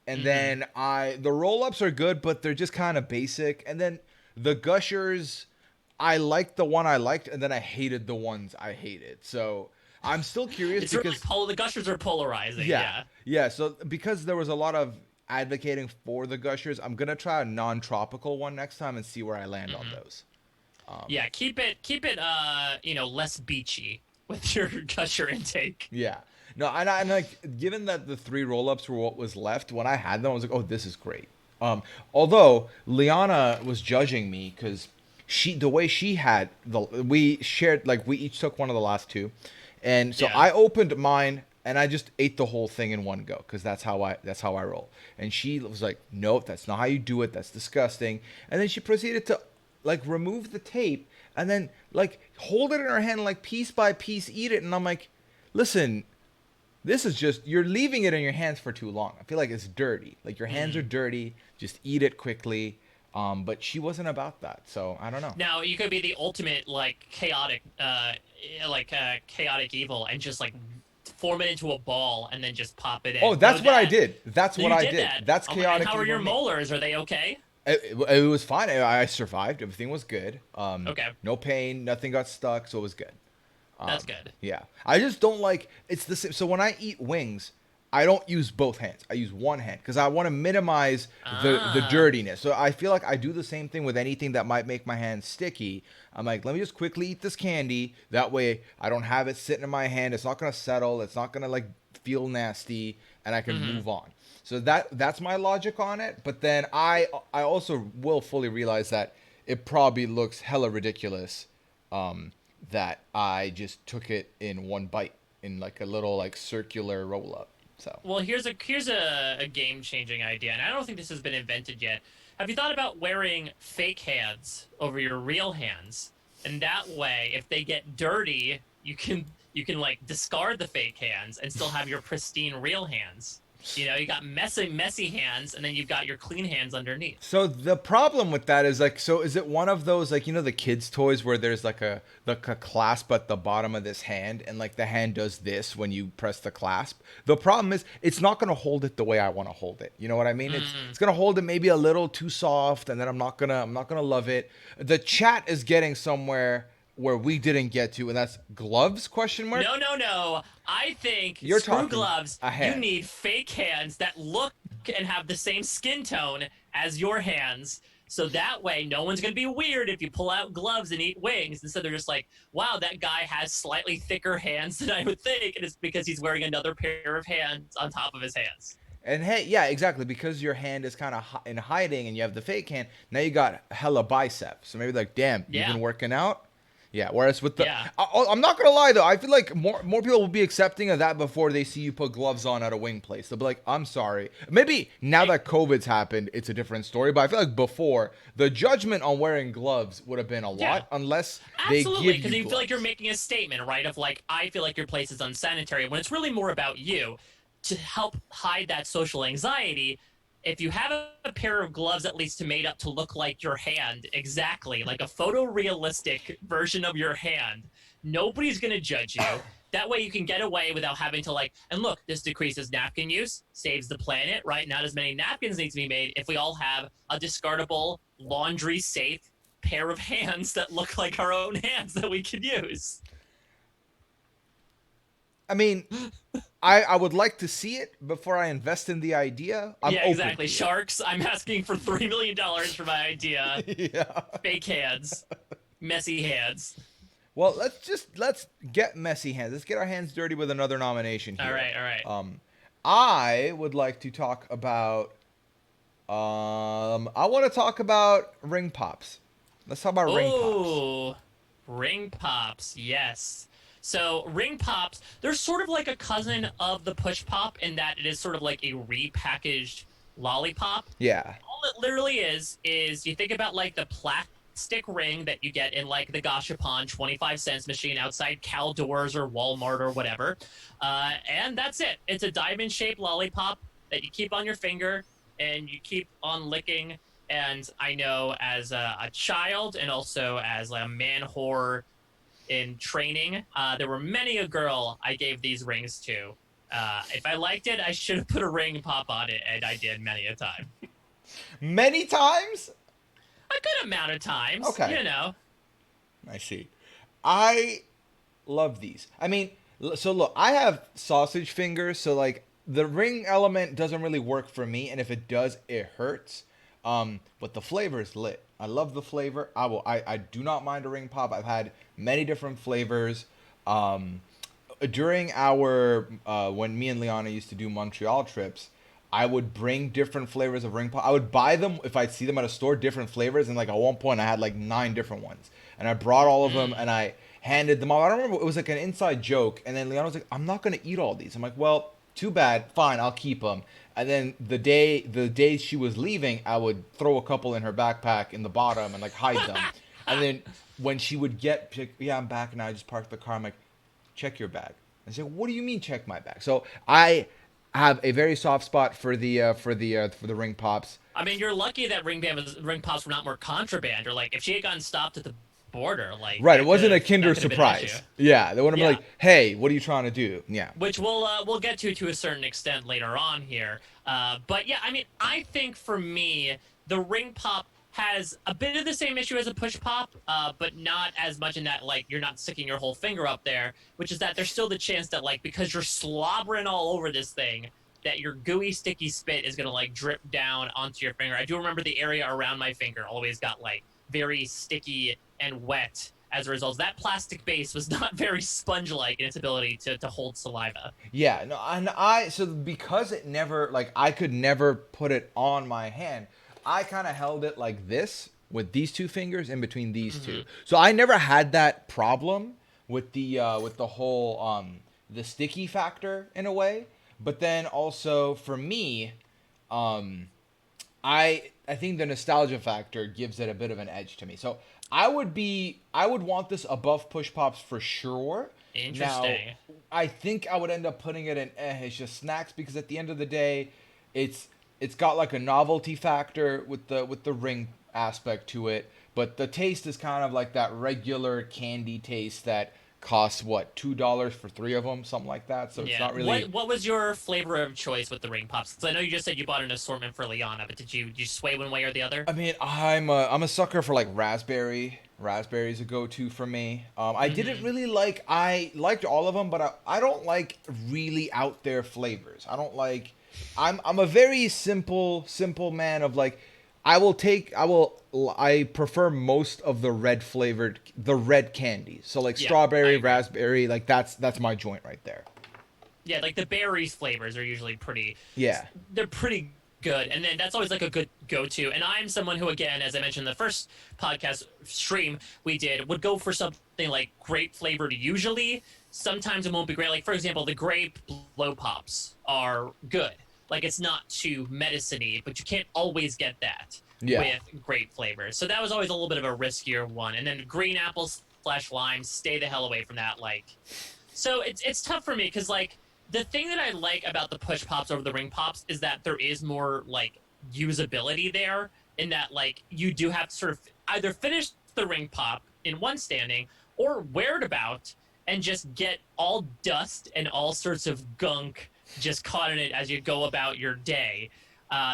And then the roll-ups are good, but they're just kind of basic. And then the gushers, I liked the one I liked, and then I hated the ones I hated. So I'm still curious It's because really the Gushers are polarizing. yeah. So because there was a lot of advocating for the gushers, I'm gonna try a non-tropical one next time and see where I land on those. Yeah, keep it less beachy with your Gusher intake. Yeah. No, and like given that the three roll-ups were what was left, when I had them, I was like, oh, this is great. Although Liana was judging me because the way she had we shared, like we each took one of the last two, and so Yeah. I opened mine and I just ate the whole thing in one go because that's how I roll. And she was like, "Nope, that's not how you do it. That's disgusting." And then she proceeded to like remove the tape and then like hold it in her hand, like piece by piece eat it. And I'm like, "Listen, this is just you're leaving it in your hands for too long. I feel like it's dirty. Like your hands are dirty. Just eat it quickly." But she wasn't about that, so I don't know. Now you could be the ultimate like chaotic evil and just like form it into a ball and then just pop it in. Oh, that's No, what I that did. That's so what you I did did. that. That's Oh my, and chaotic how are evil your me. molars? Are they okay? It was fine. I survived. Everything was good. Okay, No pain. Nothing got stuck, so it was good. that's good. Yeah. I just don't like it's the same. So when I eat wings, I don't use both hands. I use one hand because I want to minimize the Ah, dirtiness. So I feel like I do the same thing with anything that might make my hands sticky. I'm like, let me just quickly eat this candy. That way I don't have it sitting in my hand. It's not gonna settle. It's not gonna like feel nasty, and I can mm-hmm. move on. So that's my logic on it. But then I also will fully realize that it probably looks hella ridiculous that I just took it in one bite in like a little like circular roll up. So Well, here's a game changing idea, and I don't think this has been invented yet. Have you thought about wearing fake hands over your real hands? And that way, if they get dirty, you can like discard the fake hands and still have your pristine real hands. You know, you got messy hands, and then you've got your clean hands underneath. the problem with that is like, so is it one of those like, you know, the kids toys where there's like a clasp at the bottom of this hand and like the hand does this when you press the clasp. The problem is it's not going to hold it the way I want to hold it. You know what I mean? It's going to hold it maybe a little too soft, and then I'm not going to love it. The chat is getting somewhere where we didn't get to, and that's gloves question mark. No, no, no. I think You're screw talking gloves. a You hand. need fake hands that look and have the same skin tone as your hands. So that way, no one's going to be weird if you pull out gloves and eat wings. Instead, they're just like, wow, that guy has slightly thicker hands than I would think. And it's because he's wearing another pair of hands on top of his hands. And hey, yeah, exactly. Because your hand is kind of in hiding and you have the fake hand, now you got hella biceps. So maybe like, damn, you've Yeah. been working out? Yeah, whereas with the, Yeah. I'm not gonna lie though, I feel like more people will be accepting of that before they see you put gloves on at a wing place. They'll be like, I'm sorry. Maybe now that COVID's happened, it's a different story. But I feel like before, the judgment on wearing gloves would have been a Yeah. lot, unless they Absolutely, give because you you feel like you're gloves. making a statement, right? Of like, I feel like your place is unsanitary, when it's really more about you. To help hide that social anxiety, if you have a pair of gloves at least to made up to look like your hand, exactly, like a photorealistic version of your hand, nobody's going to judge you. That way you can get away without having to like, and look, this decreases napkin use, saves the planet, right? Not as many napkins need to be made if we all have a discardable, laundry safe pair of hands that look like our own hands that we could use. I mean, I would like to see it before I invest in the idea. I'm Yeah, open exactly. to Sharks, I'm asking for $3 million for my idea. it. Yeah. Fake hands, messy hands. Well, let's get messy hands. Let's get our hands dirty with another nomination here. All right, all right. I would like to talk about. I want to talk about ring pops. Let's talk about ring pops. Oh, ring pops, yes. So ring pops, they're sort of like a cousin of the push pop in that it is sort of like a repackaged lollipop. Yeah. All it literally is you think about like the plastic ring that you get in like the Gashapon 25 cents machine outside Caldors or Walmart or whatever. And that's it. It's a diamond shaped lollipop that you keep on your finger and you keep on licking. And I know as a child and also as a man whore in training, there were many a girl I gave these rings to. If I liked it, I should have put a ring pop on it, and I did many a time. Many times? A good amount of times, Okay. you know. I see. I love these. I mean, so look, I have sausage fingers, so like the ring element doesn't really work for me, and if it does, it hurts. But the flavor is lit. I love the flavor. I do not mind a ring pop. I've had many different flavors. During our when me and Liana used to do Montreal trips, I would bring different flavors of ring pop. I would buy them if I'd see them at a store, different flavors, and like at one point I had like 9 different ones, and I brought all of them, and handed them all. I don't remember. It was like an inside joke, and then Liana was like, "I'm not gonna eat all these." I'm like, "Well, too bad. Fine, I'll keep them." And then the day she was leaving, I would throw a couple in her backpack in the bottom and like hide them. And then when she would yeah, I'm back and I just parked the car. I'm like, check your bag. I said, what do you mean check my bag? So I have a very soft spot for the ring pops. I mean, you're lucky that ring pops were not more contraband, or like if she had gotten stopped at the border, like Right, it wasn't a Kinder that could have been an issue. Surprise. Yeah, they wouldn't Yeah. be like, hey, what are you trying to do? Yeah. Which we'll get to a certain extent later on here. But yeah, I mean, I think for me, the ring pop has a bit of the same issue as a push pop, but not as much in that like you're not sticking your whole finger up there, which is that there's still the chance that like because you're slobbering all over this thing, that your gooey sticky spit is gonna like drip down onto your finger. I do remember the area around my finger always got like very sticky and wet as a result. That plastic base was not very sponge-like in its ability to hold saliva. Yeah, no, and so because it never, like, I could never put it on my hand, I kind of held it like this with these two fingers in between these two. So I never had that problem with the whole the sticky factor in a way. But then also for me, I think the nostalgia factor gives it a bit of an edge to me. So I would want this above push pops for sure. Interesting. Now, I think I would end up putting it in it's just snacks because at the end of the day, it's got like a novelty factor with the ring aspect to it, but the taste is kind of like that regular candy taste that costs what, $2 for 3 of them, something like that. So it's not really. What was your flavor of choice with the ring pops? Because I know you just said you bought an assortment for Liana, but did you sway one way or the other? I mean, I'm a sucker for like raspberry. Raspberry's a go-to for me. I didn't really like. I liked all of them, but I don't like really out there flavors. I don't like. I'm a very simple man of like. I prefer most of the red candies. So like Yeah, strawberry, I agree. raspberry, like that's my joint right there. Yeah, like the berries flavors are usually pretty. Yeah. They're pretty good, and then that's always like a good go-to. And I'm someone who, again, as I mentioned in the first podcast stream we did, would go for something like grape flavored. Usually, sometimes it won't be great. Like for example, the grape blow pops are good. Like it's not too medicine-y, but you can't always get that Yeah. with grape flavors. So that was always a little bit of a riskier one. And then green apples / lime, stay the hell away from that. Like, so it's tough for me because like the thing that I like about the push pops over the ring pops is that there is more like usability there, in that like you do have to sort of either finish the ring pop in one standing or wear it about and just get all dust and all sorts of gunk just caught in it as you go about your day.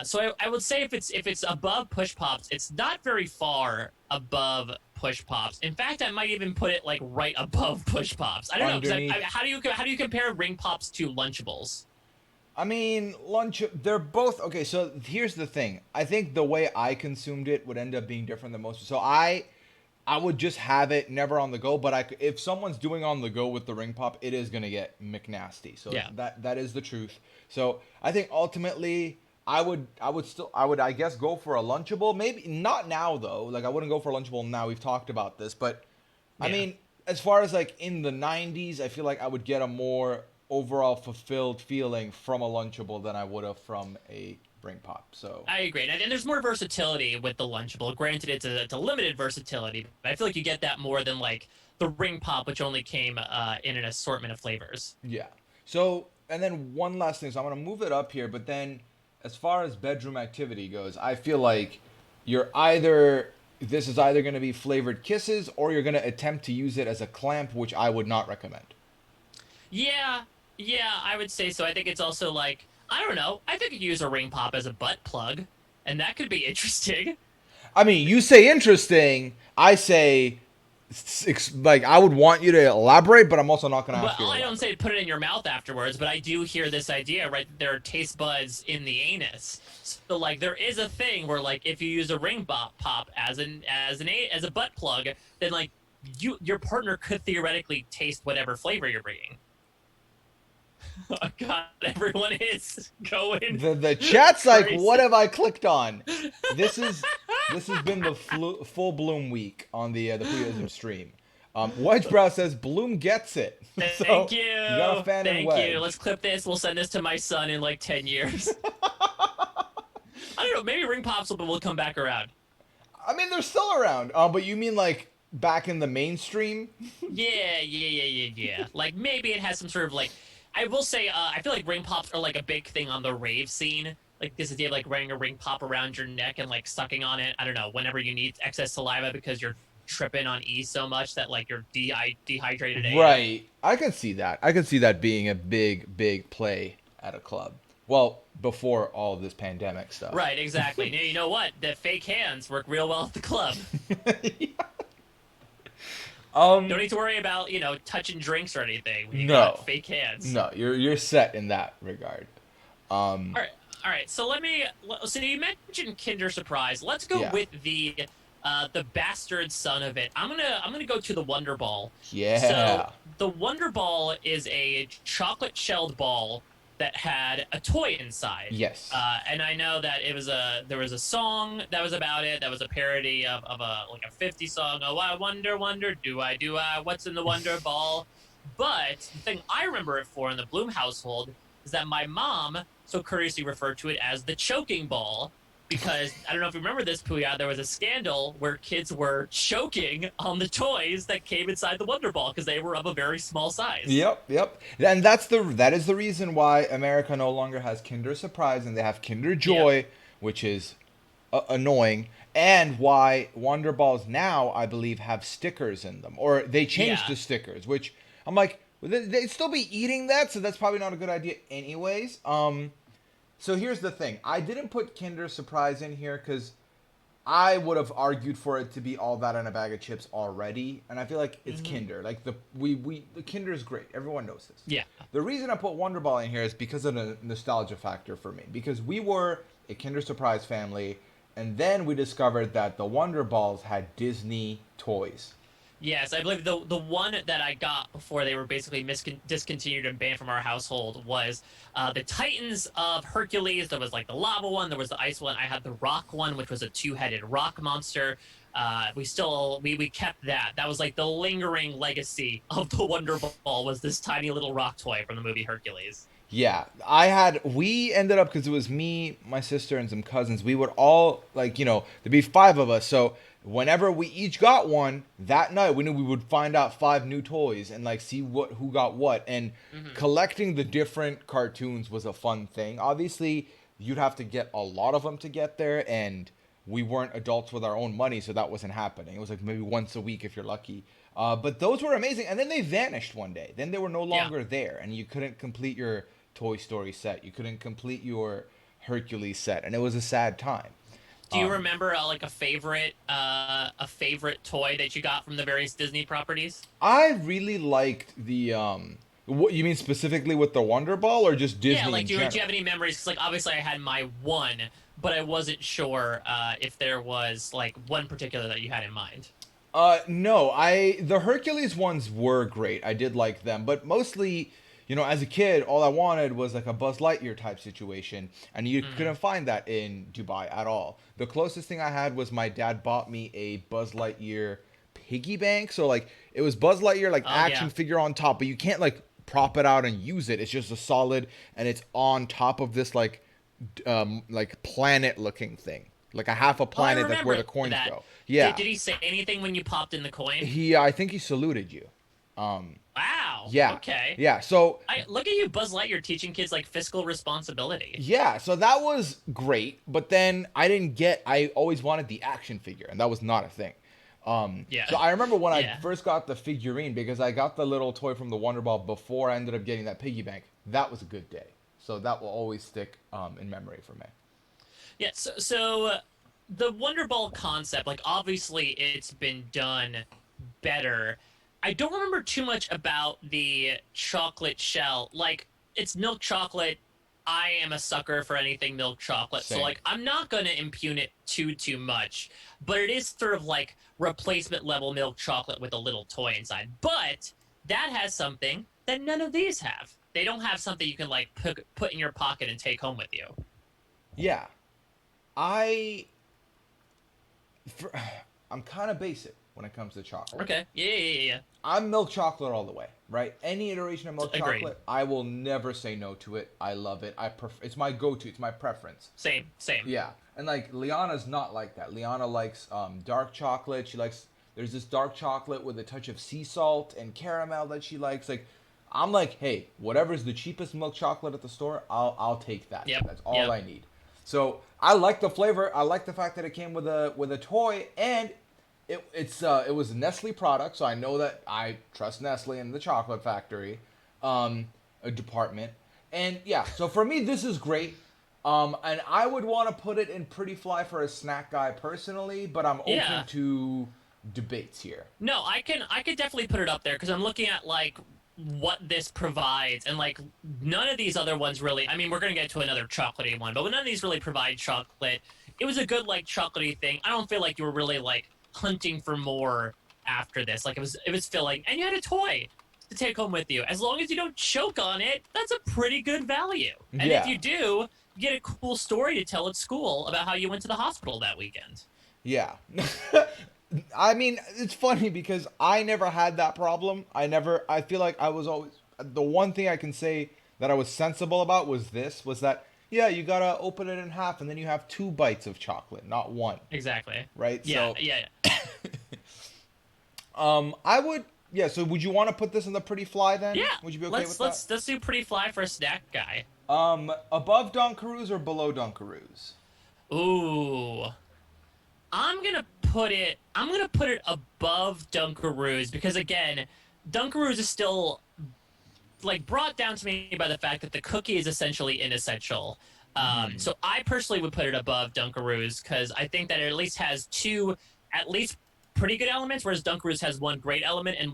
So I would say if it's above push pops, it's not very far above push pops. In fact, I might even put it like right above push pops. I don't know. 'Cause Underneath. how do you compare ring pops to Lunchables? I mean, they're both okay. So here's the thing. I think the way I consumed it would end up being different than most. So I would just have it never on the go. But if someone's doing on the go with the ring pop, it is gonna get McNasty. So Yeah. that is the truth. So I think ultimately I would I guess go for a Lunchable. Maybe not now though. Like I wouldn't go for a Lunchable now. We've talked about this, but I Yeah. mean, as far as like in the 90s, I feel like I would get a more overall fulfilled feeling from a Lunchable than I would have from a ring pop. So I agree, and there's more versatility with the Lunchable. Granted, it's a limited versatility, but I feel like you get that more than like the ring pop, which only came in an assortment of flavors. yeah. So and then one last thing. So I'm gonna move it up here, but then as far as bedroom activity goes, I feel like this is either gonna be flavored kisses or you're gonna attempt to use it as a clamp, which I would not recommend. Yeah, I would say so. I think it's also like, I don't know. I think you could use a ring pop as a butt plug, and that could be interesting. I mean, you say interesting. I say, like, I would want you to elaborate, but I'm also not going to ask Well, you to I don't elaborate. say put it in your mouth afterwards, but I do hear this idea, right? That there are taste buds in the anus. So, like, there is a thing where, like, if you use a ring pop as a butt plug, then like your partner could theoretically taste whatever flavor you're bringing. Oh God, everyone is going. The chat's like, crazy. what have I clicked on? This has been the full bloom week on the Puyoism stream. Wedgebrow says Bloom gets it. So Thank you. you got a fan in Thank you. Let's Wedge. clip this. We'll send this to my son in like 10 years. I don't know. Maybe Ring Pops will come back around. I mean, they're still around. But you mean like back in the mainstream? Yeah. Like maybe it has some sort of like. I will say, I feel like ring pops are like a big thing on the rave scene. Like this idea of like wearing a ring pop around your neck and like sucking on it. I don't know. Whenever you need excess saliva because you're tripping on E so much that like you're dehydrated AF. Right. I can see that. I can see that being a big play at a club. Well, before all this pandemic stuff. Right, exactly. Now, you know what? The fake hands work real well at the club. Don't need to worry about, touching drinks or anything when you got fake hands. No, you're set in that regard. All right. So so you mentioned Kinder Surprise. Let's go with the bastard son of it. I'm gonna go to the Wonder Ball. Yeah. So the Wonder Ball is a chocolate shelled ball that had a toy inside. Yes. And I know that there was a song that was about it. That was a parody of a 50 song. Oh, I wonder, do I, what's in the Wonder Ball? But the thing I remember it for in the Bloom household is that my mom so courteously referred to it as the choking ball. Because, I don't know if you remember this, Puya, there was a scandal where kids were choking on the toys that came inside the Wonder Ball because they were of a very small size. Yep. And that is the reason why America no longer has Kinder Surprise and they have Kinder Joy, which is annoying, and why Wonder Balls now, I believe, have stickers in them. Or they changed the stickers, which I'm like, they'd still be eating that, so that's probably not a good idea anyways. So here's the thing. I didn't put Kinder Surprise in here because I would have argued for it to be all that in a bag of chips already, and I feel like it's Kinder. Like the Kinder is great. Everyone knows this. Yeah. The reason I put Wonder Ball in here is because of the nostalgia factor for me. Because we were a Kinder Surprise family, and then we discovered that the Wonder Balls had Disney toys. Yes, I believe the one that I got before they were basically discontinued and banned from our household was the Titans of Hercules. There was like the lava one, there was the ice one. I had the rock one, which was a two-headed rock monster. We kept that. That was like the lingering legacy of the Wonder Ball was this tiny little rock toy from the movie Hercules. Yeah, we ended up, because it was me, my sister, and some cousins, we would all, like, there'd be 5 of us, so whenever we each got one, that night we knew we would find out 5 new toys and, like, see who got what, and collecting the different cartoons was a fun thing. Obviously, you'd have to get a lot of them to get there, and we weren't adults with our own money, so that wasn't happening. It was, like, maybe once a week if you're lucky. But those were amazing, and then they vanished one day. Then they were no longer there, and you couldn't complete your Toy Story set. You couldn't complete your Hercules set, and it was a sad time. Do you remember like a favorite toy that you got from the various Disney properties? I really liked the what you mean specifically with the Wonder Ball or just Disney? Yeah, like do you have any memories? Because like obviously I had my one, but I wasn't sure if there was like one particular that you had in mind. No, the Hercules ones were great. I did like them, but mostly, as a kid, all I wanted was like a Buzz Lightyear type situation, and you couldn't find that in Dubai at all. The closest thing I had was my dad bought me a Buzz Lightyear piggy bank, so like it was Buzz Lightyear like action figure on top, but you can't like prop it out and use it. It's just a solid, and it's on top of this like planet looking thing. Like a half a planet, that's where the coins go. Yeah. Did he say anything when you popped in the coin? I think he saluted you. Wow. Yeah. Okay. Yeah. So look at you, Buzz Lightyear, teaching kids like fiscal responsibility. Yeah. So that was great, but then I always wanted the action figure, and that was not a thing. Yeah. So I remember when I first got the figurine, because I got the little toy from the Wonder Ball before I ended up getting that piggy bank. That was a good day. So that will always stick in memory for me. Yeah, so the Wonder Ball concept, like obviously it's been done better. I don't remember too much about the chocolate shell. Like, it's milk chocolate. I am a sucker for anything milk chocolate. Same. So like I'm not gonna impugn it too much. But it is sort of like replacement level milk chocolate with a little toy inside. But that has something that none of these have. They don't have something you can like put in your pocket and take home with you. Yeah. I'm kind of basic. when it comes to chocolate. Okay. Yeah. I'm milk chocolate all the way, right? Any iteration of milk Agreed. chocolate, I will never say no to it. I love it. It's my go-to. It's my preference. Same. Yeah, and like Liana's not like that. Liana likes dark chocolate. She likes there's this dark chocolate with a touch of sea salt and caramel that she likes. Like I'm like, hey, whatever's the cheapest milk chocolate at the store, I'll take that. Yep. That's all Yep. I need. So I like the flavor. I like the fact that it came with a toy, and it was a Nestle product, so I know that I trust Nestle and the chocolate factory, a department, and yeah. So for me, this is great. And I would want to put it in Pretty Fly for a snack guy personally, but I'm Yeah. open to debates here. No, I could definitely put it up there because I'm looking at like what this provides, and like none of these other ones really. I mean, we're gonna get to another chocolatey one, but none of these really provide chocolate. It was a good like chocolatey thing. I don't feel like you were really like hunting for more after this. Like it was filling, and you had a toy to take home with you. As long as you don't choke on it, that's a pretty good value. And if Yeah. you do, you get a cool story to tell at school about how you went to the hospital that weekend. Yeah. I mean, it's funny because I never had that problem. I feel like I was always, the one thing I can say that I was sensible about was that, yeah, you gotta open it in half and then you have 2 bites of chocolate, not one, Exactly. right? Yeah, So, yeah. I would, yeah, so would you want to put this in the Pretty Fly then? Yeah. Would you be okay with that? Let's do Pretty Fly for a snack guy. Above Dunkaroos or below Dunkaroos? Ooh. I'm gonna put it above Dunkaroos because again, Dunkaroos is still like brought down to me by the fact that the cookie is essentially inessential. So I personally would put it above Dunkaroos because I think that it at least has two at least pretty good elements, whereas Dunkaroos has one great element and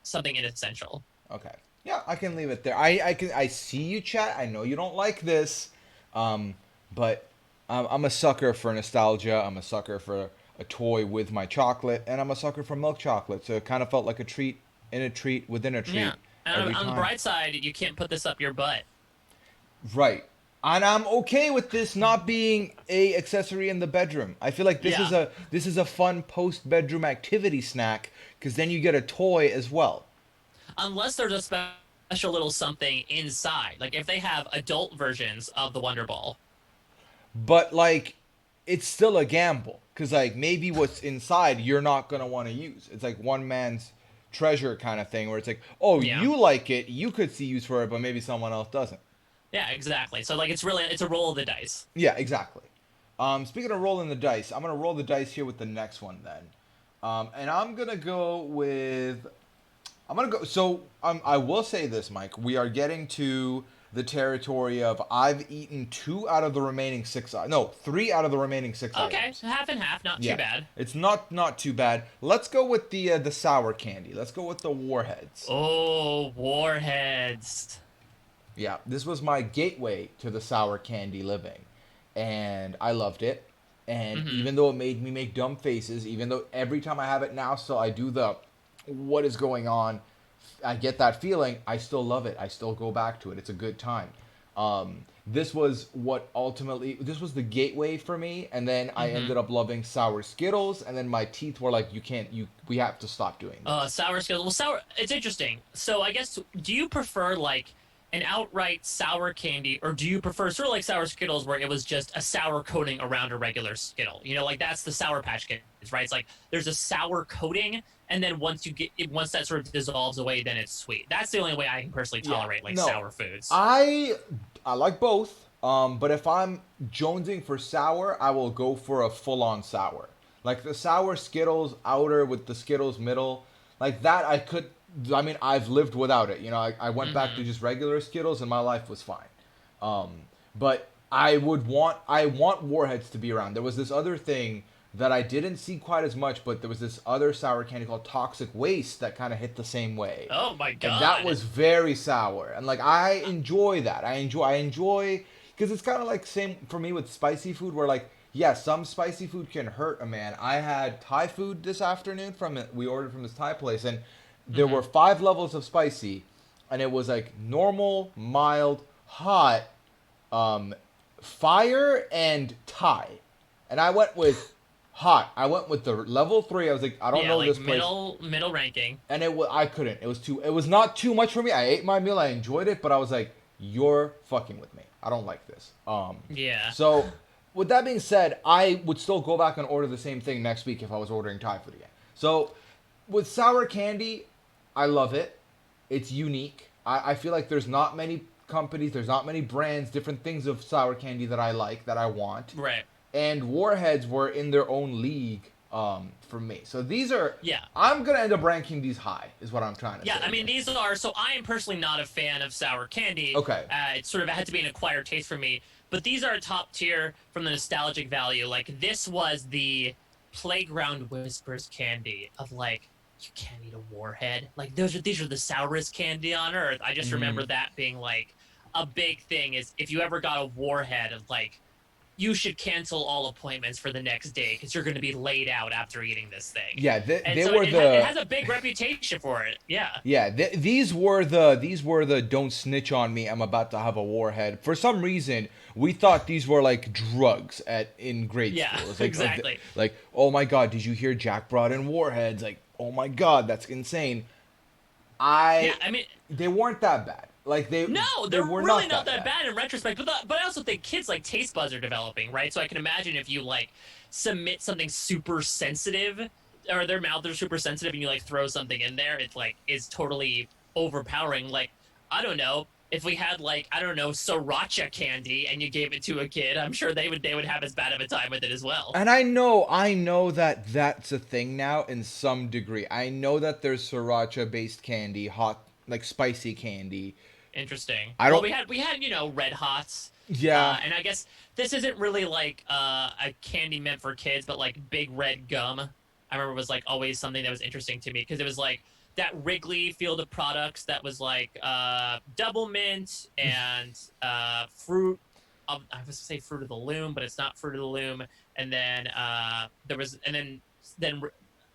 something inessential. Okay. Yeah, I can leave it there. I see you, chat. I know you don't like this, but I'm a sucker for nostalgia. I'm a sucker for a toy with my chocolate, and I'm a sucker for milk chocolate. So it kind of felt like a treat in a treat within a treat Yeah. And every on the time. bright side, you can't put this up your butt. Right. And I'm okay with this not being a accessory in the bedroom. I feel like Yeah. this is a fun post bedroom activity snack because then you get a toy as well. Unless there's a special little something inside. Like if they have adult versions of the Wonder Ball. But like it's still a gamble because like maybe what's inside you're not gonna want to use. It's like one man's treasure kind of thing where it's like, oh, Yeah. you like it, you could see use for it, but maybe someone else doesn't. Yeah, exactly. So like it's a roll of the dice. Yeah, exactly. Speaking of rolling the dice, I'm gonna roll the dice here with the next one then, and I'm gonna go with. I'm gonna go. So I will say this, Mike. We are getting to the territory of I've eaten 2 out of the remaining 6. No, 3 out of the remaining 6 Okay, items. so half and half, not Yeah, too bad. it's not too bad. Let's go with the sour candy. Let's go with the warheads. Oh, warheads. Yeah, this was my gateway to the sour candy living, and I loved it. And Mm-hmm. even though it made me make dumb faces, even though every time I have it now, still I do the what is going on, I get that feeling. I still love it. I still go back to it. It's a good time. This was this was the gateway for me, and then I Mm-hmm. ended up loving sour Skittles, and then my teeth were like, we have to stop doing this. Sour Skittles. Well, sour. It's interesting. So I guess, do you prefer like an outright sour candy, or do you prefer sort of like sour Skittles, where it was just a sour coating around a regular Skittle? You know, like that's the Sour Patch Kids, right? It's like there's a sour coating, and then once that sort of dissolves away, then it's sweet. That's the only way I can personally Yeah, tolerate like no. sour foods. I like both. But if I'm jonesing for sour, I will go for a full-on sour. Like the sour Skittles outer with the Skittles middle, like that I could. I mean, I've lived without it. You know, I went back to just regular Skittles and my life was fine. But I want Warheads to be around. There was this other thing that I didn't see quite as much, but there was this other sour candy called Toxic Waste that kind of hit the same way. Oh my god! And that was very sour, and like I enjoy that. I enjoy because it's kind of like same for me with spicy food, where like yeah, some spicy food can hurt a man. I had Thai food this afternoon we ordered from this Thai place, and there were 5 levels of spicy, and it was like normal, mild, hot, fire, and Thai, and I went with hot. I went with the level 3. I was like, I don't Yeah, know like this place. middle ranking. And I couldn't. It was not too much for me. I ate my meal, I enjoyed it, but I was like, you're fucking with me. I don't like this. Yeah. So with that being said, I would still go back and order the same thing next week if I was ordering Thai food again. So with sour candy, I love it. It's unique. I feel like there's not many companies, there's not many brands, different things of sour candy that I like, that I want. Right. And Warheads were in their own league for me. So these are, Yeah. I'm gonna end up ranking these high, is what I'm trying to Yeah, say. I mean, here. these are, so I am personally not a fan of sour candy. Okay. It had to be an acquired taste for me. But these are top tier from the nostalgic value. Like, this was the playground whispers candy of, like, you can't eat a warhead. Like, these are the sourest candy on earth. I just remember that being, like, a big thing is if you ever got a warhead of, like, you should cancel all appointments for the next day because you're going to be laid out after eating this thing. Yeah, And they so were it has a big reputation for it. Yeah. Yeah, these were the don't snitch on me. I'm about to have a warhead. For some reason, we thought these were like drugs in grade Yeah, school. It's like, exactly. Like, oh my god, did you hear Jack brought in warheads? Like, oh my god, that's insane. Yeah, I mean, They weren't that bad. Like no, they they're were really not that bad in retrospect. But I also think kids like taste buds are developing, right? So I can imagine if you like submit something super sensitive, or their mouth are super sensitive, and you like throw something in there, it's like is totally overpowering. Like I don't know if we had like I don't know sriracha candy and you gave it to a kid, I'm sure they would have as bad of a time with it as well. And I know that that's a thing now in some degree. I know that there's sriracha based candy, hot like spicy candy. Interesting. I Well, don't. we had Red Hots, Yeah. and I guess this isn't really like a candy meant for kids, but like Big Red Gum. I remember was like always something that was interesting to me because it was like that Wrigley field of products that was like double mint and fruit. I was gonna say Fruit of the Loom, but it's not Fruit of the Loom. And then there was, and then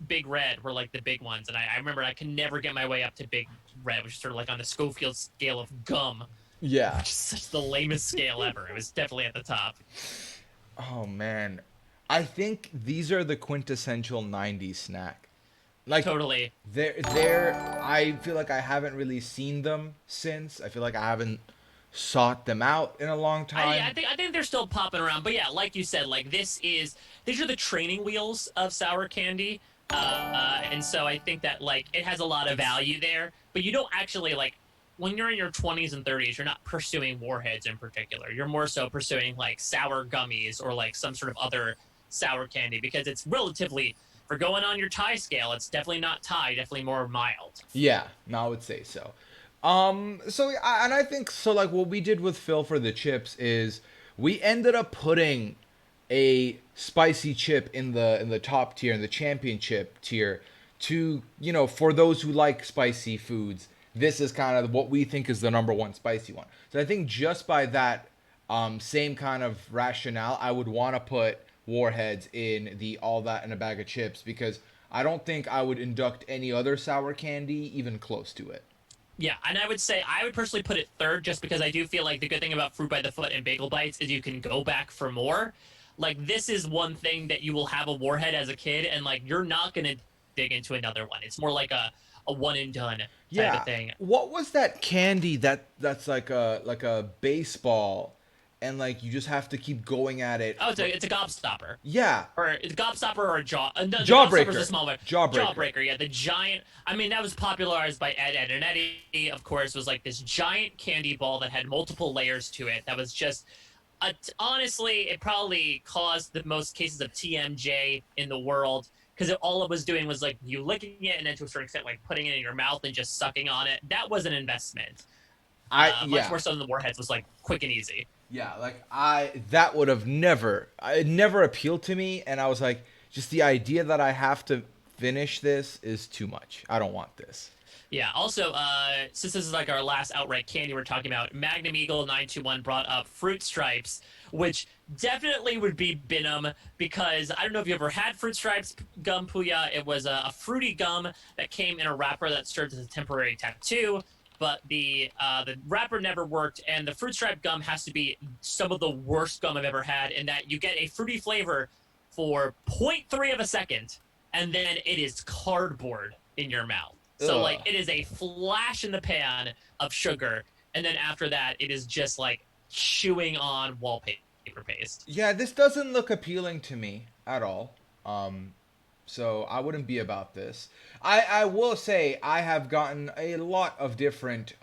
Big Red were like the big ones, and I remember I can never get my way up to Big Red, which is sort of like on the Schofield scale of gum, Yeah. which is such the lamest scale ever. It was definitely at the top. Oh man, I think these are the quintessential '90s snack. Like Totally. they're. I feel like I haven't really seen them since. I feel like I haven't sought them out in a long time. I think they're still popping around, but yeah, like you said, like these are the training wheels of sour candy, and so I think that like it has a lot of value there, but you don't actually like when you're in your 20s and 30s, you're not pursuing warheads in particular. You're more so pursuing like sour gummies or like some sort of other sour candy because it's relatively for going on your Thai scale, it's definitely not Thai, definitely more mild. Yeah, no, I would say so. And I think so. Like what we did with Phil for the chips is we ended up putting a spicy chip in the top tier, in the championship tier, to for those who like spicy foods. This is kind of what we think is the number one spicy one. So I think just by that same kind of rationale, I would want to put Warheads in the all that in a bag of chips because I don't think I would induct any other sour candy even close to it. Yeah, and I would say I would personally put it third just because I do feel like the good thing about Fruit by the Foot and Bagel Bites is you can go back for more. Like this is one thing that you will have a warhead as a kid and like you're not going to dig into another one. It's more like a one and done type of thing. What was that candy that's like a baseball and like you just have to keep going at it? Oh, it's a gobstopper. Yeah. Or it's a gobstopper or a jaw. No, the Jawbreaker. gobstopper's a small one. Jawbreaker. Yeah, the giant. I mean, that was popularized by Ed and Eddie. Of course, was like this giant candy ball that had multiple layers to it. That was just, honestly, it probably caused the most cases of TMJ in the world because all it was doing was like you licking it and then to a certain extent like putting it in your mouth and just sucking on it. That was an investment. Much more so than the warheads was like quick and easy. Yeah, like that would have it never appealed to me, and I was like, just the idea that I have to finish this is too much. I don't want this. Yeah. Also, since this is like our last outright candy we're talking about, Magnum Eagle 921 brought up Fruit Stripes, which definitely would be Binum because I don't know if you ever had Fruit Stripes gum, Puya. It was a fruity gum that came in a wrapper that served as a temporary tattoo. But the wrapper never worked, and the Fruit Stripe gum has to be some of the worst gum I've ever had in that you get a fruity flavor for point 0.3 of a second, and then it is cardboard in your mouth. So like Ugh. it is a flash in the pan of sugar, and then after that, it is just like chewing on wallpaper paste. Yeah, this doesn't look appealing to me at all. So I wouldn't be about this. I will say I have gotten a lot of different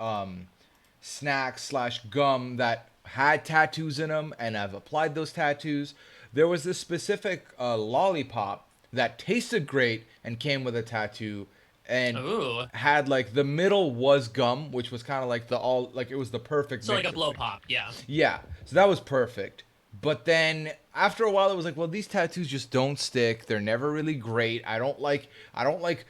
snacks slash gum that had tattoos in them, and I've applied those tattoos. There was this specific lollipop that tasted great and came with a tattoo, and Ooh. had like the middle was gum, which was kind of like the all like it was the perfect So like mix a of blow things. pop, yeah. Yeah, so that was perfect. But then after a while, it was like, well, these tattoos just don't stick. They're never really great. I don't like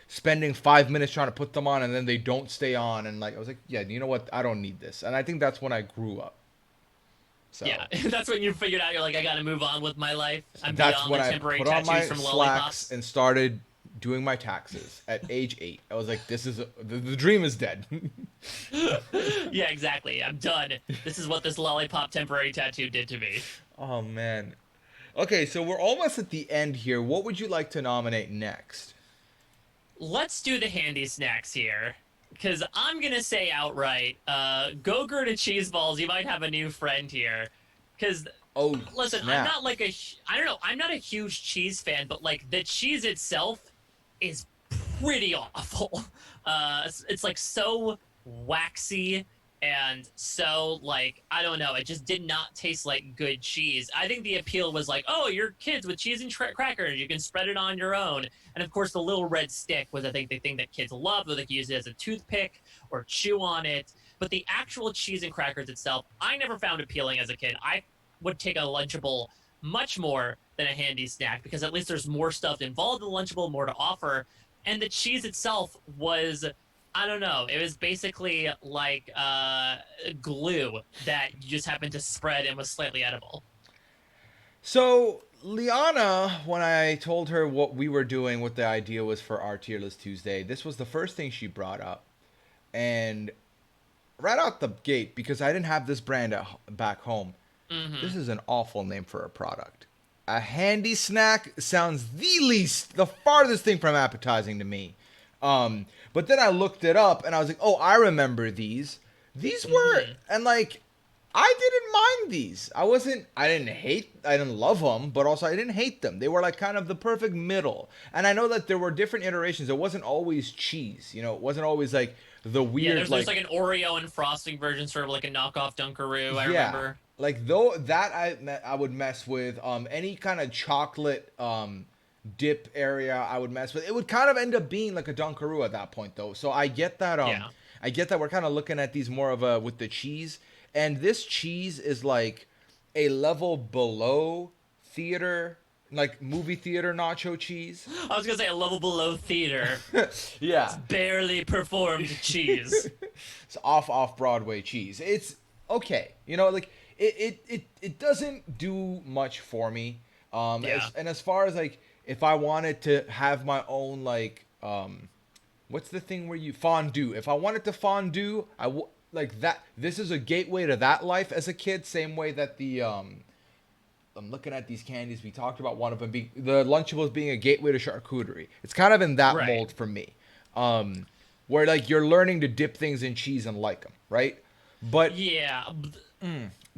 spending 5 minutes trying to put them on and then they don't stay on. And like I was like, yeah, you know what? I don't need this. And I think that's when I grew up. So Yeah, that's when you figured out you're like, I gotta move on with my life. I'm that's beyond when the I temporary put on my tattoos from slacks lollipops. and started doing my taxes at age 8. I was like, the dream is dead. Yeah, exactly. I'm done. This is what this lollipop temporary tattoo did to me. Oh man. Okay, so we're almost at the end here. What would you like to nominate next? Let's do the handy snacks here. Because I'm going to say outright, Go-Gurt and cheese balls, you might have a new friend here. Because, Oh, listen, I'm snap. not like I don't know, I'm not a huge cheese fan, but like the cheese itself is pretty awful. It's like so waxy and so like I don't know. It just did not taste like good cheese. I think the appeal was like, oh, you're kids with cheese and crackers. You can spread it on your own. And of course, the little red stick was I think the thing that kids love, where they could use it as a toothpick or chew on it. But the actual cheese and crackers itself, I never found appealing as a kid. I would take a Lunchable much more than a handy snack because at least there's more stuff involved in the Lunchable, more to offer. And the cheese itself was, I don't know, it was basically like glue that you just happened to spread and was slightly edible. So, Liana, when I told her what we were doing, what the idea was for our Tier List Tuesday, this was the first thing she brought up. And right out the gate, because I didn't have this brand back home, Mm-hmm. this is an awful name for a product. A handy snack sounds the farthest thing from appetizing to me. But then I looked it up and I was like, oh, I remember these. These were, Mm-hmm. and like, I didn't mind these. I didn't love them, but also I didn't hate them. They were like kind of the perfect middle. And I know that there were different iterations. It wasn't always cheese, it wasn't always like the Yeah, weird, there's like an Oreo and frosting version, sort of like a knockoff Dunkaroo. I yeah, remember. like though that I would mess with. Any kind of chocolate dip area I would mess with. It would kind of end up being like a Dunkaroo at that point though. So Yeah. I get that we're kind of looking at these more of a with the cheese, and this cheese is like a level below theater, like movie theater nacho cheese. I was gonna say a level below theater. Yeah. Barely performed cheese. It's off Broadway cheese. It's okay. Like it doesn't do much for me. Yeah. As far as like if I wanted to have my own like what's the thing where you fondue? If I wanted to fondue, like that. This is a gateway to that life as a kid. Same way that the I'm looking at these candies. We talked about one of them being the Lunchables being a gateway to charcuterie. It's kind of in that Right. mold for me, where like you're learning to dip things in cheese and like them, right? But Yeah.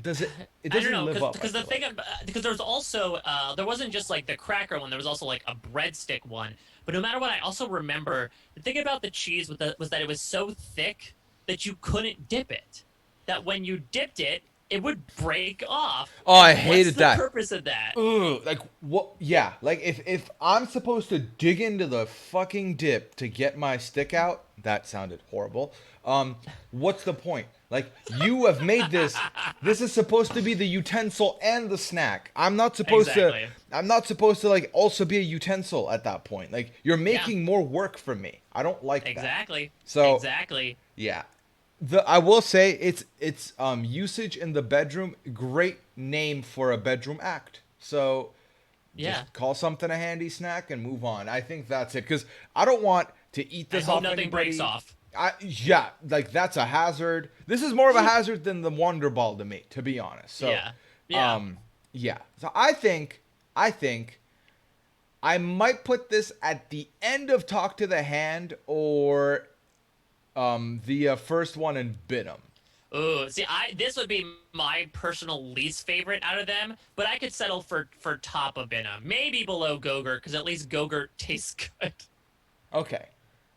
does it? It I don't doesn't know live up. because the thing because there's also there wasn't just like the cracker one. There was also like a breadstick one. But no matter what, I also remember the thing about the cheese was that it was so thick that you couldn't dip it. That when you dipped it, it would break off. Oh, I And hated what's that. the purpose of that? Ugh, like what? Yeah, like if I'm supposed to dig into the fucking dip to get my stick out, that sounded horrible. What's the point? Like you have made this. This is supposed to be the utensil and the snack. I'm not supposed Exactly. to. I'm not supposed to like also be a utensil at that point. Like you're making more work for me. I don't like that. Exactly. So exactly. yeah. I will say it's usage in the bedroom, great name for a bedroom act. So Yeah. just call something a handy snack and move on. I think that's it because I don't want to eat I this hope off nothing anybody. breaks off. Yeah, like that's a hazard. This is more of a hazard than the Wonder Ball to me, to be honest. So Yeah. Yeah. yeah. So I think I might put this at the end of Talk to the Hand or the first one in Binham. Ooh, see, this would be my personal least favorite out of them, but I could settle for top of Benham, maybe below Gogurt, because at least Gogurt tastes good. Okay,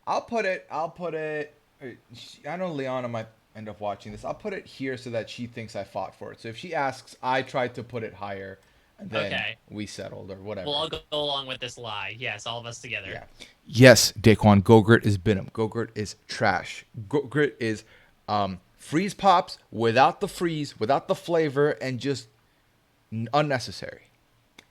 I'll put it. I know Liana might end up watching this. I'll put it here so that she thinks I fought for it. So if she asks, I tried to put it higher, and then Okay, we settled or whatever. well, I'll go along with this lie. Yes, all of us together. Yeah. Yes, Daquan, Gogurt is Binham. Gogurt is trash. Gogurt is freeze pops without the freeze, without the flavor, and just unnecessary.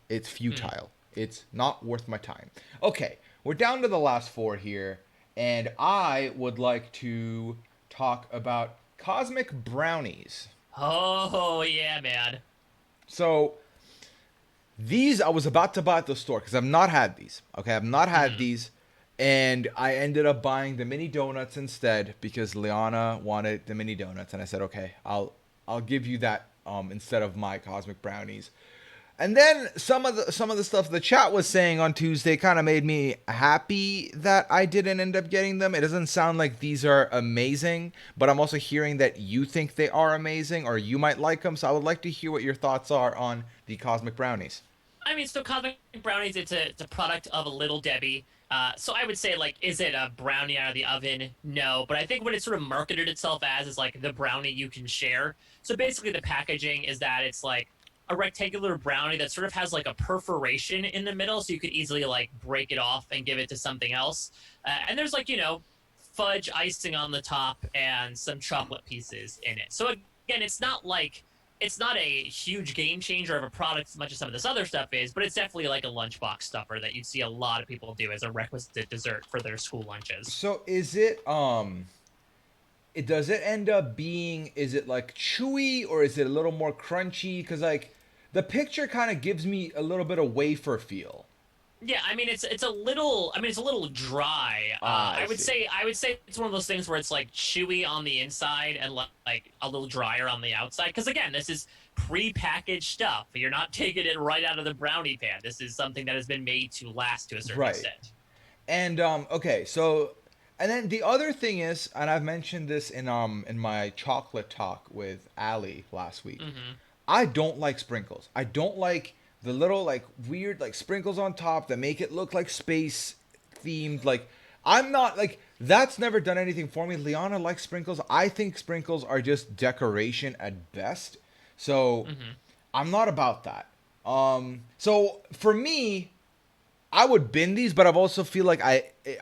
It's futile. It's not worth my time. Okay, we're down to the last four here, and I would like to talk about cosmic brownies. Oh yeah, man. So these I was about to buy at the store because I've not had these. Okay, I've not had these, and I ended up buying the mini donuts instead because Liana wanted the mini donuts, and I said, okay, I'll give you that instead of my cosmic brownies. And then some of the stuff the chat was saying on Tuesday kind of made me happy that I didn't end up getting them. It doesn't sound like these are amazing, but I'm also hearing that you think they are amazing or you might like them. So I would like to hear what your thoughts are on the cosmic brownies. I mean, so cosmic brownies, it's a product of a Little Debbie. So I would say, like, is it a brownie out of the oven? No, but I think what it sort of marketed itself as is like the brownie you can share. So basically, the packaging is that it's like a rectangular brownie that sort of has like a perforation in the middle, so you could easily like break it off and give it to something else. And there's like fudge icing on the top and some chocolate pieces in it. So again, it's not a huge game changer of a product as much as some of this other stuff is, but it's definitely like a lunchbox stuffer that you'd see a lot of people do as a requisite dessert for their school lunches. So is it does it end up being, is it like chewy or is it a little more crunchy? Because like the picture kind of gives me a little bit of wafer feel. Yeah, I mean it's a little it's a little dry. I I would say it's one of those things where it's like chewy on the inside and like a little drier on the outside. Because again, this is pre-packaged stuff. You're not taking it right out of the brownie pan. This is something that has been made to last to a certain Right. extent. And okay, so and then the other thing is, and I've mentioned this in my chocolate talk with Ali last week. I don't like sprinkles. I don't like the little like weird like sprinkles on top that make it look like space themed. Like I'm not like that's never done anything for me. Liana likes sprinkles. I think sprinkles are just decoration at best. So I'm not about that. So for me, I would bin these, but I also feel like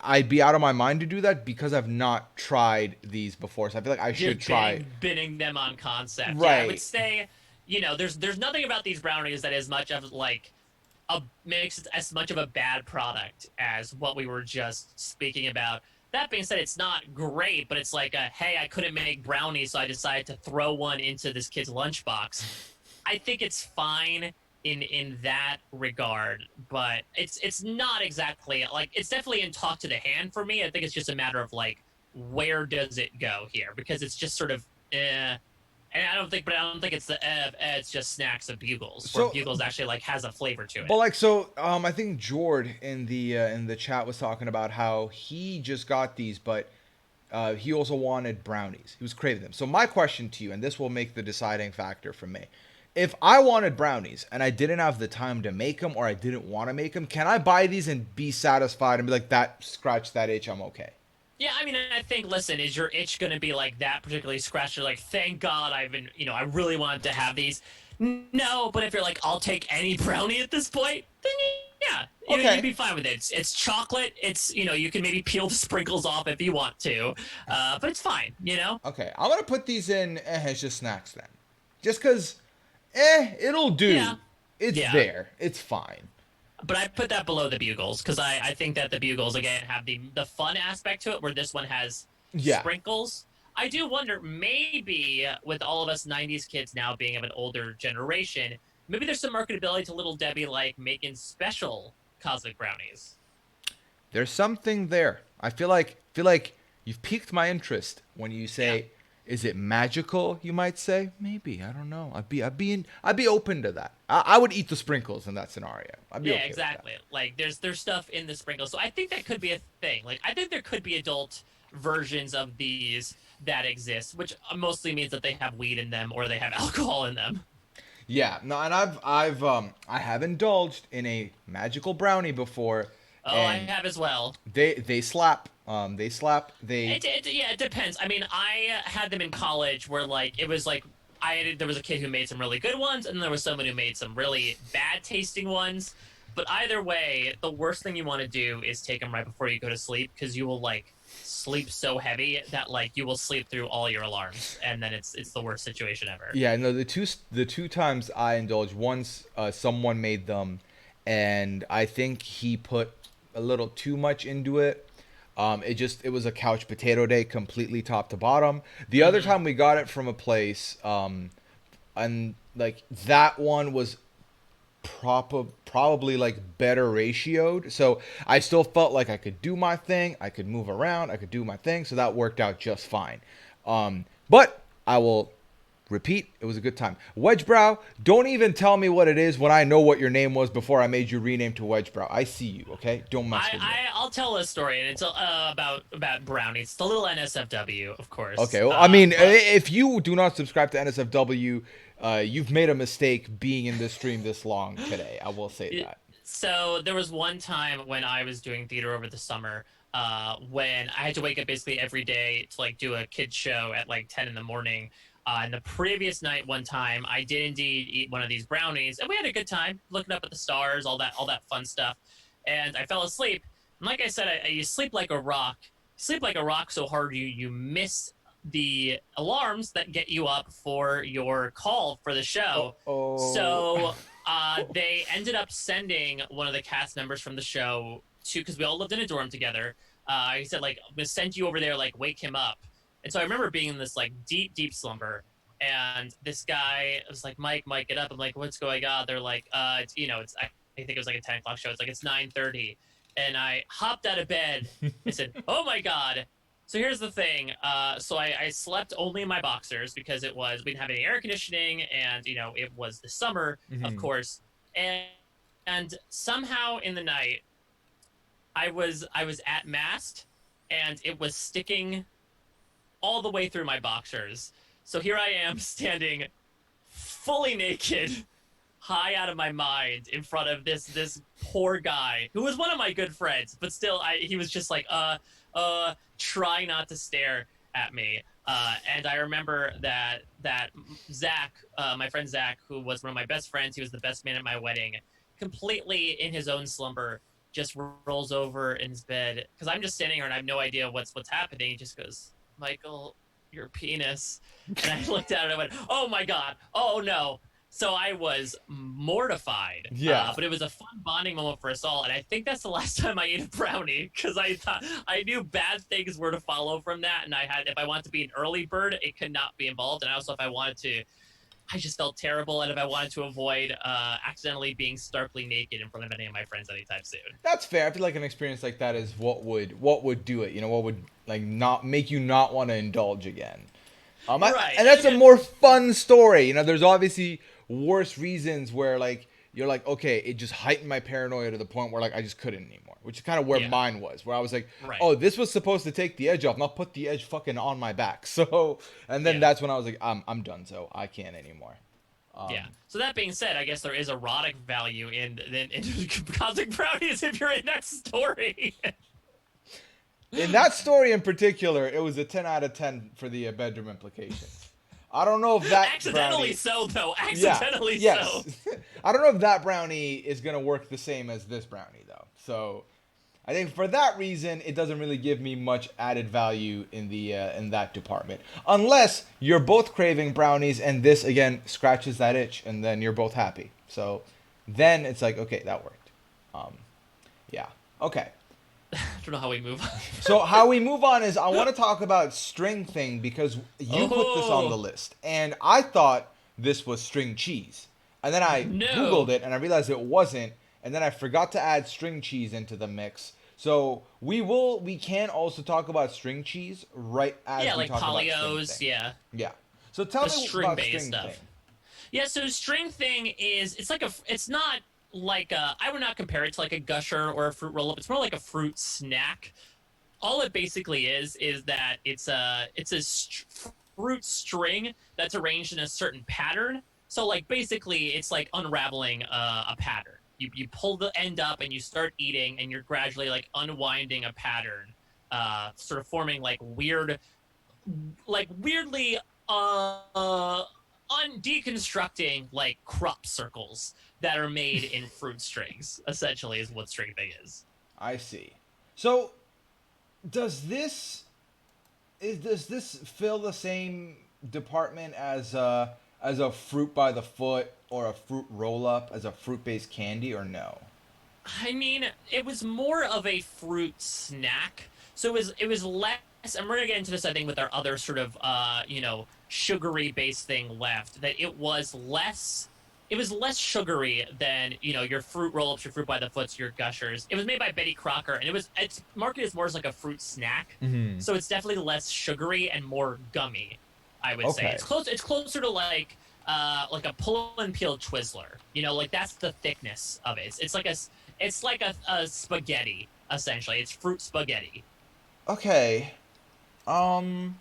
I'd be out of my mind to do that because I've not tried these before. So I feel like I should try. Binning them on concept. Yeah, I would Right. say, there's nothing about these brownies that is much of like makes it as much of a bad product as what we were just speaking about. That being said, it's not great, but it's like hey, I couldn't make brownies, so I decided to throw one into this kid's lunchbox. I think it's fine in that regard, but it's not exactly like it's definitely in talk to the hand for me. I think it's just a matter of like where does it go here because it's just sort of and I don't think it's the it's just snacks of Bugles where So Bugles actually like has a flavor to it. But like so, I think Jord in the chat was talking about how he just got these, but he also wanted brownies. He was craving them. So my question to you, and this will make the deciding factor for me: if I wanted brownies and I didn't have the time to make them, or I didn't want to make them, can I buy these and be satisfied and be like, that scratch that itch, I'm okay? Yeah, I mean, I think, listen, is your itch going to be like that particularly scratched? You're like, thank God I've been, I really wanted to have these. No, but if you're like, I'll take any brownie at this point, then yeah, Okay. you'd be fine with it. It's chocolate. It's, you can maybe peel the sprinkles off if you want to, but it's fine, Okay, I'm gonna put these in. It's just snacks then, just cause, it'll do. Yeah. It's Yeah. there. It's fine. But I put that below the Bugles because I think that the Bugles, again, have the fun aspect to it where this one has Yeah. sprinkles. I do wonder, maybe with all of us 90s kids now being of an older generation, maybe there's some marketability to Little Debbie like making special cosmic brownies. There's something there. I feel like you've piqued my interest when you say Is it magical? You might say. Maybe. I don't know. I'd be open to that. I would eat the sprinkles in that scenario. I'd be Yeah, okay with that. exactly. Like there's stuff in the sprinkles. So I think that could be a thing. Like I think there could be adult versions of these that exist, which mostly means that they have weed in them or they have alcohol in them. Yeah. No, and I have indulged in a magical brownie before, Oh, I and have as well. they slap. They slap. They Yeah, it depends. I mean, I had them in college where like it was like there was a kid who made some really good ones, and there was someone who made some really bad tasting ones. But either way, the worst thing you want to do is take them right before you go to sleep because you will like sleep so heavy that like you will sleep through all your alarms, and then it's the worst situation ever. Yeah, no, the two times I indulged, once someone made them, and I think he put a little too much into it. It was a couch potato day, completely top to bottom. The other Hmm. time we got it from a place, and like that one was probably like better ratioed. So I still felt like I could do my thing, I could move around, I could do my thing. So that worked out just fine. But I will repeat, it was a good time. Wedgebrow, don't even tell me what it is when I know what your name was before I made you rename to Wedgebrow. I see you, okay? Don't mess with me. I'll tell a story, and it's about brownies. It's a little NSFW, of course. Okay, well, I mean, But if you do not subscribe to NSFW, you've made a mistake being in this stream this long today. I will say it, that. so there was one time when I was doing theater over the summer, when I had to wake up basically every day to like do a kid show at like 10 in the morning. And the previous night, one time, I did indeed eat one of these brownies, and we had a good time looking up at the stars, all that fun stuff. And I fell asleep. And like I said, you sleep like a rock. Sleep like a rock so hard you miss the alarms that get you up for your call for the show. Oh. So they ended up sending one of the cast members from the show to, because we all lived in a dorm together. He said like, I'm gonna send you over there, like wake him up. And so I remember being in this like deep slumber, and this guy was like, Mike, get up. I'm like, what's going on? They're like, it's I think it was like a 10 o'clock show. It's like it's 9:30, and I hopped out of bed and said, oh my god. So here's the thing. So I slept only in my boxers because we didn't have any air conditioning, and it was the summer, of Mhm. course. And somehow in the night, I was at mast, and it was sticking all the way through my boxers. So here I am standing fully naked, high out of my mind in front of this poor guy who was one of my good friends, but still he was just like try not to stare at me. And I remember that Zach, my friend Zach, who was one of my best friends, he was the best man at my wedding, completely in his own slumber, just rolls over in his bed because I'm just standing here and I have no idea what's happening. He just goes, Michael, your penis. And I looked at it and I went, oh my God, oh no. So I was mortified, Yeah. but it was a fun bonding moment for us all. And I think that's the last time I ate a brownie because I thought I knew bad things were to follow from that. And if I wanted to be an early bird, it could not be involved. And also, if I wanted to, I just felt terrible. And if I wanted to avoid accidentally being starkly naked in front of any of my friends anytime soon. That's fair. I feel like an experience like that is what would do it. What would like not make you not want to indulge again. Right. And And that's a again, more fun story. There's obviously worse reasons where like you're like, okay, it just heightened my paranoia to the point where like I just couldn't anymore. Which is kind of where yeah, mine was, where I was like, right. oh, this was supposed to take the edge off, not put the edge fucking on my back. So, and then Yeah. that's when I was like, I'm done. So I can't anymore. Yeah. So that being said, I guess there is erotic value in cosmic brownies if you're in that story. In that story in particular, it was a 10 out of 10 for the bedroom implications. I don't know if that Accidentally brownie. so, though. Yeah. Accidentally so. Yes. I don't know if that brownie is gonna work the same as this brownie though. So I think for that reason, it doesn't really give me much added value in that department, unless you're both craving brownies and this again scratches that itch, and then you're both happy. So then it's like, okay, that worked. Yeah. Okay. I don't know how we move on. So how we move on is I want to talk about string thing because you put this on the Oh, list, and I thought this was string cheese, and then I no. googled it and I realized it wasn't, and then I forgot to add string cheese into the mix. So we can also talk about string cheese right as Yeah, we like talk about string polyos. thing. Yeah, Yeah. So tell the me string about based string thing. stuff. Yeah, so string thing is it's like a it's not like a I would not compare it to like a gusher or a fruit roll up. It's more like a fruit snack. All it basically is that it's a fruit string that's arranged in a certain pattern. So like basically it's like unraveling a pattern. You pull the end up and you start eating and you're gradually like unwinding a pattern, sort of forming like weirdly deconstructing like crop circles that are made in fruit strings. Essentially, is what string thing is. I see. So does this does this fill the same department as a fruit by the foot or a fruit roll up as a fruit based candy or no? I mean, it was more of a fruit snack, so it was less. And we're gonna get into this, I think, with our other sort of sugary based thing left. That it was less sugary than your fruit roll-ups, your fruit by the foots, your gushers. It was made by Betty Crocker, and it's marketed as more as like a fruit snack. Mm-hmm. So it's definitely less sugary and more gummy. I would say Okay. it's close. It's closer to like a pull and peel Twizzler. Like that's the thickness of it. It's like a spaghetti essentially. It's fruit spaghetti. Okay. Um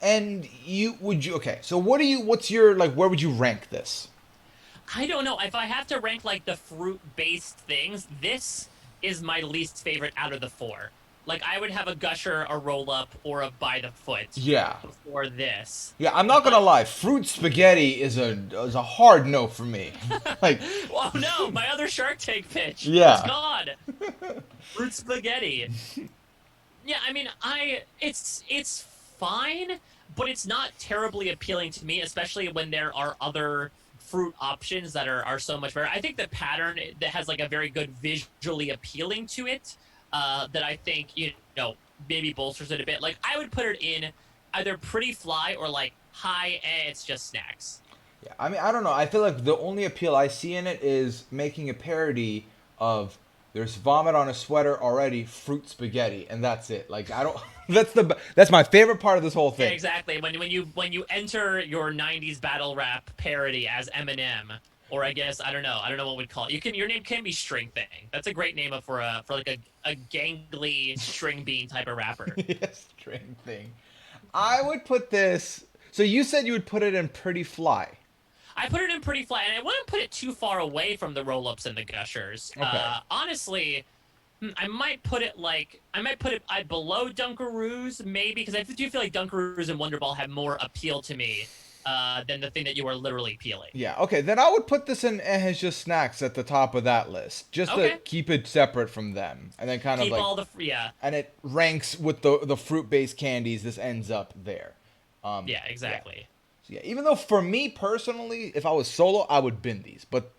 and you okay, so what's your like where would you rank this? I don't know if I have to rank like the fruit based things. This is my least favorite out of the four. Like I would have a gusher, a roll up, or a by the foot Yeah. before this. Yeah, I'm not gonna But lie. Fruit spaghetti is a hard no for me. Like, oh no, my other Shark Tank pitch. It's yeah, gone. Fruit spaghetti. Yeah, I mean, it's fine, but it's not terribly appealing to me, especially when there are other fruit options that are so much better. I think the pattern that has like a very good visually appealing to it, that I think maybe bolsters it a bit. Like I would put it in either pretty fly or like high. It's just snacks. yeah. I mean, I don't know. I feel like the only appeal I see in it is making a parody of there's vomit on a sweater already, fruit spaghetti, and that's it. Like, I don't. That's my favorite part of this whole Yeah, thing. exactly. When you enter your '90s battle rap parody as Eminem, or I guess I don't know what we'd call it. Your name can be String Thing. That's a great name for like a gangly string bean type of rapper. Yes, string thing. I would put this. So you said you would put it in pretty fly. I put it in pretty flat, and I wouldn't put it too far away from the roll-ups and the gushers. Okay. Honestly, I might put it below Dunkaroos maybe because I do feel like Dunkaroos and Wonder Ball have more appeal to me than the thing that you are literally peeling. Yeah, okay, then I would put this in as just snacks at the top of that list, just to Okay, keep it separate from them, and then kind of keep like, all the yeah, and it ranks with the fruit based candies. This ends up there. yeah, Yeah. exactly. So yeah, even though for me personally, if I was solo, I would bin these, but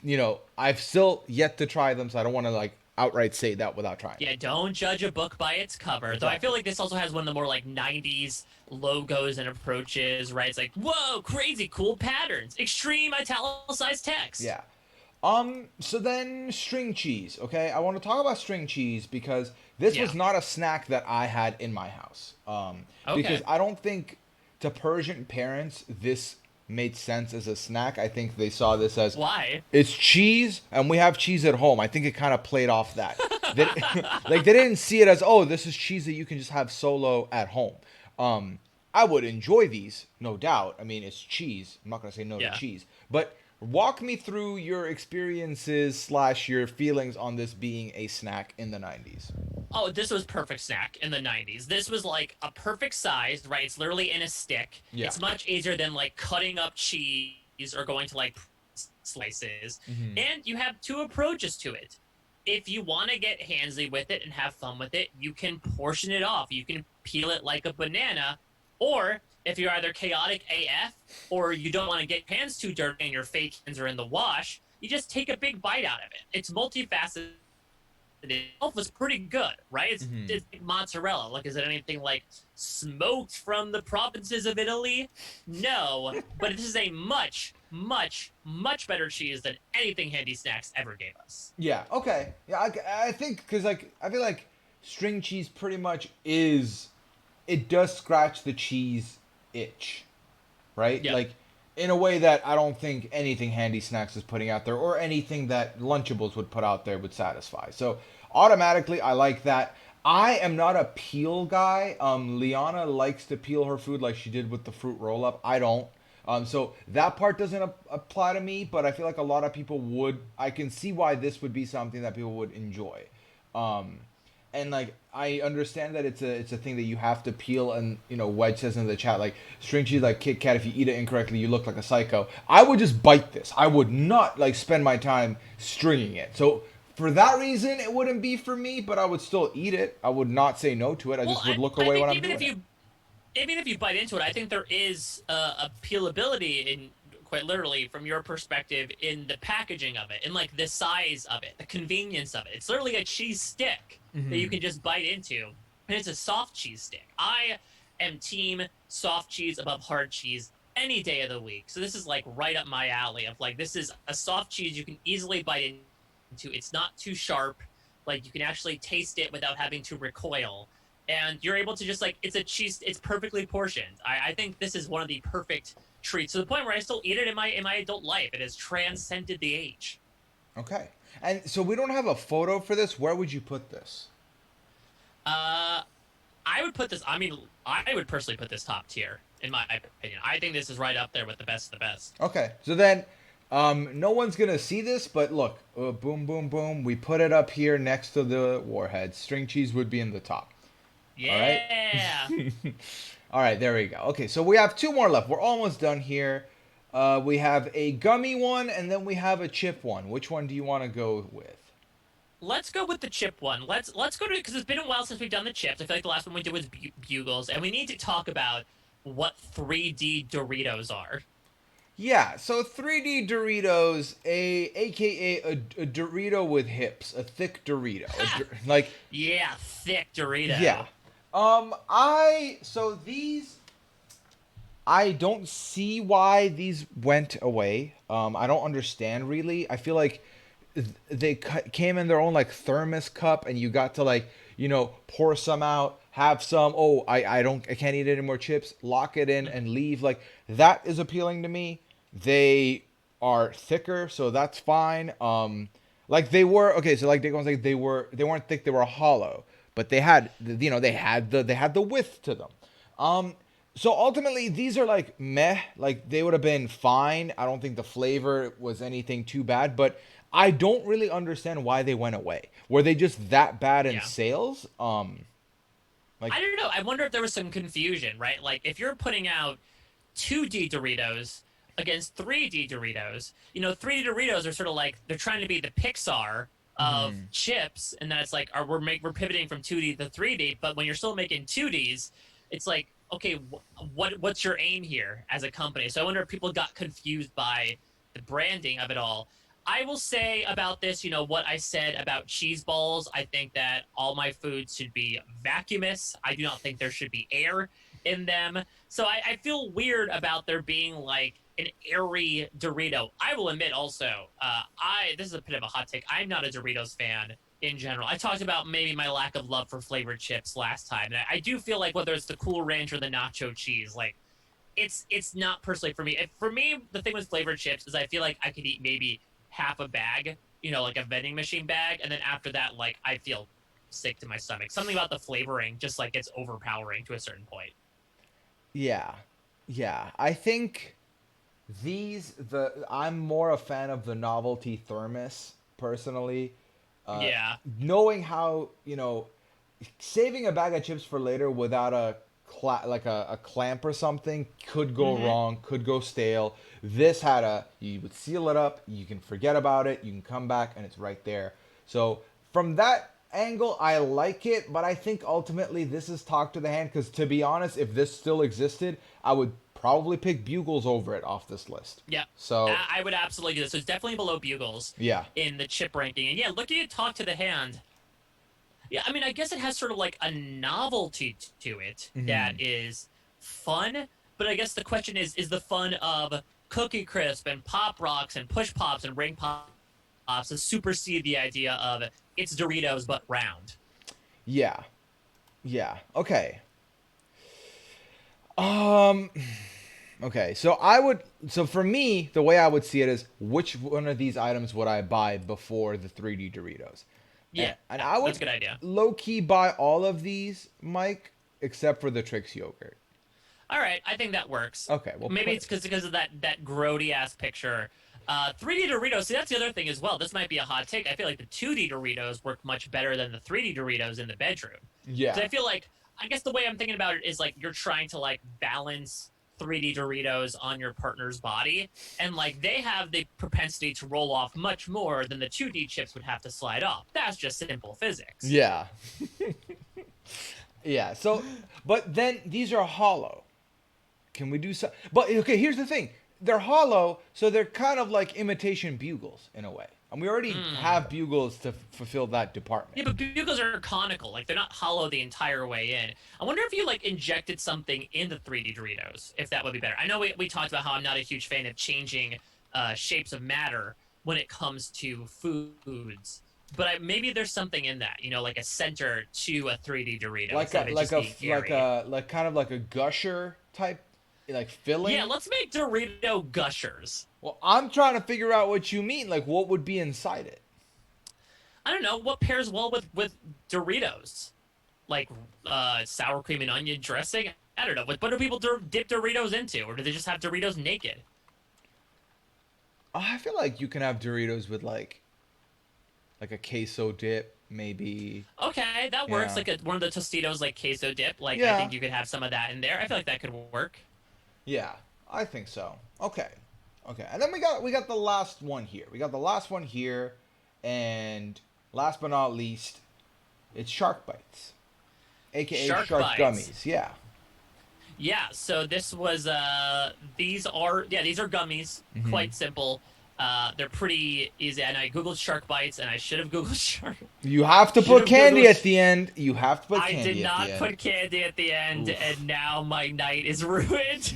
I've still yet to try them, so I don't want to like outright say that without trying them. Yeah, don't judge a book by its cover. Though I feel Exactly. like this also has one of the more like '90s logos and approaches, right? It's like, whoa, crazy cool patterns, extreme italicized text. Yeah. So then string cheese, okay? I want to talk about string cheese because this Yeah. was not a snack that I had in my house. Because Okay. I don't think to Persian parents this made sense as a snack. I think they saw this as Why? it's cheese and we have cheese at home. I think it kind of played off that. They, like they didn't see it as, oh, this is cheese that you can just have solo at home. I would enjoy these, no doubt. I mean, it's cheese. I'm not gonna say no to Yeah. cheese, but walk me through your experiences slash your feelings on this being a snack in the 90s. Oh, this was perfect snack in the '90s. This was like a perfect size, right? It's literally in a stick. Yeah. It's much easier than like cutting up cheese or going to like slices. Mhm. And you have two approaches to it. If you want to get handsy with it and have fun with it, you can portion it off. You can peel it like a banana, or if you're either chaotic AF or you don't want to get your hands too dirty and your fake hands are in the wash, you just take a big bite out of it. It's multifaceted. Itself was pretty good, right? Mhm. It's like mozzarella. Like, is it anything like smoked from the provinces of Italy? No, but this is a much, much, much better cheese than anything Handy Snacks ever gave us. Yeah. Okay. Yeah. I think because like I feel like string cheese pretty much is, it does scratch the cheese itch, right? Yep. Like, in a way that I don't think anything Handy Snacks is putting out there or anything that Lunchables would put out there would satisfy. So automatically, I like that. I am not a peel guy. Liana likes to peel her food like she did with the fruit roll up. I don't. So that part doesn't apply to me, but I feel like a lot of people would. I can see why this would be something that people would enjoy. Um, and like I understand that it's a thing that you have to peel, and Wedge says in the chat like string cheese like Kit Kat, if you eat it incorrectly you look like a psycho. I would just bite this. I would not like spend my time stringing it. So for that reason it wouldn't be for me, but I would still eat it. I would not say no to it. I Well, just would look I away think when I'm doing it. even if you bite into it, I think there is appealability in quite literally from your perspective in the packaging of it, in like the size of it, the convenience of it. It's literally a cheese stick that you can just bite into, and it's a soft cheese stick. I am team soft cheese above hard cheese any day of the week. So this is like right up my alley of like this is a soft cheese you can easily bite into. It's not too sharp. Like you can actually taste it without having to recoil, and you're able to just like it's a cheese. It's perfectly portioned. I think this is one of the perfect treats to the point where I still eat it in my adult life. It has transcended the age. Okay. And so we don't have a photo for this. Where would you put this? I would put this. I mean, I would personally put this top tier in my opinion. I think this is right up there with the best of the best. Okay. So then no one's going to see this, but look. Boom, boom, boom. We put it up here next to the warhead. String cheese would be in the top. Yeah. All right. All right, there we go. Okay, so we have two more left. We're almost done here. We have a gummy one, and then we have a chip one. Which one do you want to go with? Let's go with the chip one. Let's go to it because it's been a while since we've done the chips. I feel like the last one we did was Bugles, and we need to talk about what 3D Doritos are. Yeah, so 3D Doritos, aka a Dorito with hips, a thick Dorito, like Yeah, thick Dorito. yeah. So these, I don't see why these went away. I don't understand really. I feel like they came in their own like thermos cup, and you got to like pour some out, have some. Oh, I can't eat any more chips. Lock it in and leave. Like that is appealing to me. They are thicker, so that's fine. Like they were okay. So like Dagon's like they weren't thick. They were hollow, but they had they had the width to them. So ultimately, these are like meh. Like they would have been fine. I don't think the flavor was anything too bad, but I don't really understand why they went away. Were they just that bad in Yeah. sales? Like I don't know. I wonder if there was some confusion, right? Like if you're putting out 2D Doritos against 3D Doritos, 3D Doritos are sort of like they're trying to be the Pixar of chips, and then it's like we're pivoting from 2D to 3D, but when you're still making 2Ds, it's like okay, what's your aim here as a company? So I wonder if people got confused by the branding of it all. I will say about this, what I said about cheese balls. I think that all my foods should be vacuumous. I do not think there should be air in them. So I feel weird about there being like an airy Dorito. I will admit also, this is a bit of a hot take. I'm not a Doritos fan in general. I talked about maybe my lack of love for flavored chips last time. And I do feel like whether it's the Cool Ranch or the nacho cheese, like it's not personally for me. For me, the thing with flavored chips is I feel like I could eat maybe half a bag, like a vending machine bag, and then after that, like I feel sick to my stomach. Something about the flavoring just like gets overpowering to a certain point. yeah, yeah. I think I'm more a fan of the novelty thermos personally. Yeah. Knowing how saving a bag of chips for later without a clamp or something could go wrong, could go stale. This had you would seal it up, you can forget about it, you can come back and it's right there. So from that angle, I like it, but I think ultimately this is talk to the hand because to be honest, if this still existed, I would probably pick Bugles over it off this list. Yeah. So I would absolutely do this. So it's definitely below Bugles. Yeah. In the chip ranking, and yeah, looking at talk to the hand. Yeah, I mean, I guess it has sort of like a novelty to it that is fun. But I guess the question is the fun of Cookie Crisp and Pop Rocks and Push Pops and Ring Pops to supersede the idea of it's Doritos but round? Yeah. Yeah. Okay. Um. Okay. So for me, the way I would see it is, which one of these items would I buy before the 3D Doritos? Yeah, And I would that's a good idea. low key buy all of these, Mike, except for the Trix yogurt. All right, I think that works. Okay. Well, Maybe put. it's because of that grody ass picture. 3D Doritos. See, that's the other thing as well. This might be a hot take. I feel like the 2D Doritos work much better than the 3D Doritos in the bedroom. Yeah. Because I feel like, I guess the way I'm thinking about it is like you're trying to like balance 3D Doritos on your partner's body, and like they have the propensity to roll off much more than the 2D chips would have to slide off. That's just simple physics. Yeah. Yeah. So, but then these are hollow. Can we do so? But okay, here's the thing: they're hollow, so they're kind of like imitation bugles in a way, and we already have bugles to fulfill that department. Yeah, but bugles are conical. Like they're not hollow the entire way in. I wonder if you like injected something in the 3D Doritos, if that would be better. I know we talked about how I'm not a huge fan of changing shapes of matter when it comes to foods, but maybe there's something in that. You know, like a center to a 3D Dorito Like instead a of it like just a being like airy. a like kind of like a gusher type, like filling. Yeah, let's make Dorito gushers. Well, I'm trying to figure out what you mean. Like, what would be inside it? I don't know what pairs well with Doritos, like sour cream and onion dressing. I don't know. What do people dip Doritos into, or do they just have Doritos naked? I feel like you can have Doritos with like a queso dip, maybe. Okay, that works. Yeah. Like one of the Tostitos, like queso dip. Like I Yeah. think you could have some of that in there. I feel like that could work. Yeah, I think so. Okay. Okay. And then we got the last one here. We got the last one here, and last but not least, it's Shark Bites, aka Shark Shark Bites. Gummies. Yeah. Yeah. So this was these are gummies. Mm-hmm. Quite simple. They're pretty easy. And I googled shark bites, and I should have googled shark. You have to Should put have candy Googled- at the end. You have to put I candy did at not the end. put candy at the end, Oof. and now my night is ruined.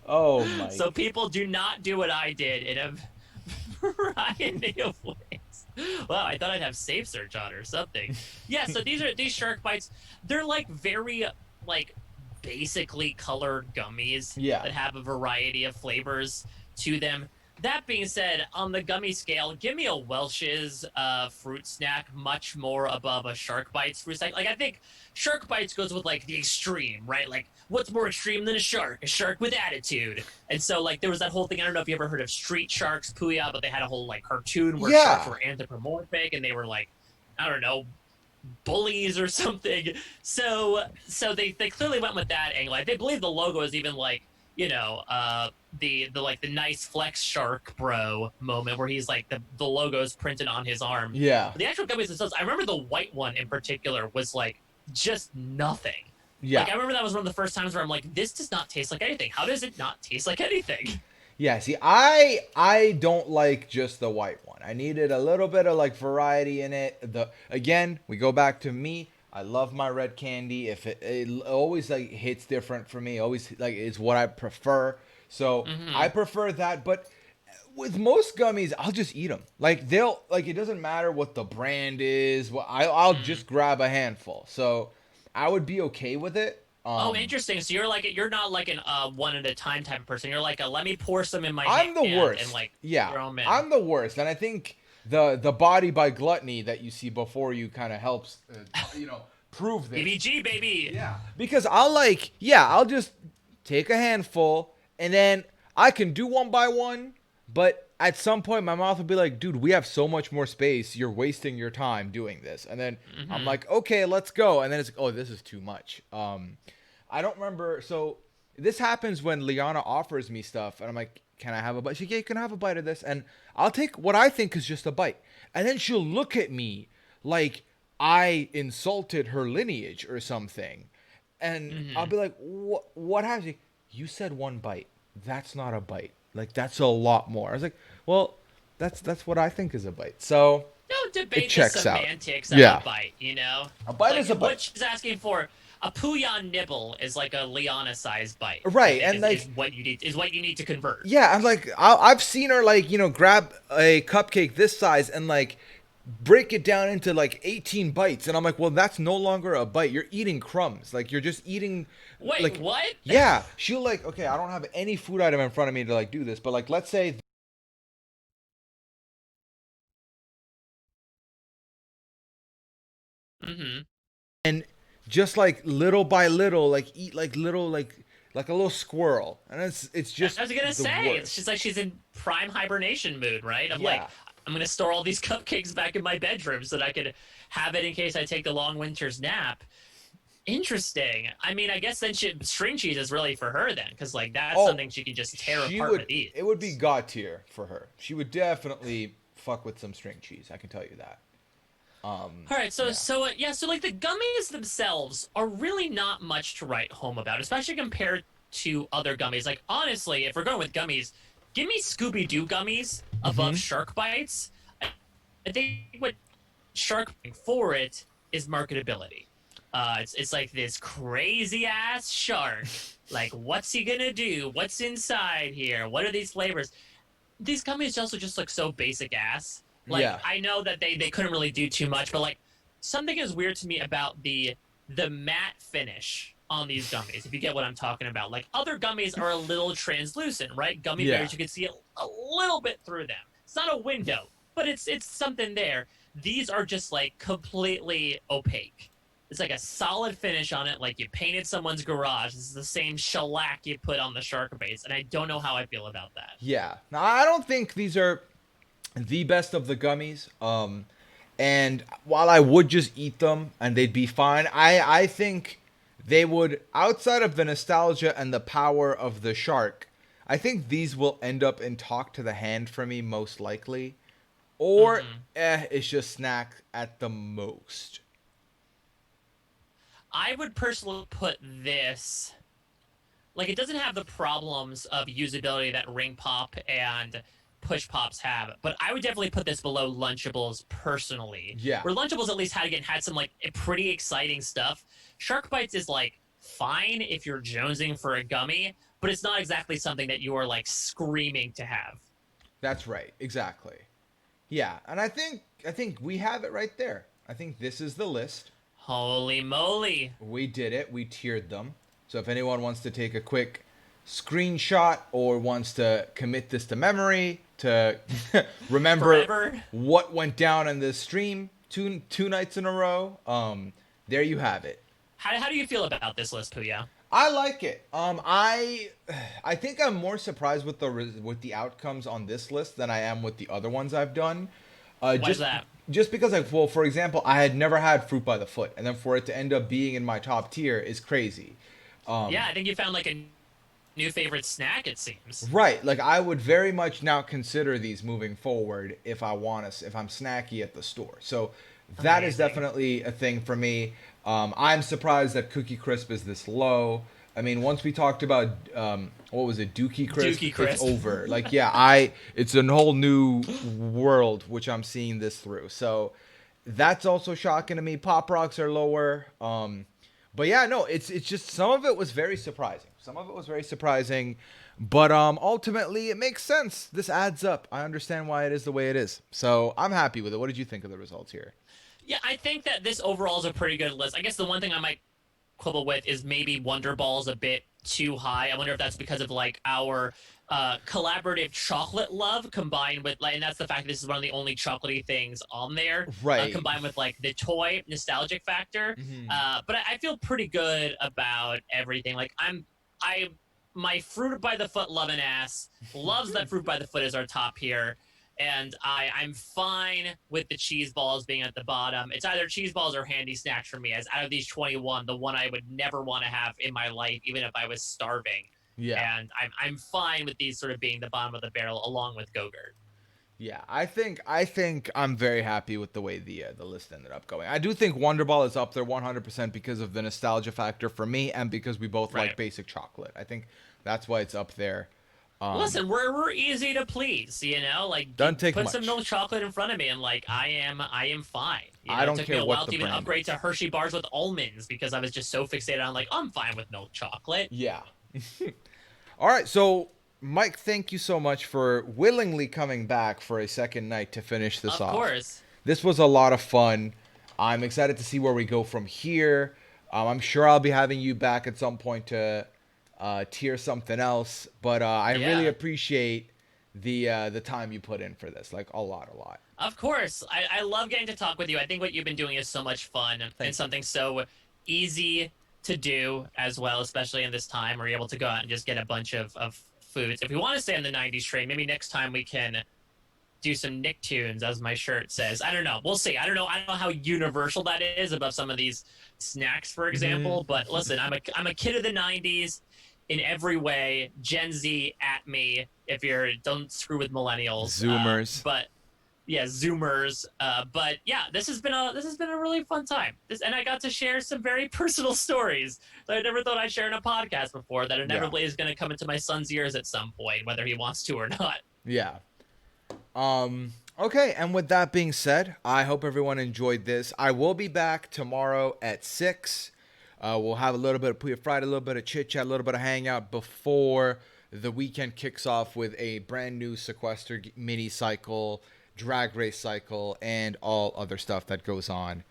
Oh my. So people do not do what I did in a variety of ways. Wow, I thought I'd have safe search on or something. Yeah, so these shark bites. They're like very like basically colored gummies Yeah. that have a variety of flavors to them. That being said, on the gummy scale, give me a Welch's fruit snack much more above a Shark Bites fruit snack. Like, I think Shark Bites goes with, like, the extreme, right? Like, what's more extreme than a shark? A shark with attitude. And so, like, there was that whole thing. I don't know if you ever heard of Street Sharks, Puya, but they had a whole, like, cartoon where Yeah. sharks were anthropomorphic and they were, like, I don't know, bullies or something. So they clearly went with that angle. I believe the logo is even, like, you know, the like the nice flex shark bro moment where he's like the logo's printed on his arm. Yeah. The actual gummies themselves, I remember the white one in particular was like just nothing. Yeah. Like I remember that was one of the first times where I'm like, this does not taste like anything. How does it not taste like anything? Yeah, see, I don't like just the white one. I needed a little bit of like variety in it. Again, we go back to me. I love my red candy. If it always like hits different for me. Always like is what I prefer. So I prefer that. But with most gummies, I'll just eat them. Like it doesn't matter what the brand is. Well, I'll just grab a handful. So I would be okay with it. Oh, interesting. So you're not like an one at a time type of person. You're like a let me pour some in my I'm the hand worst. and like Yeah, throw 'em in. I'm the worst, and I think the body by gluttony that you see before you kind of helps, prove this. BBG baby. Yeah, because I'll just take a handful, and then I can do one by one, but at some point my mouth will be like, dude, we have so much more space. You're wasting your time doing this, and then I'm like, okay, let's go, and then it's like, oh, this is too much. I don't remember. So this happens when Liana offers me stuff, and I'm like, can I have a bite? She's like, yeah, you can have a bite of this, and I'll take what I think is just a bite, and then she'll look at me like I insulted her lineage or something, and I'll be like, what happened? You said one bite. That's not a bite. Like that's a lot more. I was like, well, that's what I think is a bite. So Don't debate the checks out. semantics of Yeah. a bite, you know? A bite Like, is a bite. What she's asking for, a Puyan nibble is like a Liana-sized bite. Right, I think and is what you need to convert. yeah, I'm like, I've seen her like, grab a cupcake this size and like break it down into like 18 bites, and I'm like, well, that's no longer a bite. You're eating crumbs. Like you're just eating. Wait, Like, what? yeah, she'll like, okay, I don't have any food item in front of me to like do this, but like, let's say, Mm-hmm. and just like little by little, like eat like little like a little squirrel, and it's I just was gonna the say, it's just worst. like she's in prime hibernation mood, right? I'm like, Yeah. I'm gonna store all these cupcakes back in my bedroom so that I could have it in case I take the long winter's nap. Interesting. I mean, I guess then string cheese is really for her then, because like that's Oh, something she can just tear she apart would. with ease. It would be god tier for her. She would definitely fuck with some string cheese. I can tell you that. All right, Yeah. yeah, so like the gummies themselves are really not much to write home about, especially compared to other gummies. Like honestly, if we're going with gummies, give me Scooby Doo gummies above Mm-hmm. Shark Bites. I think what Shark for it is marketability. It's like this crazy ass shark. Like, what's he gonna do? What's inside here? What are these flavors? These gummies also just look so basic ass. Like, Yeah. I know that they couldn't really do too much, but like something is weird to me about the matte finish on these gummies. If you get what I'm talking about, like other gummies are a little translucent, right? Gummy Yeah. bears, you can see a little bit through them. It's not a window, but it's something there. These are just like completely opaque. It's like a solid finish on it, like you painted someone's garage. This is the same shellac you put on the shark base, and I don't know how I feel about that. Yeah. Now I don't think these are the best of the gummies. And while I would just eat them and they'd be fine, I think they would, outside of the nostalgia and the power of the shark, I think these will end up in talk to the hand for me most likely. Or Mm-hmm. it's just snack at the most. I would personally put this like it doesn't have the problems of usability that Ring Pop and Push Pops have, but I would definitely put this below Lunchables personally. Yeah, Where Lunchables at least had some like pretty exciting stuff. Shark Bites is like fine if you're jonesing for a gummy, but it's not exactly something that you are like screaming to have. that's right. Exactly. Yeah, and I think we have it right there. I think this is the list. Holy moly! We did it. We tiered them. So if anyone wants to take a quick screenshot or wants to commit this to memory to remember Forever. what went down in this stream two nights in a row, there you have it. How do you feel about this list, Puya? I like it. I think I'm more surprised with with the outcomes on this list than I am with the other ones I've done. Why is Just that? just because, like, well, for example, I had never had fruit by the foot, and then for it to end up being in my top tier is crazy. Yeah, I think you found like a new favorite snack. It seems. Right, like I would very much now consider these moving forward if I want to, if I'm snacky at the store. So that is Amazing. definitely a thing for me. I'm surprised that Cookie Crisp is this low. I mean, once we talked about what was it, Dookie Crisp, Dookie it's Crisp. over. Like, yeah, it's a whole new world which I'm seeing this through. So that's also shocking to me. Pop rocks are lower. But yeah, no, it's just some of it was very surprising. Some of it was very surprising, but ultimately it makes sense. This adds up. I understand why it is the way it is. So I'm happy with it. What did you think of the results here? Yeah, I think that this overall is a pretty good list. I guess the one thing I might quibble with is maybe Wonder Ball's a bit too high. I wonder if that's because of like our collaborative chocolate love combined with like, and that's the fact that this is one of the only chocolatey things on there, Right. combined with like the toy nostalgic factor. Hmm. But I feel pretty good about everything. Like I, my fruit by the foot loving ass loves that fruit by the foot is our top here. And I'm fine with the cheese balls being at the bottom. It's either cheese balls or handy snacks for me. As out of these 21, the one I would never want to have in my life, even if I was starving. Yeah. And I'm fine with these sort of being the bottom of the barrel, along with Go-Gurt. Yeah, I think I'm very happy with the way the list ended up going. I do think Wonder Ball is up there 100% because of the nostalgia factor for me and because we both like Right. basic chocolate. I think that's why it's up there. Listen, we're easy to please, you know. Like, Doesn't take put some much. milk chocolate in front of me, and like I am fine. You I know, it don't took me care a what while the to even brand upgrade is. to Hershey bars with almonds because I was just so fixated on like I'm fine with milk chocolate. Yeah. All right, so Mike, thank you so much for willingly coming back for a second night to finish this Of off. course. This was a lot of fun. I'm excited to see where we go from here. I'm sure I'll be having you back at some point to tier something else. But I really Yeah. appreciate the time you put in for this. Like a lot, a lot. Of course. I love getting to talk with you. I think what you've been doing is so much fun and Thank you. something so easy to do as well, especially in this time where you're able to go out and just get a bunch of foods. If we want to stay on the 90s train, maybe next time we can do some Nicktoons, as my shirt says. I don't know. We'll see. I don't know how universal that is above some of these snacks, for Hmm. example. But listen, I'm a kid of the 90s in every way. Gen Z at me if you're don't screw with millennials. Zoomers. But yeah, Zoomers. But yeah, this has been a really fun time. And I got to share some very personal stories that I never thought I'd share in a podcast before. That Yeah. inevitably is going to come into my son's ears at some point, whether he wants to or not. Yeah. Okay, and with that being said, I hope everyone enjoyed this. I will be back tomorrow at 6. We'll have a little bit of Puya Friday, a little bit of chit chat, a little bit of hangout before the weekend kicks off with a brand new sequester mini cycle, drag race cycle, and all other stuff that goes on.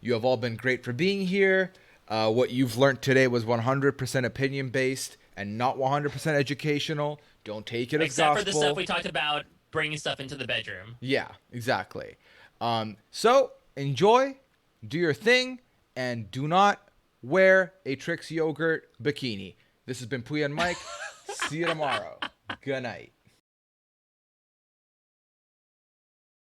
You have all been great for being here. What you've learned today was 100% opinion based and not 100% educational. Don't take it as Except for the stuff gospel. we talked about bringing stuff into the bedroom. Yeah, exactly. So enjoy, do your thing, and do not wear a Trix yogurt bikini. This has been Puya and Mike. See you tomorrow. Good night.